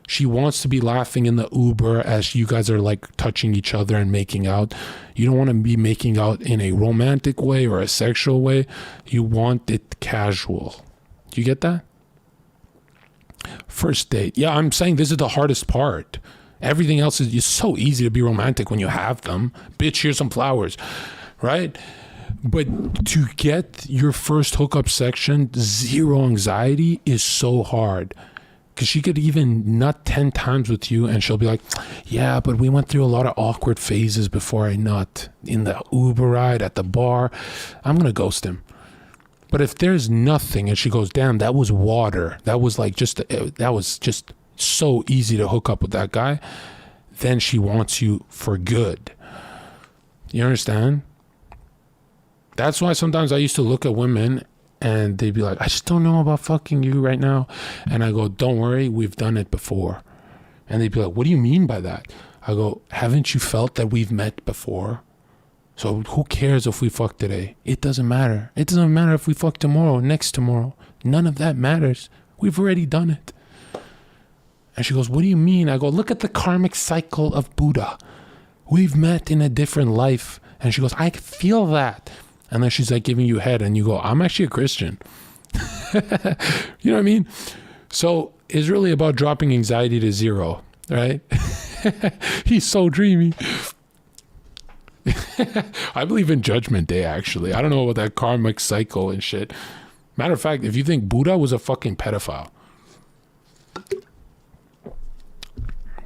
She wants to be laughing in the Uber as you guys are like touching each other and making out. You don't want to be making out in a romantic way or a sexual way. You want it casual. Do you get that? First date. Yeah, I'm saying this is the hardest part. Everything else is it's so easy to be romantic when you have them. Bitch, here's some flowers, right? But to get your first hookup section, zero anxiety is so hard. Because she could even nut 10 times with you and she'll be like, yeah, but we went through a lot of awkward phases before I nut. In the Uber ride, at the bar, I'm going to ghost him. But if there's nothing and she goes, damn, that was water. That was just so easy to hook up with that guy. Then she wants you for good. You understand? That's why sometimes I used to look at women And they'd be like, I just don't know about fucking you right now. And I go, don't worry, we've done it before. And they'd be like, what do you mean by that? I go, haven't you felt that we've met before? So who cares if we fuck today? It doesn't matter. It doesn't matter if we fuck tomorrow, next tomorrow. None of that matters. We've already done it. And she goes, what do you mean? I go, look at the karmic cycle of Buddha. We've met in a different life. And she goes, I feel that. And then she's like giving you head and you go, I'm actually a Christian. You know what I mean? So it's really about dropping anxiety to zero, right? He's so dreamy. I believe in Judgment Day, actually. I don't know about that karmic cycle and shit. Matter of fact, if you think Buddha was a fucking pedophile,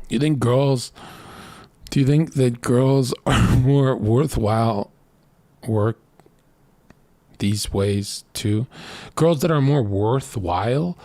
do you think that girls are more worthwhile work these ways too? Girls that are more worthwhile?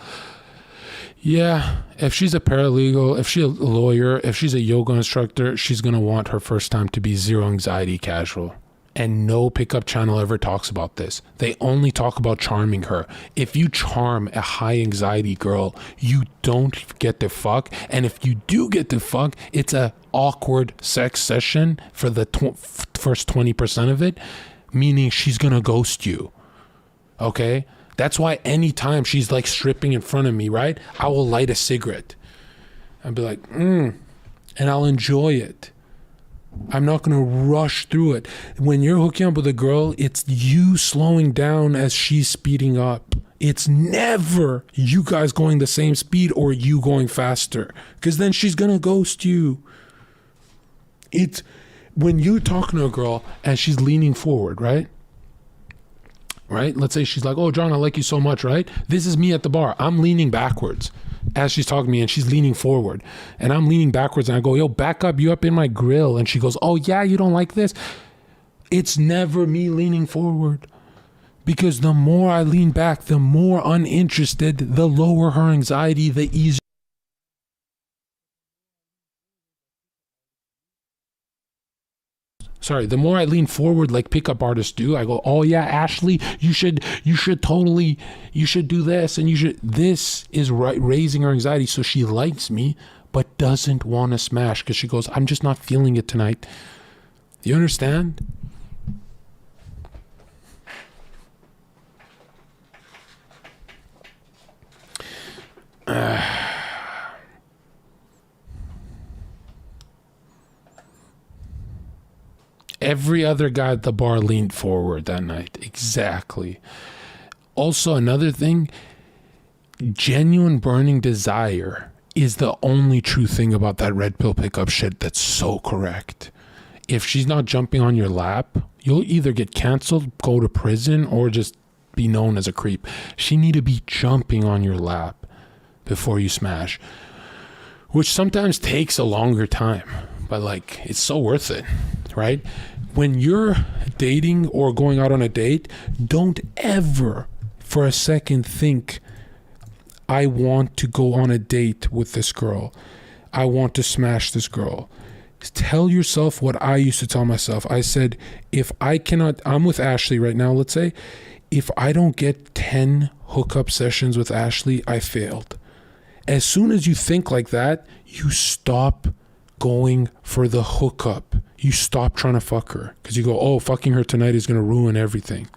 Yeah, if she's a paralegal, if she's a lawyer, if she's a yoga instructor, she's going to want her first time to be zero anxiety casual. And no pickup channel ever talks about this. They only talk about charming her. If you charm a high anxiety girl, you don't get to fuck. And if you do get to fuck, it's a awkward sex session for the first 20% of it, meaning she's going to ghost you. Okay? That's why anytime she's like stripping in front of me, right? I will light a cigarette. I'll be like, and I'll enjoy it. I'm not going to rush through it. When you're hooking up with a girl, it's you slowing down as she's speeding up. It's never you guys going the same speed or you going faster, because then she's going to ghost you. It's when you're talking to a girl and she's leaning forward, right? Right? Let's say she's like, oh, John, I like you so much, right? This is me at the bar. I'm leaning backwards as she's talking to me and she's leaning forward. And I'm leaning backwards and I go, yo, back up. You up in my grill. And she goes, oh, yeah, you don't like this? It's never me leaning forward. Because the more I lean back, the more uninterested, the lower her anxiety, the easier. Sorry, the more I lean forward like pickup artists do, I go, oh yeah, Ashley, you should do this, and this is right, raising her anxiety, so she likes me, but doesn't want to smash, because she goes, I'm just not feeling it tonight. You understand? Every other guy at the bar leaned forward that night. Exactly. Also, another thing, genuine burning desire is the only true thing about that red pill pickup shit that's so correct. If she's not jumping on your lap, you'll either get canceled, go to prison, or just be known as a creep. She need to be jumping on your lap before you smash, which sometimes takes a longer time, but like, it's so worth it, right? When you're dating or going out on a date, don't ever for a second think, I want to go on a date with this girl. I want to smash this girl. Tell yourself what I used to tell myself. I said, I'm with Ashley right now, let's say, if I don't get 10 hookup sessions with Ashley, I failed. As soon as you think like that, you stop going for the hookup. You stop trying to fuck her, because you go, oh, fucking her tonight is going to ruin everything.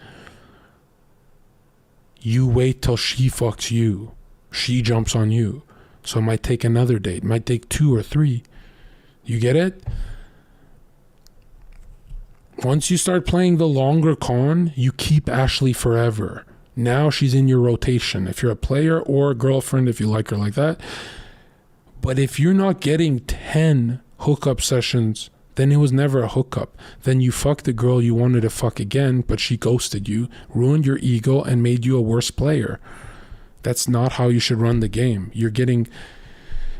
You wait till she fucks you. She jumps on you. So it might take another date. It might take 2 or 3. You get it? Once you start playing the longer con, you keep Ashley forever. Now she's in your rotation. If you're a player or a girlfriend, if you like her like that. But if you're not getting 10 hookup sessions, then it was never a hookup. Then you fucked the girl you wanted to fuck again, but she ghosted you, ruined your ego, and made you a worse player. That's not how you should run the game. You're getting,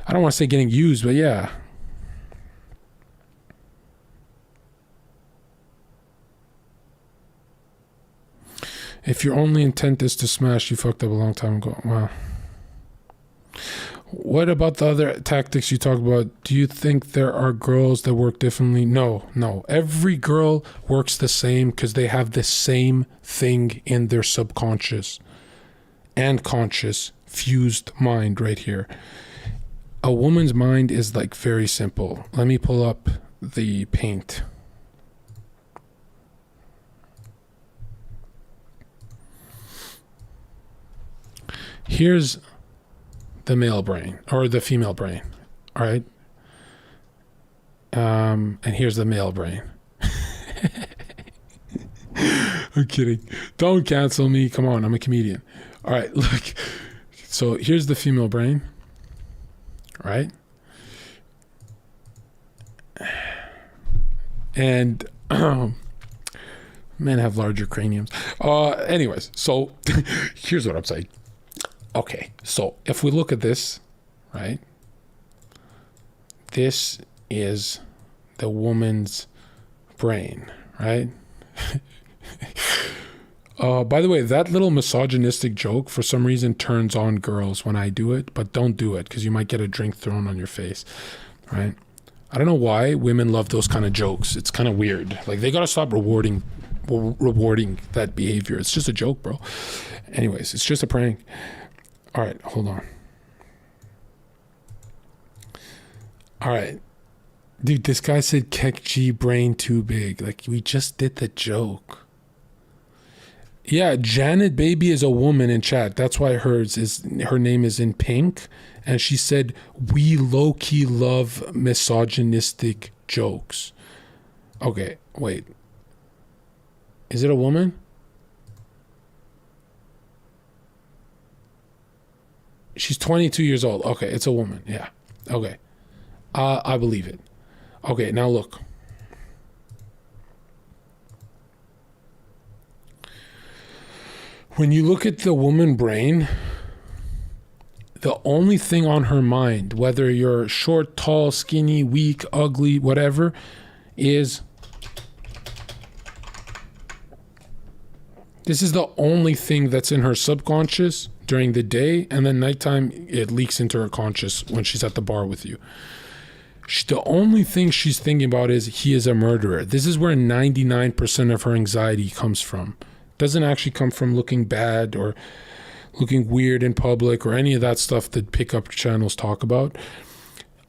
I don't want to say getting used, but yeah. If your only intent is to smash, you fucked up a long time ago. Wow. What about the other tactics you talk about? Do you think there are girls that work differently? No. Every girl works the same because they have the same thing in their subconscious. and conscious fused mind right here. A woman's mind is like very simple. Let me pull up the paint. Here's the male brain or the female brain. All right. And here's the male brain. I'm kidding. Don't cancel me. Come on. I'm a comedian. All right. Look. So here's the female brain. Right. And men have larger craniums. Anyways, so here's what I'm saying. Okay. So if we look at this, right? This is the woman's brain, right? By the way, that little misogynistic joke for some reason turns on girls when I do it, but don't do it because you might get a drink thrown on your face, right? I don't know why women love those kind of jokes. It's kind of weird. Like, they gotta stop rewarding that behavior. It's just a joke, bro. Anyways, it's just a prank. All right, hold on. All right. Dude, this guy said Kek G brain too big. Like, we just did the joke. Yeah, Janet Baby is a woman in chat. That's why her name is in pink. And she said, we low-key love misogynistic jokes. Okay, wait. Is it a woman? She's 22 years old. Okay, it's a woman. Yeah. Okay. I believe it. Okay, now look. When you look at the woman brain, the only thing on her mind, whether you're short, tall, skinny, weak, ugly, whatever, is this is the only thing that's in her subconscious during the day, and then nighttime it leaks into her conscious when she's at the bar with you. The only thing she's thinking about is he is a murderer. This is where 99% of her anxiety comes from. Doesn't actually come from looking bad or looking weird in public or any of that stuff that pickup channels talk about.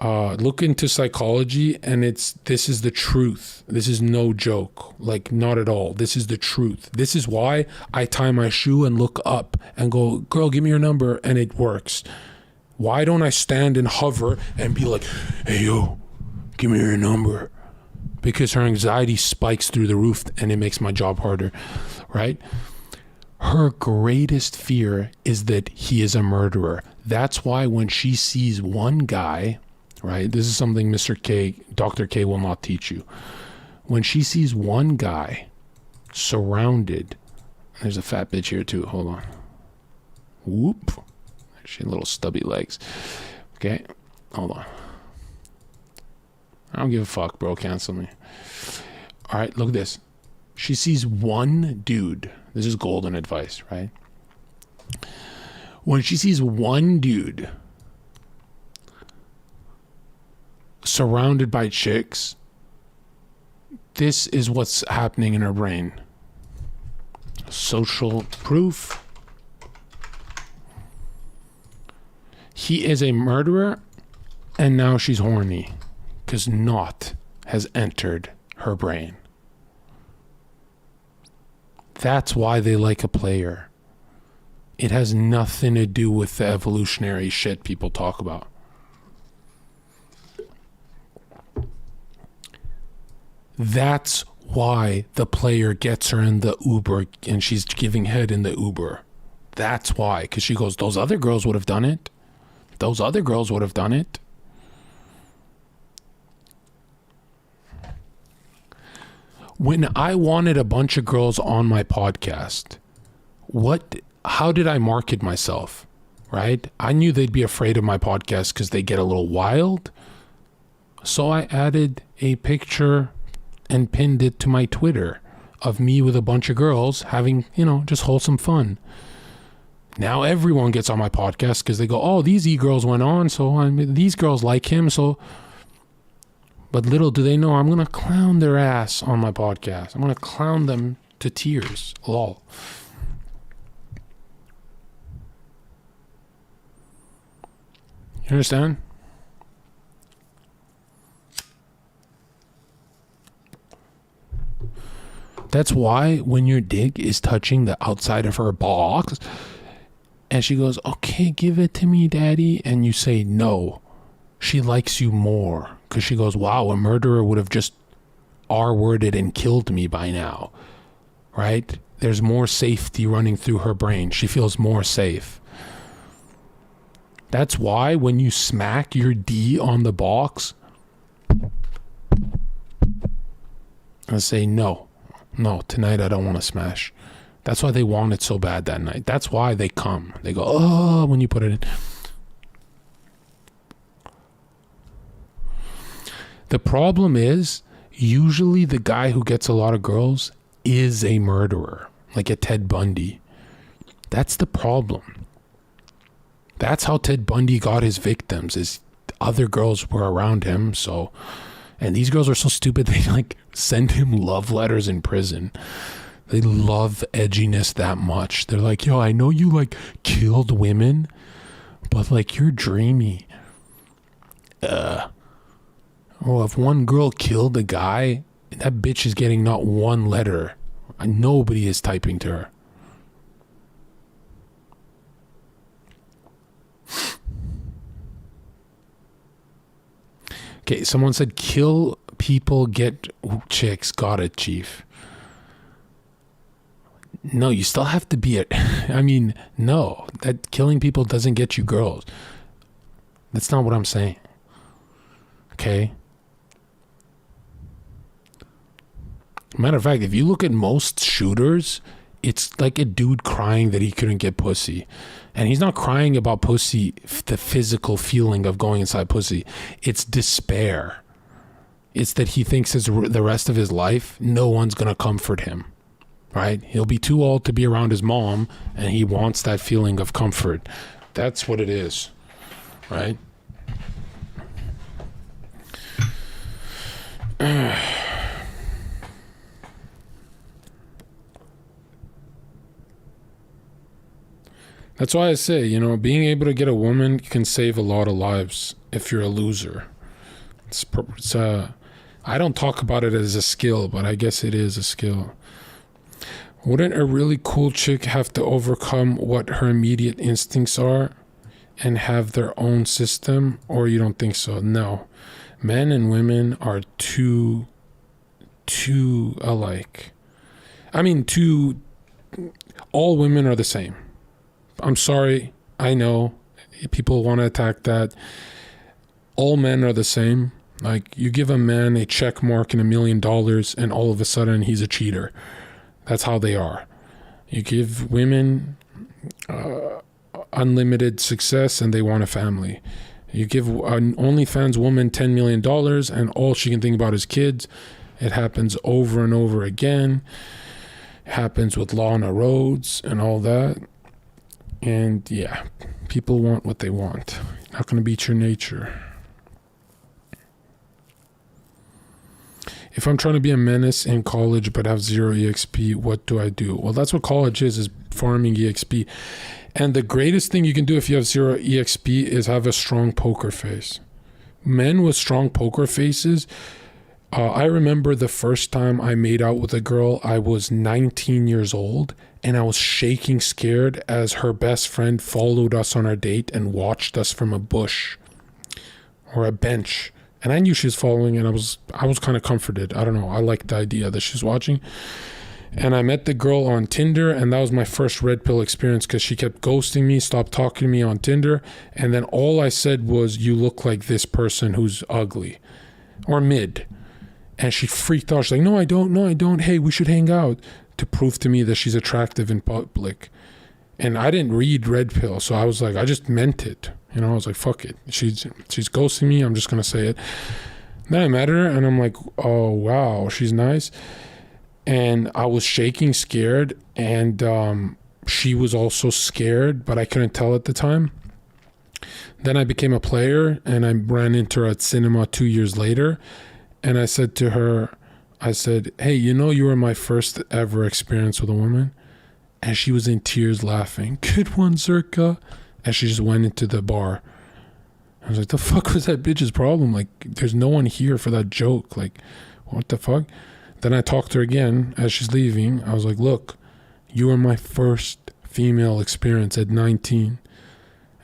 Look into psychology, and this is the truth. This is no joke. Like, not at all. This is the truth. This is why I tie my shoe and look up and go, girl, give me your number, and it works. Why don't I stand and hover and be like, hey, yo, give me your number? Because her anxiety spikes through the roof and it makes my job harder, right? Her greatest fear is that he is a murderer. That's why when she sees one guy, right? This is something Mr. K, Dr. K will not teach you. When she sees one guy surrounded, there's a fat bitch here too. Hold on. Whoop. She had little stubby legs. Okay. Hold on. I don't give a fuck, bro. Cancel me. All right, look at this. She sees one dude. This is golden advice, right? When she sees one dude surrounded by chicks, this is what's happening in her brain. Social proof. He is a murderer, and now she's horny because naught has entered her brain. That's why they like a player. It has nothing to do with the evolutionary shit people talk about. That's why the player gets her in the Uber and she's giving head in the Uber. That's why, because she goes, those other girls would have done it. Those other girls would have done it. When I wanted a bunch of girls on my podcast, how did I market myself, right? I knew they'd be afraid of my podcast because they get a little wild. So I added a picture and pinned it to my Twitter of me with a bunch of girls having, just wholesome fun. Now everyone gets on my podcast because they go, oh, these e-girls went on, so these girls like him, so... But little do they know I'm going to clown their ass on my podcast. I'm going to clown them to tears. Lol. You understand? That's why when your dick is touching the outside of her box and she goes, okay, give it to me, daddy, and you say no, she likes you more because she goes, wow, a murderer would have just R-worded and killed me by now, right? There's more safety running through her brain. She feels more safe. That's why when you smack your D on the box, I say no, tonight I don't want to smash. That's why they want it so bad that night. That's why they come. They go, oh, when you put it in. The problem is, usually the guy who gets a lot of girls is a murderer, like a Ted Bundy. That's the problem. That's how Ted Bundy got his victims, is other girls were around him, so... And these girls are so stupid, they like send him love letters in prison. They love edginess that much. They're like, yo, I know you like killed women, but like you're dreamy. Well, if one girl killed a guy, that bitch is getting not one letter. Nobody is typing to her. Okay, someone said kill people, get chicks. Got it, Chief. No, you still have to be no, that killing people doesn't get you girls. That's not what I'm saying. Okay? Matter of fact, if you look at most shooters, it's like a dude crying that he couldn't get pussy. And he's not crying about pussy, the physical feeling of going inside pussy. It's despair. It's that he thinks the rest of his life, no one's going to comfort him. Right? He'll be too old to be around his mom, and he wants that feeling of comfort. That's what it is. Right? That's why I say, being able to get a woman can save a lot of lives if you're a loser. I don't talk about it as a skill, but I guess it is a skill. Wouldn't a really cool chick have to overcome what her immediate instincts are and have their own system, or you don't think so? No. Men and women are too alike. All women are the same. I'm sorry, I know people want to attack that. All men are the same. Like, you give a man a check mark and $1 million and all of a sudden he's a cheater. That's how they are. You give women unlimited success and they want a family. You give an OnlyFans woman $10 million and all she can think about is kids. It happens over and over again. It happens with Lana Rhoades and all that. And yeah, people want what they want. Not going to beat your nature. If I'm trying to be a menace in college but have 0 EXP, what do I do? Well, that's what college is farming EXP. And the greatest thing you can do if you have 0 EXP is have a strong poker face. Men with strong poker faces, I remember the first time I made out with a girl, I was 19 years old, and I was shaking scared as her best friend followed us on our date and watched us from a bush or a bench. And I knew she was following, and I was kind of comforted. I don't know. I liked the idea that she's watching. And I met the girl on Tinder, and that was my first red pill experience because she kept ghosting me, stopped talking to me on Tinder. And then all I said was, you look like this person who's ugly or mid. And she freaked out. She's like, no, I don't. Hey, we should hang out, to prove to me that she's attractive in public. And I didn't read red pill. So I was like, I just meant it. I was like, fuck it. She's ghosting me. I'm just going to say it. Then I met her and I'm like, oh, wow, she's nice. And I was shaking, scared. And she was also scared, but I couldn't tell at the time. Then I became a player and I ran into her at cinema 2 years later. And I said to her, hey, you were my first ever experience with a woman. And she was in tears laughing. Good one, Zherka. And she just went into the bar. I was like, the fuck was that bitch's problem? Like, there's no one here for that joke. Like, what the fuck? Then I talked to her again as she's leaving. I was like, look, you were my first female experience at 19.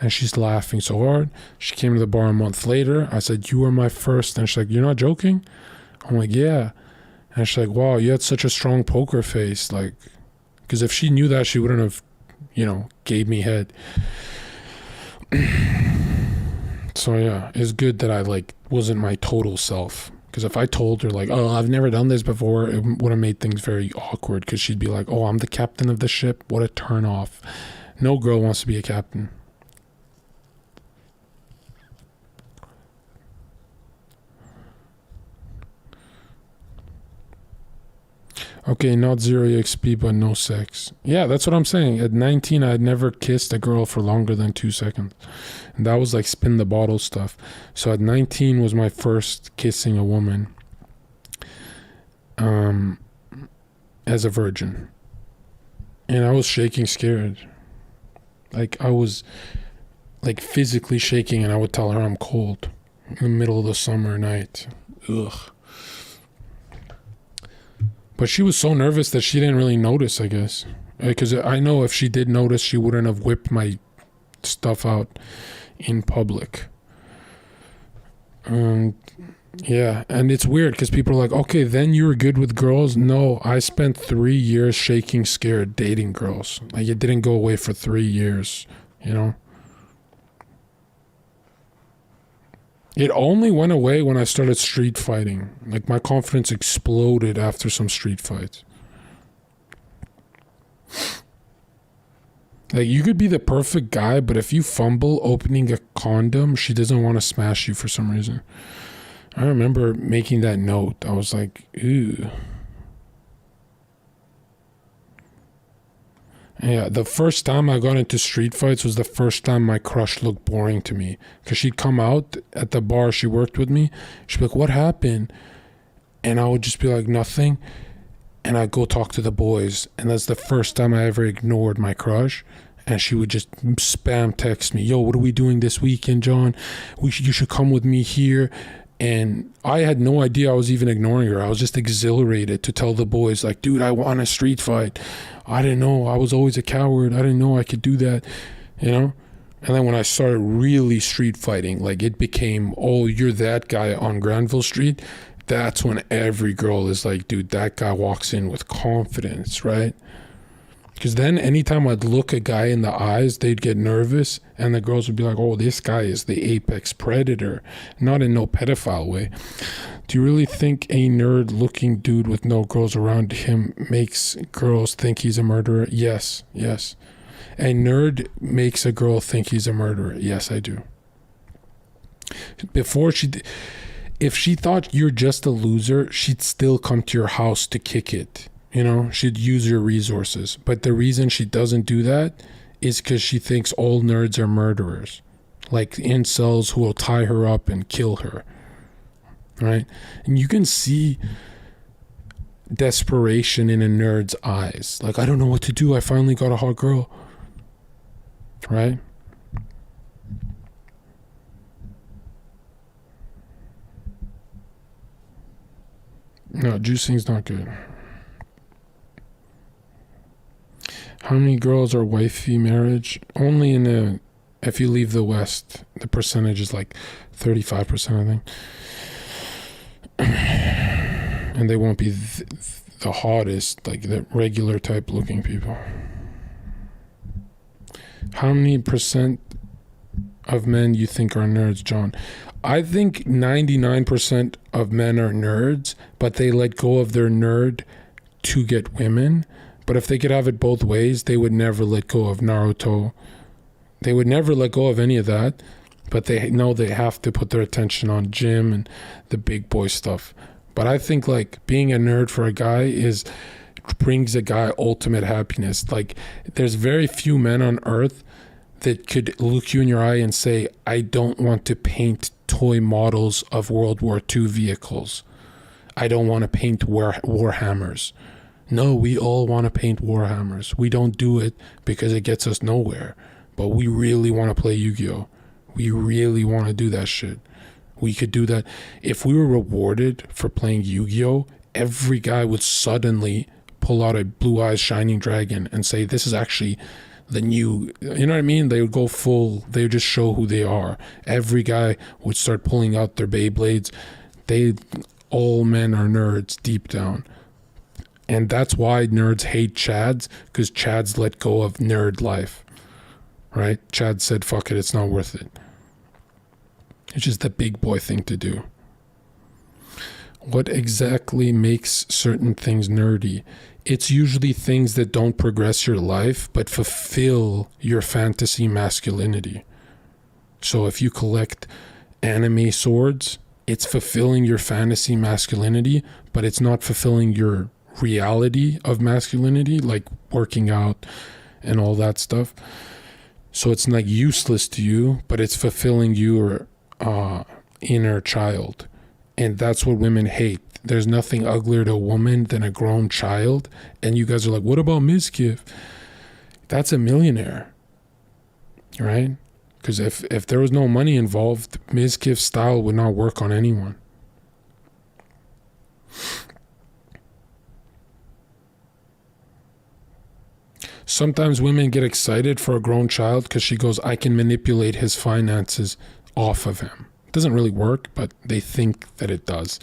And she's laughing so hard. She came to the bar a month later. I said, you were my first. And she's like, you're not joking? I'm like, yeah. And she's like, wow, you had such a strong poker face. Like, because if she knew that, she wouldn't have, gave me head. So yeah, it's good that I like wasn't my total self. Because if I told her like, oh, I've never done this before, it would have made things very awkward. Because she'd be like, oh, I'm the captain of the ship. What a turn off. No girl wants to be a captain. Okay, not 0 EXP, but no sex. Yeah, that's what I'm saying. At 19, I had never kissed a girl for longer than 2 seconds. And that was like spin the bottle stuff. So at 19 was my first kissing a woman as a virgin. And I was shaking scared. Like, I was like physically shaking, and I would tell her I'm cold in the middle of the summer night. Ugh. But she was so nervous that she didn't really notice, I guess. Because I know if she did notice, she wouldn't have whipped my stuff out in public. Yeah, and it's weird because people are like, okay, then you were good with girls. No, I spent 3 years shaking scared dating girls. Like, it didn't go away for 3 years, It only went away when I started street fighting. Like, my confidence exploded after some street fights. Like, you could be the perfect guy, but if you fumble opening a condom, she doesn't want to smash you for some reason. I remember making that note. I was like, ew. Yeah, the first time I got into street fights was the first time my crush looked boring to me. Because she'd come out at the bar she worked with me. She'd be like, what happened? And I would just be like, nothing. And I'd go talk to the boys. And that's the first time I ever ignored my crush. And she would just spam text me, yo, what are we doing this weekend, John? You should come with me here. And I had no idea I was even ignoring her. I was just exhilarated to tell the boys, like, dude, I want a street fight. I didn't know. I was always a coward. I didn't know I could do that, And then when I started really street fighting, like, it became, oh, you're that guy on Granville Street. That's when every girl is like, dude, that guy walks in with confidence, right? Because then anytime I'd look a guy in the eyes, they'd get nervous, and the girls would be like, oh, this guy is the apex predator. Not in no pedophile way. Do you really think a nerd-looking dude with no girls around him makes girls think he's a murderer? Yes. A nerd makes a girl think he's a murderer. Yes, I do. If she thought you're just a loser, she'd still come to your house to kick it. She'd use your resources. But the reason she doesn't do that is because she thinks all nerds are murderers. Like incels who will tie her up and kill her. Right? And you can see desperation in a nerd's eyes. Like, I don't know what to do. I finally got a hot girl. Right? No, juicing's not good. How many girls are wifey marriage? Only if you leave the West, the percentage is like 35%, I think. And they won't be the hottest, like the regular type looking people. How many percent of men you think are nerds, John? I think 99% of men are nerds, but they let go of their nerd to get women. But if they could have it both ways, they would never let go of Naruto. They would never let go of any of that. But they know they have to put their attention on gym and the big boy stuff. But I think like being a nerd for a guy brings a guy ultimate happiness. Like, there's very few men on earth that could look you in your eye and say, I don't want to paint toy models of World War II vehicles. I don't want to paint Warhammers. No, we all want to paint Warhammers. We don't do it because it gets us nowhere. But we really want to play Yu-Gi-Oh! We really want to do that shit. We could do that. If we were rewarded for playing Yu-Gi-Oh, every guy would suddenly pull out a Blue Eyes Shining Dragon and say, this is actually the new, you know what I mean? They would go full, they would just show who they are. Every guy would start pulling out their Beyblades. All men are nerds deep down. And that's why nerds hate Chads, because Chads let go of nerd life, right? Chad said, fuck it, it's not worth it. It's just the big boy thing to do. What exactly makes certain things nerdy? It's usually things that don't progress your life, but fulfill your fantasy masculinity. So if you collect anime swords, it's fulfilling your fantasy masculinity, but it's not fulfilling your reality of masculinity, like working out and all that stuff. So it's like useless to you, but it's fulfilling your inner child. And that's what women hate. There's nothing uglier to a woman than a grown child. And you guys are like, what about Mizkif? That's a millionaire, right? Because if there was no money involved, Mizkif's style would not work on anyone. Sometimes women get excited for a grown child because she goes, I can manipulate his finances off of him. It doesn't really work, but they think that it does.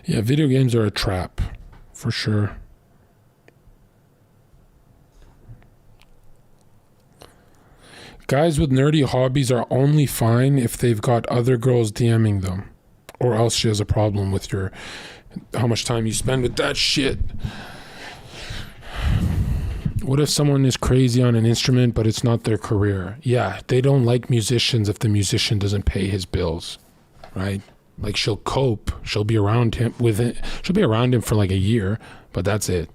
Yeah, video games are a trap, for sure. Guys with nerdy hobbies are only fine if they've got other girls DMing them, or else she has a problem with how much time you spend with that shit. What if someone is crazy on an instrument, but it's not their career? Yeah, they don't like musicians if the musician doesn't pay his bills, right? Like she'll cope, she'll be around him she'll be around him for like a year, but that's it.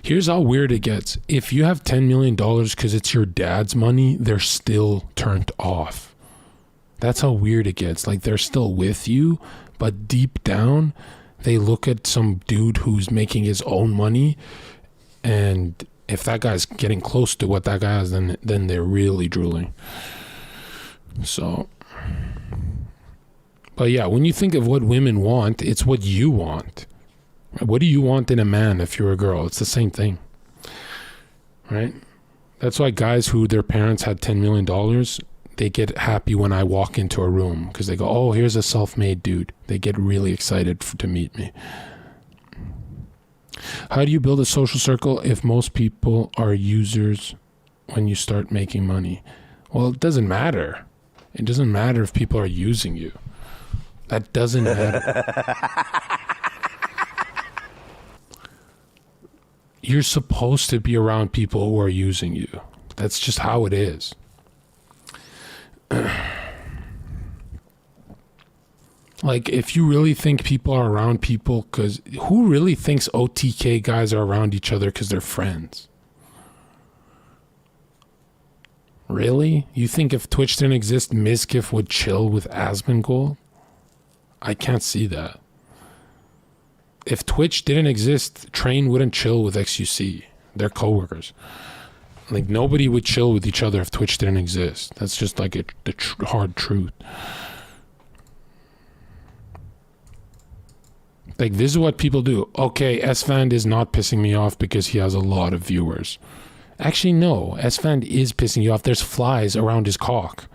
Here's how weird it gets. If you have $10 million because it's your dad's money, they're still turned off. That's how weird it gets. Like they're still with you, but deep down, they look at some dude who's making his own money, and if that guy's getting close to what that guy has, then they're really drooling. So, but yeah, when you think of what women want, it's what you want. What do you want in a man if you're a girl? It's the same thing, right? That's why guys who their parents had $10 million, they get happy when I walk into a room because they go, oh, here's a self-made dude. They get really excited to meet me. How do you build a social circle if most people are users when you start making money? Well, it doesn't matter. It doesn't matter if people are using you. That doesn't matter. You're supposed to be around people who are using you. That's just how it is. Like, if you really think people are around people, because who really thinks OTK guys are around each other because they're friends? Really? You think if Twitch didn't exist, Mizkif would chill with Asmongold? I can't see that. If Twitch didn't exist, Train wouldn't chill with XUC. They're coworkers. Like, nobody would chill with each other if Twitch didn't exist. That's just like the hard truth. Like, this is what people do. Okay, S-Fand is not pissing me off because he has a lot of viewers. Actually, no. S-Fand is pissing you off. There's flies around his cock.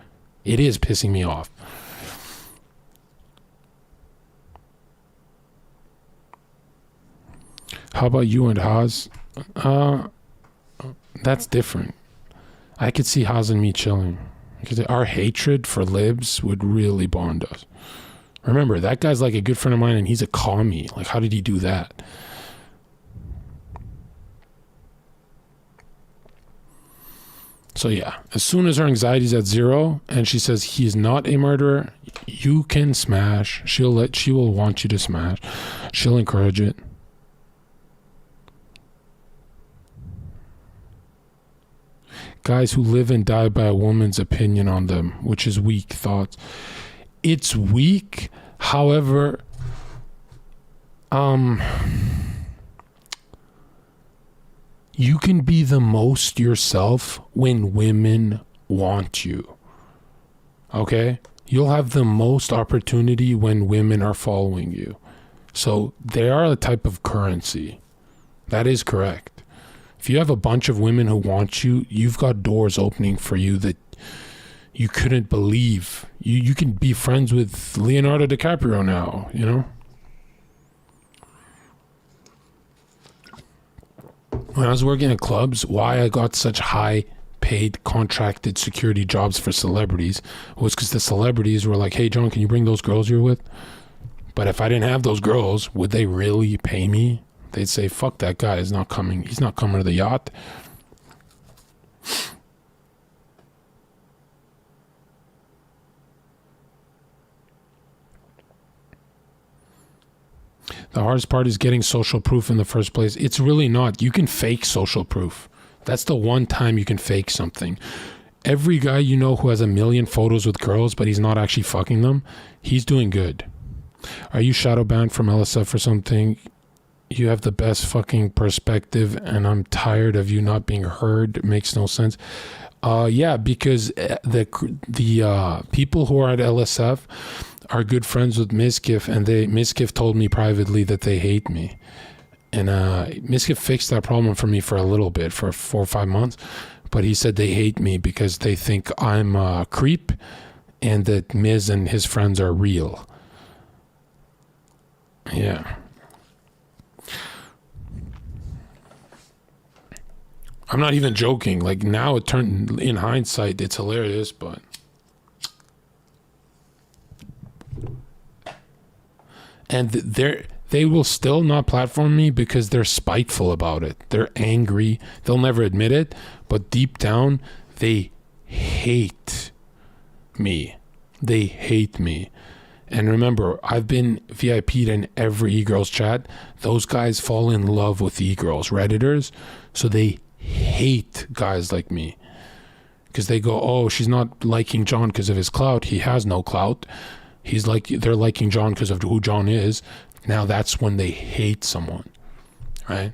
It is pissing me off. How about you and Haas? That's different. I could see Haas and me chilling. Because our hatred for libs would really bond us. Remember, that guy's like a good friend of mine and he's a commie. Like, how did he do that? So yeah, as soon as her anxiety's at 0 and she says he's not a murderer, you can smash. She will want you to smash. She'll encourage it. Guys who live and die by a woman's opinion on them, which is weak thoughts. It's weak. However, Um, you can be the most yourself when women want you. Okay? You'll have the most opportunity when women are following you. So they are a type of currency. That is correct. If you have a bunch of women who want you, you've got doors opening for you that you couldn't believe. You can be friends with Leonardo DiCaprio now, you know? When I was working at clubs, why I got such high paid contracted security jobs for celebrities was because the celebrities were like, hey John, can you bring those girls you're with? But if I didn't have those girls, would they really pay me? They'd say, fuck that guy, is not coming. He's not coming to the yacht. The hardest part is getting social proof in the first place. It's really not. You can fake social proof. That's the one time you can fake something. Every guy you know who has a million photos with girls, but he's not actually fucking them, he's doing good. Are you shadow banned from LSF or something? You have the best fucking perspective, and I'm tired of you not being heard. It makes no sense. Yeah, because the people who are at LSF are good friends with Miskiff, and Miskiff told me privately that they hate me. And Miskiff fixed that problem for me for a little bit, for 4 or 5 months. But he said they hate me because they think I'm a creep and that Miz and his friends are real. Yeah. I'm not even joking. Like, now it turned, in hindsight, it's hilarious, but... And they will still not platform me because they're spiteful about it. They're angry. They'll never admit it, but deep down, they hate me. They hate me. And remember, I've been VIP'd in every e-girls chat. Those guys fall in love with e-girls, Redditors, so they hate guys like me. Because they go, oh, she's not liking John because of his clout. He has no clout. They're liking John because of who John is. Now that's when they hate someone, right?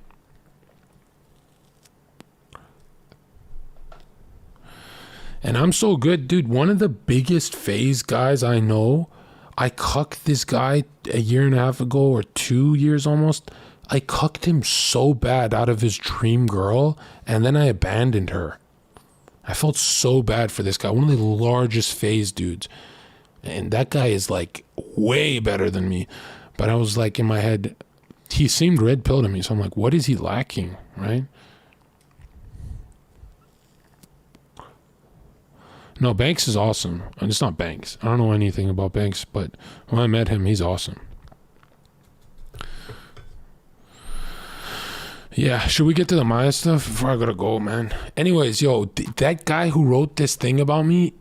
And I'm so good, dude. One of the biggest phase guys I know, I cucked this guy a year and a half ago, or 2 years almost. I cucked him so bad out of his dream girl, and then I abandoned her. I felt so bad for this guy, one of the largest phase dudes. And that guy is like way better than me. But I was like in my head, he seemed red pilled to me. So I'm like, what is he lacking, right? No, Banks is awesome. And it's not Banks. I don't know anything about Banks, but when I met him, he's awesome. Yeah, should we get to the Maya stuff before I gotta go, man? Anyways, yo, that guy who wrote this thing about me,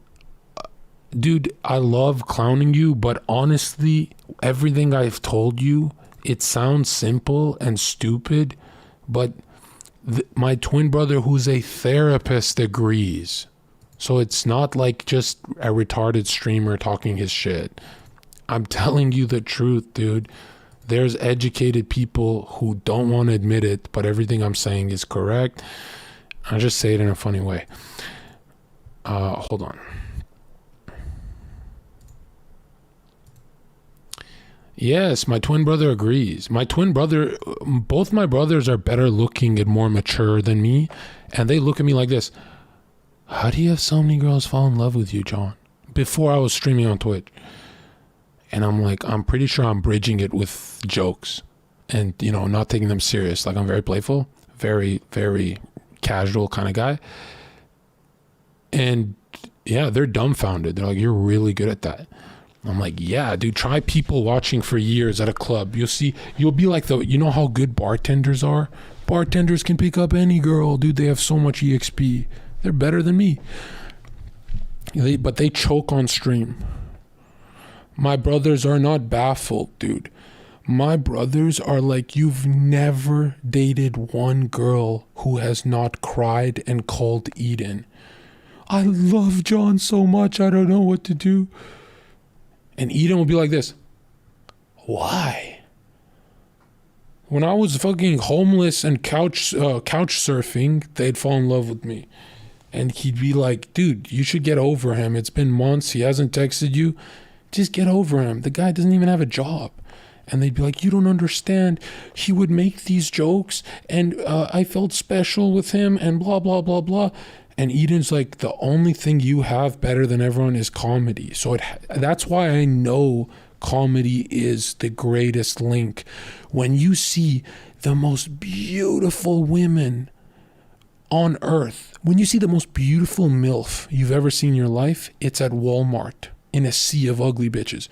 dude, I love clowning you, but honestly, everything I've told you, it sounds simple and stupid, but my twin brother who's a therapist agrees. So it's not like just a retarded streamer talking his shit. I'm telling you the truth, dude. There's educated people who don't want to admit it, but everything I'm saying is correct. I just say it in a funny way. Hold on. Yes, my twin brother agrees. Both my brothers are better looking and more mature than me, and they look at me like this. How do you have so many girls fall in love with you, John? Before I was streaming on Twitch. And I'm like, I'm pretty sure I'm bridging it with jokes and, not taking them serious. Like, I'm very playful, very, very casual kind of guy. And yeah, they're dumbfounded. They're like, you're really good at that. I'm like, yeah, dude, try people watching for years at a club. You'll be like how good bartenders are? Bartenders can pick up any girl, dude. They have so much EXP. They're better than me. But they choke on stream. My brothers are not baffled, dude. My brothers are like, you've never dated one girl who has not cried and called Eden. I love John so much, I don't know what to do. And Eden will be like this. Why? When I was fucking homeless and couch surfing, they'd fall in love with me. And he'd be like, dude, you should get over him. It's been months. He hasn't texted you. Just get over him. The guy doesn't even have a job. And they'd be like, you don't understand. He would make these jokes and I felt special with him and blah, blah, blah, blah. And Eden's like, the only thing you have better than everyone is comedy. So that's why I know comedy is the greatest link. When you see the most beautiful women on earth, when you see the most beautiful MILF you've ever seen in your life, it's at Walmart in a sea of ugly bitches.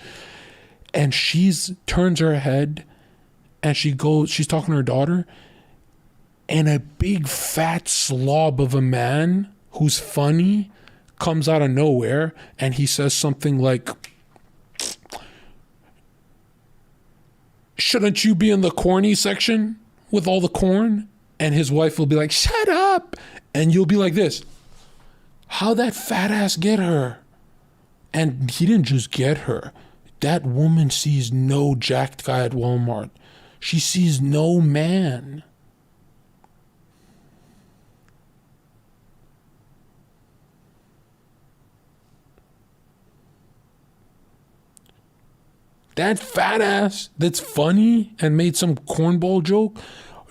And turns her head and she's talking to her daughter, and a big fat slob of a man who's funny comes out of nowhere and he says something like, shouldn't you be in the corny section with all the corn? And his wife will be like, shut up. And you'll be like this, how'd that fat ass get her? And he didn't just get her. That woman sees no jacked guy at Walmart. She sees no man. That fat ass that's funny and made some cornball joke.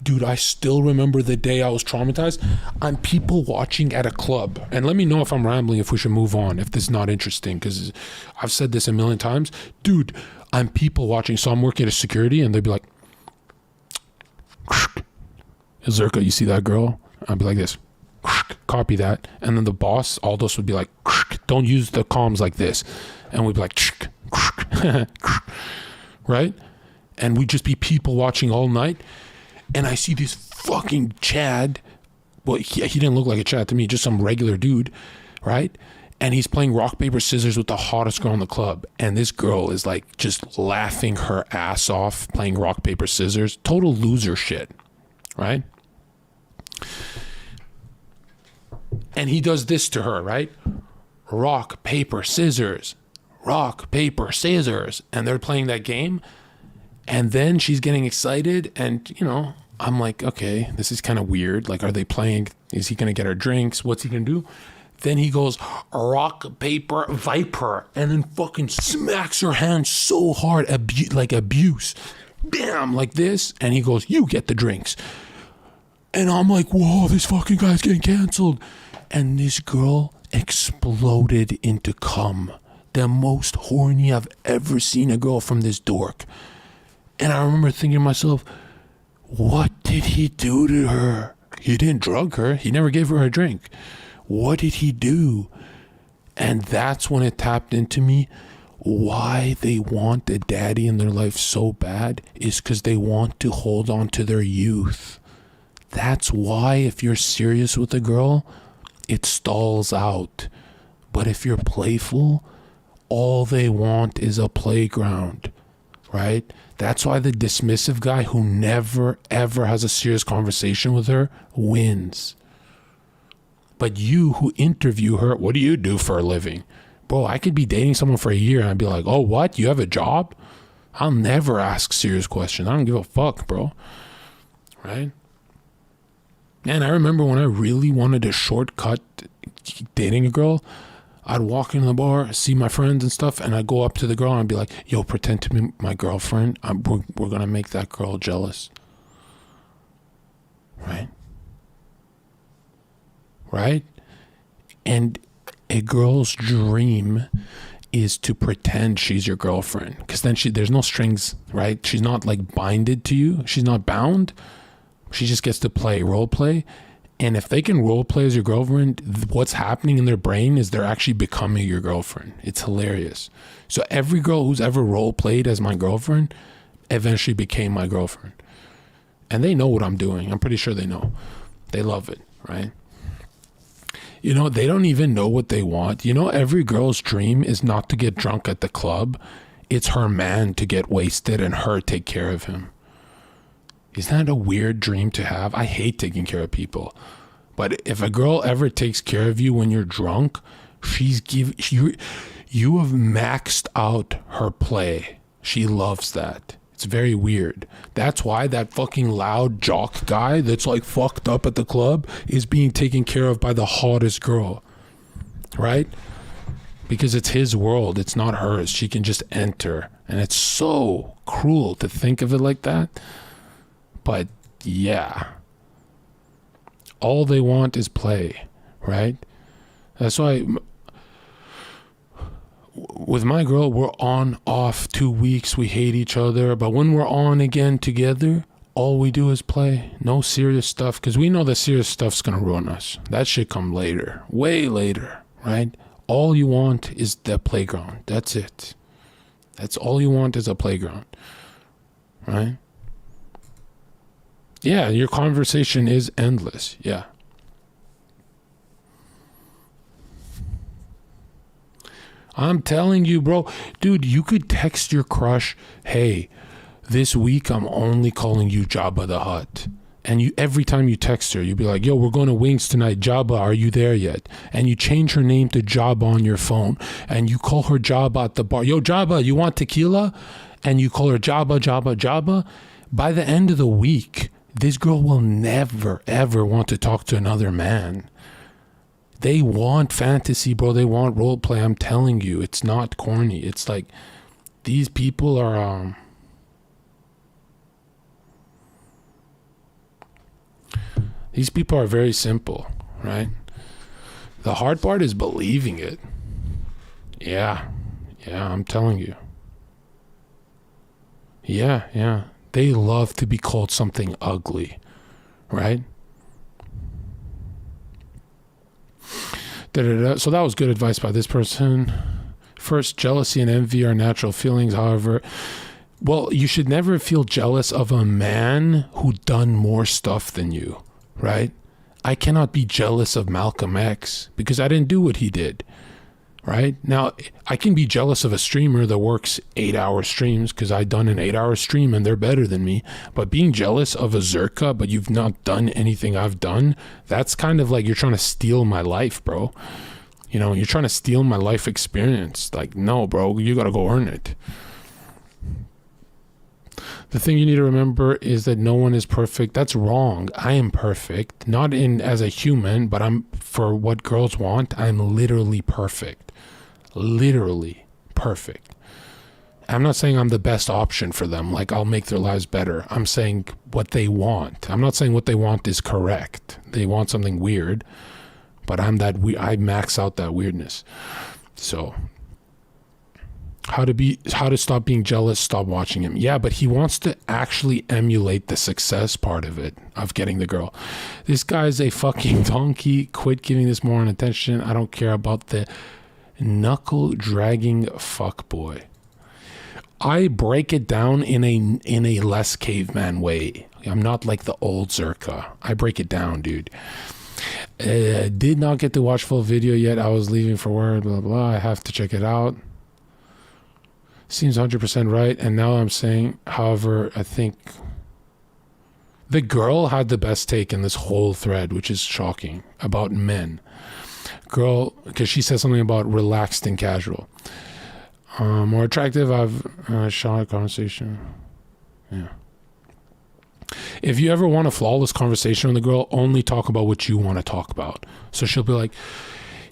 Dude, I still remember the day I was traumatized. I'm people watching at a club. And let me know if I'm rambling, if we should move on, if this is not interesting, because I've said this a million times. Dude, I'm people watching. So I'm working at a security and they'd be like, Zherka, you see that girl? I'd be like this. Copy that. And then the boss, Aldous, would be like, don't use the comms like this. And we'd be like, right? And we'd just be people watching all night. And I see this fucking Chad. Well, he didn't look like a Chad to me, just some regular dude, right? And he's playing rock, paper, scissors with the hottest girl in the club. And this girl is like just laughing her ass off playing rock, paper, scissors. Total loser shit, right? And he does this to her, right? Rock, paper, scissors. Rock, paper, scissors. And they're playing that game. And then she's getting excited. And, you know, I'm like, okay, this is kind of weird. Like, are they playing? Is he going to get her drinks? What's he going to do? Then he goes, rock, paper, viper. And then fucking smacks her hand so hard, like abuse. Bam, like this. And he goes, you get the drinks. And I'm like, whoa, this fucking guy's getting canceled. And this girl exploded into cum. The most horny I've ever seen a girl from this dork. And I remember thinking to myself, what did he do to her? He didn't drug her. He never gave her a drink. What did he do? And that's when it tapped into me. Why they want a daddy in their life so bad is because they want to hold on to their youth. That's why if you're serious with a girl, it stalls out. But if you're playful, all they want is a playground, right? That's why the dismissive guy who never, ever has a serious conversation with her wins. But you who interview her, what do you do for a living? Bro, I could be dating someone for a year and I'd be like, oh, what? You have a job? I'll never ask serious questions. I don't give a fuck, bro. Right? And I remember when I really wanted to shortcut dating a girl, I'd walk into the bar, see my friends and stuff, and I'd go up to the girl and I'd be like, yo, pretend to be my girlfriend. We're going to make that girl jealous. Right? Right? And a girl's dream is to pretend she's your girlfriend, because then there's no strings, right? She's not like binded to you. She's not bound. She just gets to role play. And if they can role play as your girlfriend, what's happening in their brain is they're actually becoming your girlfriend. It's hilarious. So every girl who's ever role played as my girlfriend eventually became my girlfriend. And they know what I'm doing. I'm pretty sure they know. They love it, right? You know, they don't even know what they want. You know, every girl's dream is not to get drunk at the club. It's her man to get wasted and her take care of him. Isn't that a weird dream to have? I hate taking care of people. But if a girl ever takes care of you when you're drunk, you have maxed out her play. She loves that. It's very weird. That's why that fucking loud jock guy that's like fucked up at the club is being taken care of by the hottest girl, right? Because it's his world, it's not hers. She can just enter. And it's so cruel to think of it like that. But yeah, all they want is play, right? That's why with my girl, we're on, off 2 weeks. We hate each other. But when we're on again together, all we do is play. No serious stuff. Because we know the serious stuff's going to ruin us. That shit come later. Way later, right? All you want is the playground. That's it. That's all you want is a playground. Right? Yeah, your conversation is endless. Yeah. I'm telling you, bro. Dude, you could text your crush, hey, this week I'm only calling you Jabba the Hutt. And you, every time you text her, you'd be like, yo, we're going to Wings tonight. Jabba, are you there yet? And you change her name to Jabba on your phone. And you call her Jabba at the bar. Yo, Jabba, you want tequila? And you call her Jabba, Jabba, Jabba. By the end of the week, this girl will never, ever want to talk to another man. They want fantasy, bro. They want role play. I'm telling you, it's not corny. It's like these people are... These people are very simple, right? The hard part is believing it. Yeah, I'm telling you. Yeah. They love to be called something ugly, right? So that was good advice by this person. First, jealousy and envy are natural feelings. However, well, you should never feel jealous of a man who done more stuff than you. Right? I cannot be jealous of Malcolm X because I didn't do what he did. Right? Now, I can be jealous of a streamer that works 8-hour streams because I done an 8-hour stream and they're better than me. But being jealous of a zherka, but you've not done anything I've done, that's kind of like you're trying to steal my life, bro. You know, you're trying to steal my life experience. Like, no, bro, you got to go earn it. The thing you need to remember is that no one is perfect. That's wrong. I am perfect, not in as a human, but I'm for what girls want. I'm literally perfect. Literally perfect. I'm not saying I'm the best option for them. Like I'll make their lives better. I'm saying what they want. I'm not saying what they want is correct. They want something weird, but I max out that weirdness. So how to stop being jealous, stop watching him. Yeah, but he wants to actually emulate the success part of it, of getting the girl. This guy's a fucking donkey. Quit giving this more attention. I don't care about the knuckle dragging fuckboy. I break it down in a less caveman way. I'm not like the old zherka. I break it down, dude. Did not get to watch full video yet. I was leaving for work, blah, blah. I have to check it out. Seems 100% right. And now I'm saying, however, I think the girl had the best take in this whole thread, which is shocking, about men. Girl, because she said something about relaxed and casual. More attractive, I've shot a conversation. Yeah. If you ever want a flawless conversation with a girl, only talk about what you want to talk about. So she'll be like,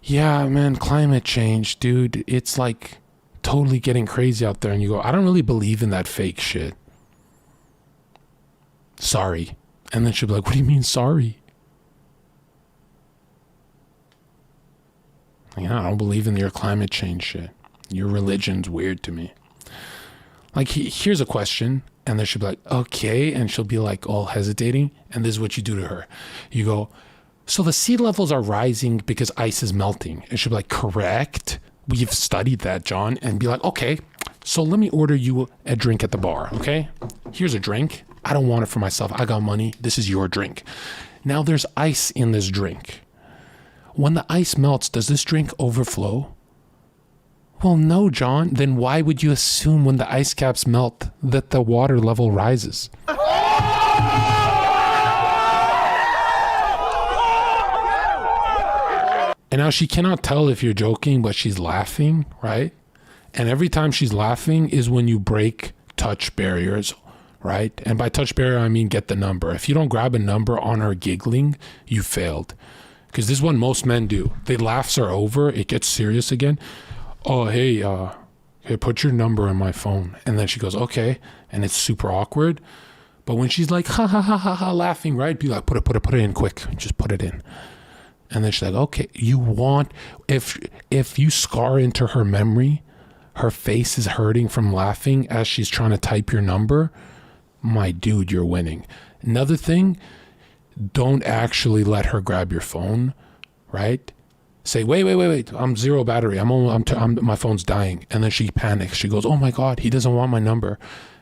yeah, man, climate change, dude. It's like totally getting crazy out there. And you go, I don't really believe in that fake shit. Sorry. And then she'll be like, what do you mean sorry? Like, I don't believe in your climate change shit. Your religion's weird to me. Like, here's a question. And then she'll be like, okay. And she'll be like all hesitating. And this is what you do to her. You go, so the sea levels are rising because ice is melting. And she'll be like, correct. We've studied that, John. And be like, okay, so let me order you a drink at the bar, okay? Here's a drink. I don't want it for myself. I got money. This is your drink. Now there's ice in this drink. When the ice melts, does this drink overflow? Well, no, John. Then why would you assume when the ice caps melt that the water level rises? And now she cannot tell if you're joking, but she's laughing, right? And every time she's laughing is when you break touch barriers, right? And by touch barrier, I mean get the number. If you don't grab a number on her giggling, you failed. Because this is what most men do. They laughs are over. It gets serious again. Oh, hey, put your number in my phone. And then she goes, okay. And it's super awkward. But when she's like, ha, ha, ha, ha, ha, laughing, right? Be like, put it in quick. Just put it in. And then she's like, okay, you want, if you scar into her memory, her face is hurting from laughing as she's trying to type your number, my dude, you're winning. Another thing, don't actually let her grab your phone, right? Say, wait, I'm zero battery. My phone's dying. And then she panics. She goes, oh my God, he doesn't want my number.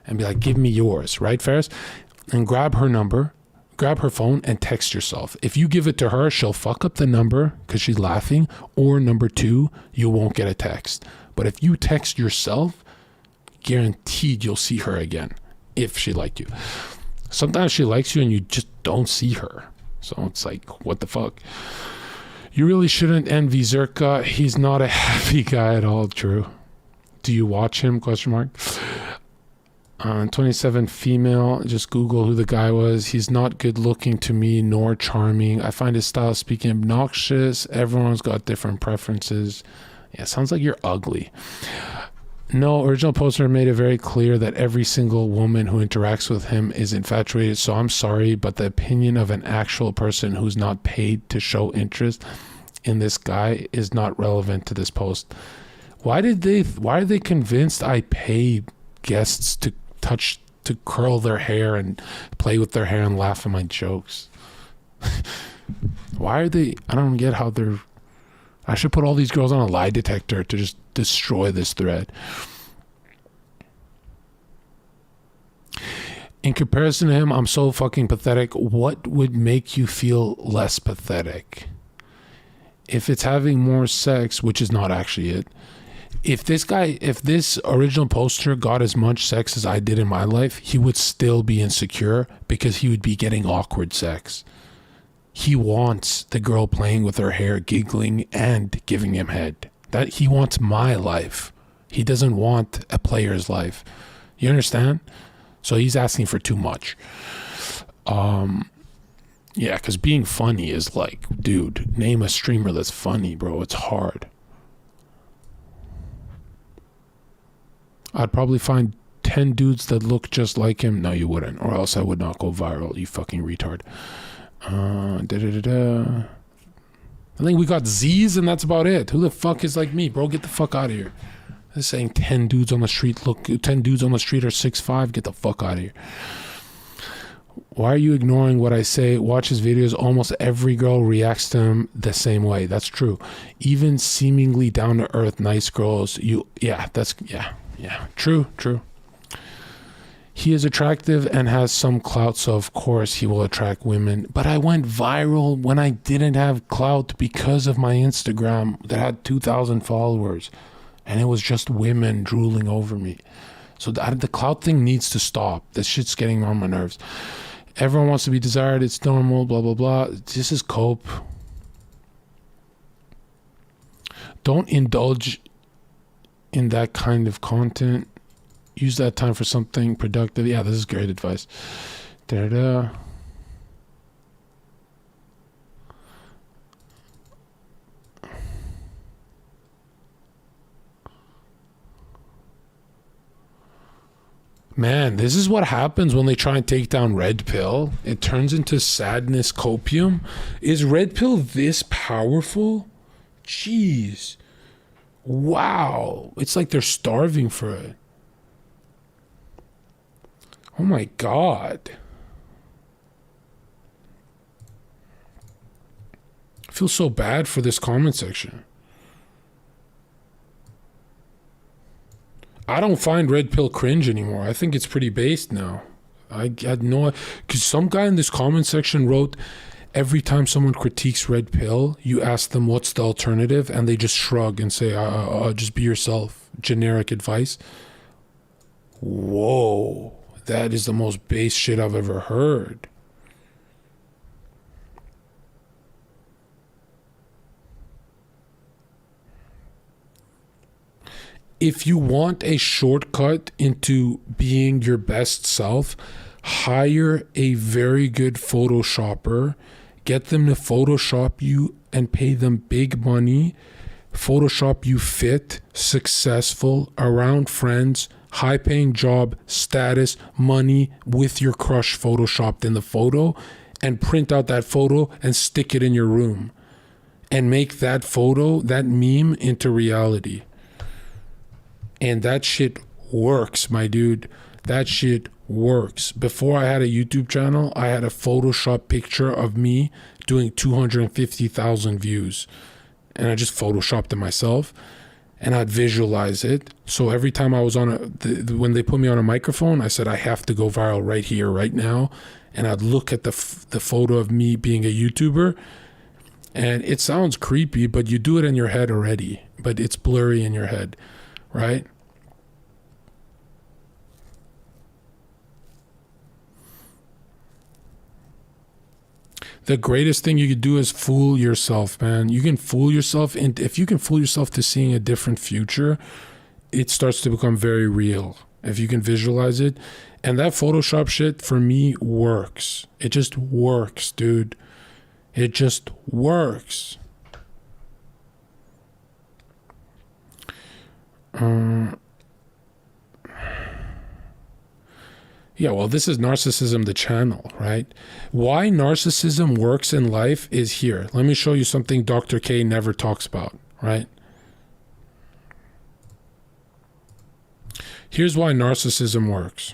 And be like, give me yours, right, Ferris? And grab her number, grab her phone and text yourself. If you give it to her, she'll fuck up the number because she's laughing. Or number two, you won't get a text. But if you text yourself, guaranteed you'll see her again if she liked you. Sometimes she likes you and you just don't see her. So it's like, what the fuck? You really shouldn't envy Zherka. He's not a happy guy at all. True. Do you watch him? Question mark. 27 female. Just Google who the guy was. He's not good looking to me, nor charming. I find his style of speaking obnoxious. Everyone's got different preferences. Yeah, sounds like you're ugly. No, original poster made it very clear that every single woman who interacts with him is infatuated. So I'm sorry, but the opinion of an actual person who's not paid to show interest in this guy is not relevant to this post. Why are they convinced I pay guests to curl their hair and play with their hair and laugh at my jokes? Why are they? I don't get how they're. I should put all these girls on a lie detector to just destroy this thread. In comparison to him, I'm so fucking pathetic. What would make you feel less pathetic? If it's having more sex, which is not actually it. If this original poster got as much sex as I did in my life, he would still be insecure because he would be getting awkward sex. He wants the girl playing with her hair, giggling, and giving him head. That he wants my life. He doesn't want a player's life. You understand? So he's asking for too much. Yeah, because being funny is like, dude, name a streamer that's funny, bro. It's hard. I'd probably find 10 dudes that look just like him. No, you wouldn't. Or else I would not go viral, you fucking retard. I think we got Z's and that's about it. Who the fuck is like me, bro? Get the fuck out of here. They're saying 10 dudes on the street are 6'5". Get the fuck out of here. Why are you ignoring what I say? Watch his videos. Almost every girl reacts to him the same way. That's true. Even seemingly down to earth, nice girls. True. He is attractive and has some clout, so of course he will attract women. But I went viral when I didn't have clout because of my Instagram that had 2,000 followers. And it was just women drooling over me. So the clout thing needs to stop. This shit's getting on my nerves. Everyone wants to be desired. It's normal, blah, blah, blah. This is cope. Don't indulge in that kind of content. Use that time for something productive. Yeah, this is great advice. Da-da-da. Man, this is what happens when they try and take down Red Pill. It turns into sadness copium. Is Red Pill this powerful? Jeez. Wow. It's like they're starving for it. Oh my God. I feel so bad for this comment section. I don't find Red Pill cringe anymore. I think it's pretty based now. I had no... Because some guy in this comment section wrote, every time someone critiques Red Pill, you ask them what's the alternative, and they just shrug and say, just be yourself. Generic advice. Whoa. That is the most base shit I've ever heard. If you want a shortcut into being your best self, hire a very good Photoshopper, get them to Photoshop you and pay them big money, Photoshop you fit, successful, around friends, high paying job, status, money, with your crush photoshopped in the photo, and print out that photo and stick it in your room and make that photo, that meme, into reality. And that shit works, my dude. That shit works. Before I had a YouTube channel, I had a Photoshop picture of me doing 250,000 views. And I just Photoshopped it myself. And I'd visualize it. So every time I was on when they put me on a microphone, I said, I have to go viral right here, right now. And I'd look at the photo of me being a YouTuber. And it sounds creepy, but you do it in your head already. But it's blurry in your head, right? The greatest thing you could do is fool yourself, man. You can fool yourself, and if you can fool yourself to seeing a different future, it starts to become very real. If you can visualize it. And that Photoshop shit for me works. It just works, dude. It just works. Yeah, well, this is Narcissism, the channel, right? Why narcissism works in life is here. Let me show you something Dr. K never talks about, right? Here's why narcissism works.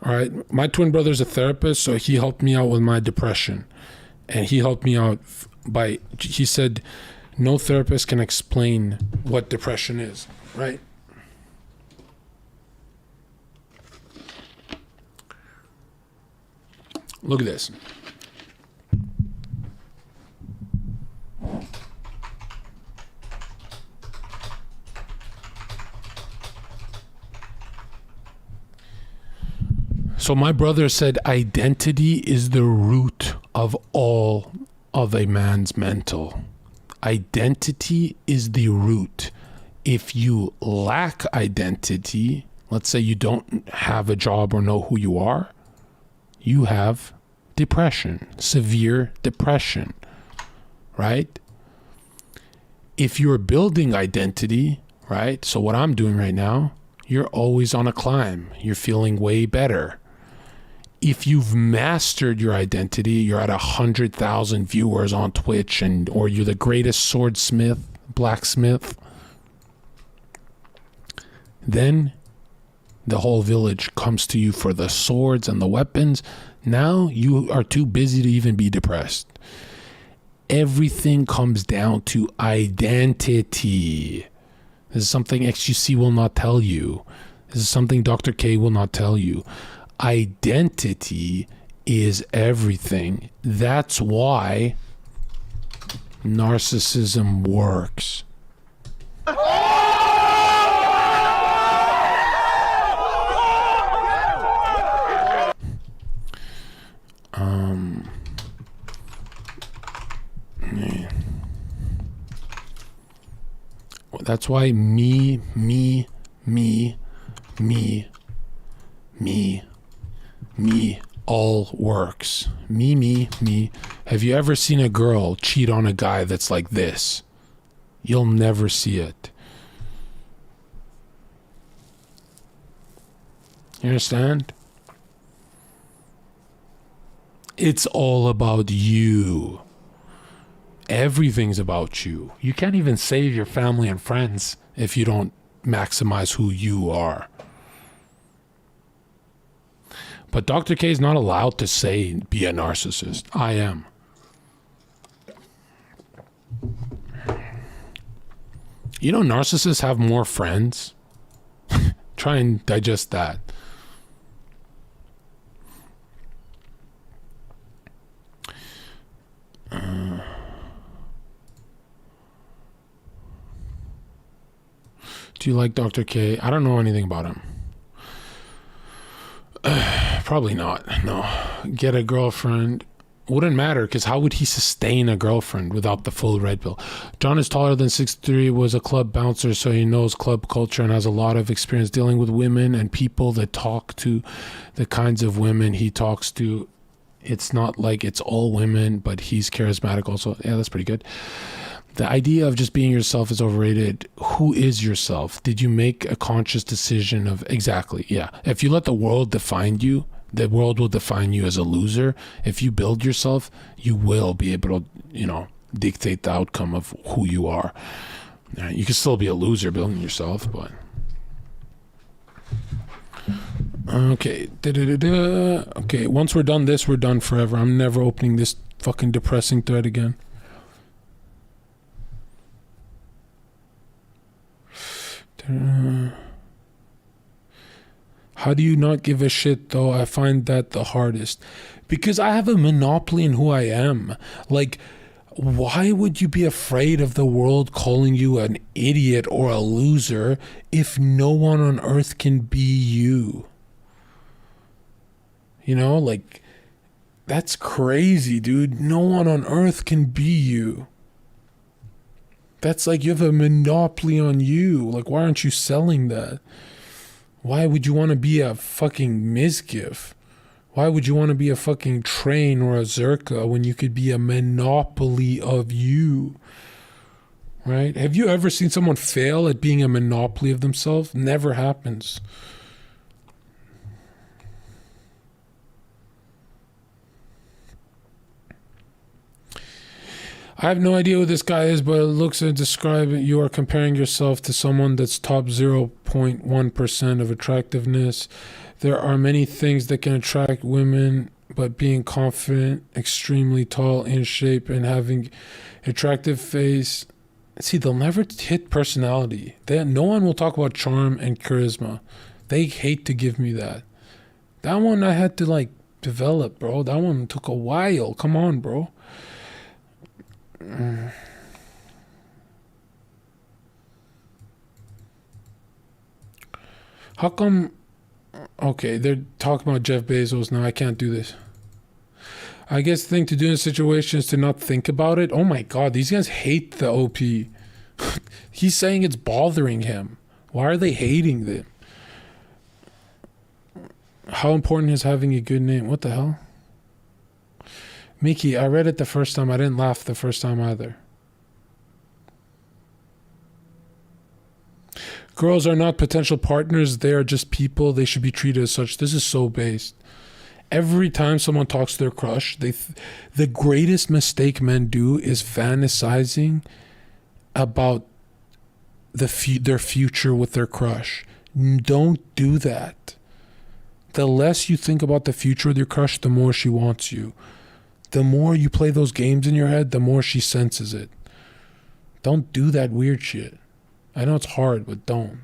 All right, my twin brother's a therapist, so he helped me out with my depression. And he helped me out he said, no therapist can explain what depression is, right? Look at this. So my brother said identity is the root of all of a man's mental. Identity is the root. If you lack identity, let's say you don't have a job or know who you are, you have depression, severe depression, right? If you're building identity, right? So what I'm doing right now, you're always on a climb. You're feeling way better. If you've mastered your identity, you're at 100,000 viewers on Twitch, or you're the greatest swordsmith, blacksmith, then the whole village comes to you for the swords and the weapons. Now you are too busy to even be depressed. Everything comes down to identity. This is something XQC will not tell you. This is something Dr. K will not tell you. Identity is everything. That's why narcissism works. That's why me all works. Me. Have you ever seen a girl cheat on a guy that's like this? You'll never see it. You understand? It's all about you. Everything's about you. You can't even save your family and friends if you don't maximize who you are. But Dr. K is not allowed to say be a narcissist. I am. You know, narcissists have more friends. Try and digest that. Do you like Dr. K? I don't know anything about him. Probably not. No. Get a girlfriend. Wouldn't matter, because how would he sustain a girlfriend without the full red pill? John is taller than 6'3", was a club bouncer, so he knows club culture and has a lot of experience dealing with women and people that talk to the kinds of women he talks to. It's not like it's all women, but he's charismatic also. Yeah, that's pretty good. The idea of just being yourself is overrated. Who is yourself? Did you make a conscious decision of... Exactly, yeah. If you let the world define you, the world will define you as a loser. If you build yourself, you will be able to, dictate the outcome of who you are. You can still be a loser building yourself, but... Okay. Okay, once we're done this, we're done forever. I'm never opening this fucking depressing thread again. How do you not give a shit though? I find that the hardest. Because I have a monopoly in who I am. Like, why would you be afraid of the world calling you an idiot or a loser if no one on earth can be you? Like, that's crazy, dude. No one on earth can be you. That's like you have a monopoly on you. Like, why aren't you selling that? Why would you want to be a fucking Mizgif? Why would you want to be a fucking train or a zherka when you could be a monopoly of you? Right? Have you ever seen someone fail at being a monopoly of themselves? Never happens. I have no idea who this guy is, but it looks and describe it. You are comparing yourself to someone that's top 0.1% of attractiveness. There are many things that can attract women, but being confident, extremely tall, in shape, and having attractive face. See, they'll never hit personality. No one will talk about charm and charisma. They hate to give me that. That one I had to develop, bro. That one took a while. Come on, bro. How come... Okay, they're talking about Jeff Bezos now. I can't do this. I guess the thing to do in a situation is to not think about it. Oh my god, these guys hate the OP. He's saying it's bothering him. Why are they hating them? How important is having a good name? What the hell? Mickey, I read it the first time. I didn't laugh the first time either. Girls are not potential partners. They are just people. They should be treated as such. This is so based. Every time someone talks to their crush, the greatest mistake men do is fantasizing about their future with their crush. Don't do that. The less you think about the future with your crush, the more she wants you. The more you play those games in your head, the more she senses it. Don't do that weird shit. I know it's hard, but don't.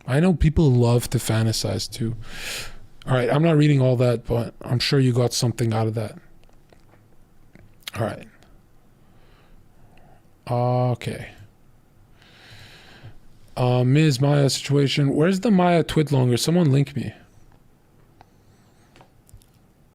I know people love to fantasize too. All right, I'm not reading all that, but I'm sure you got something out of that. All right. Okay. Ms. Maya situation. Where's the Maya Twidlonger? Someone link me.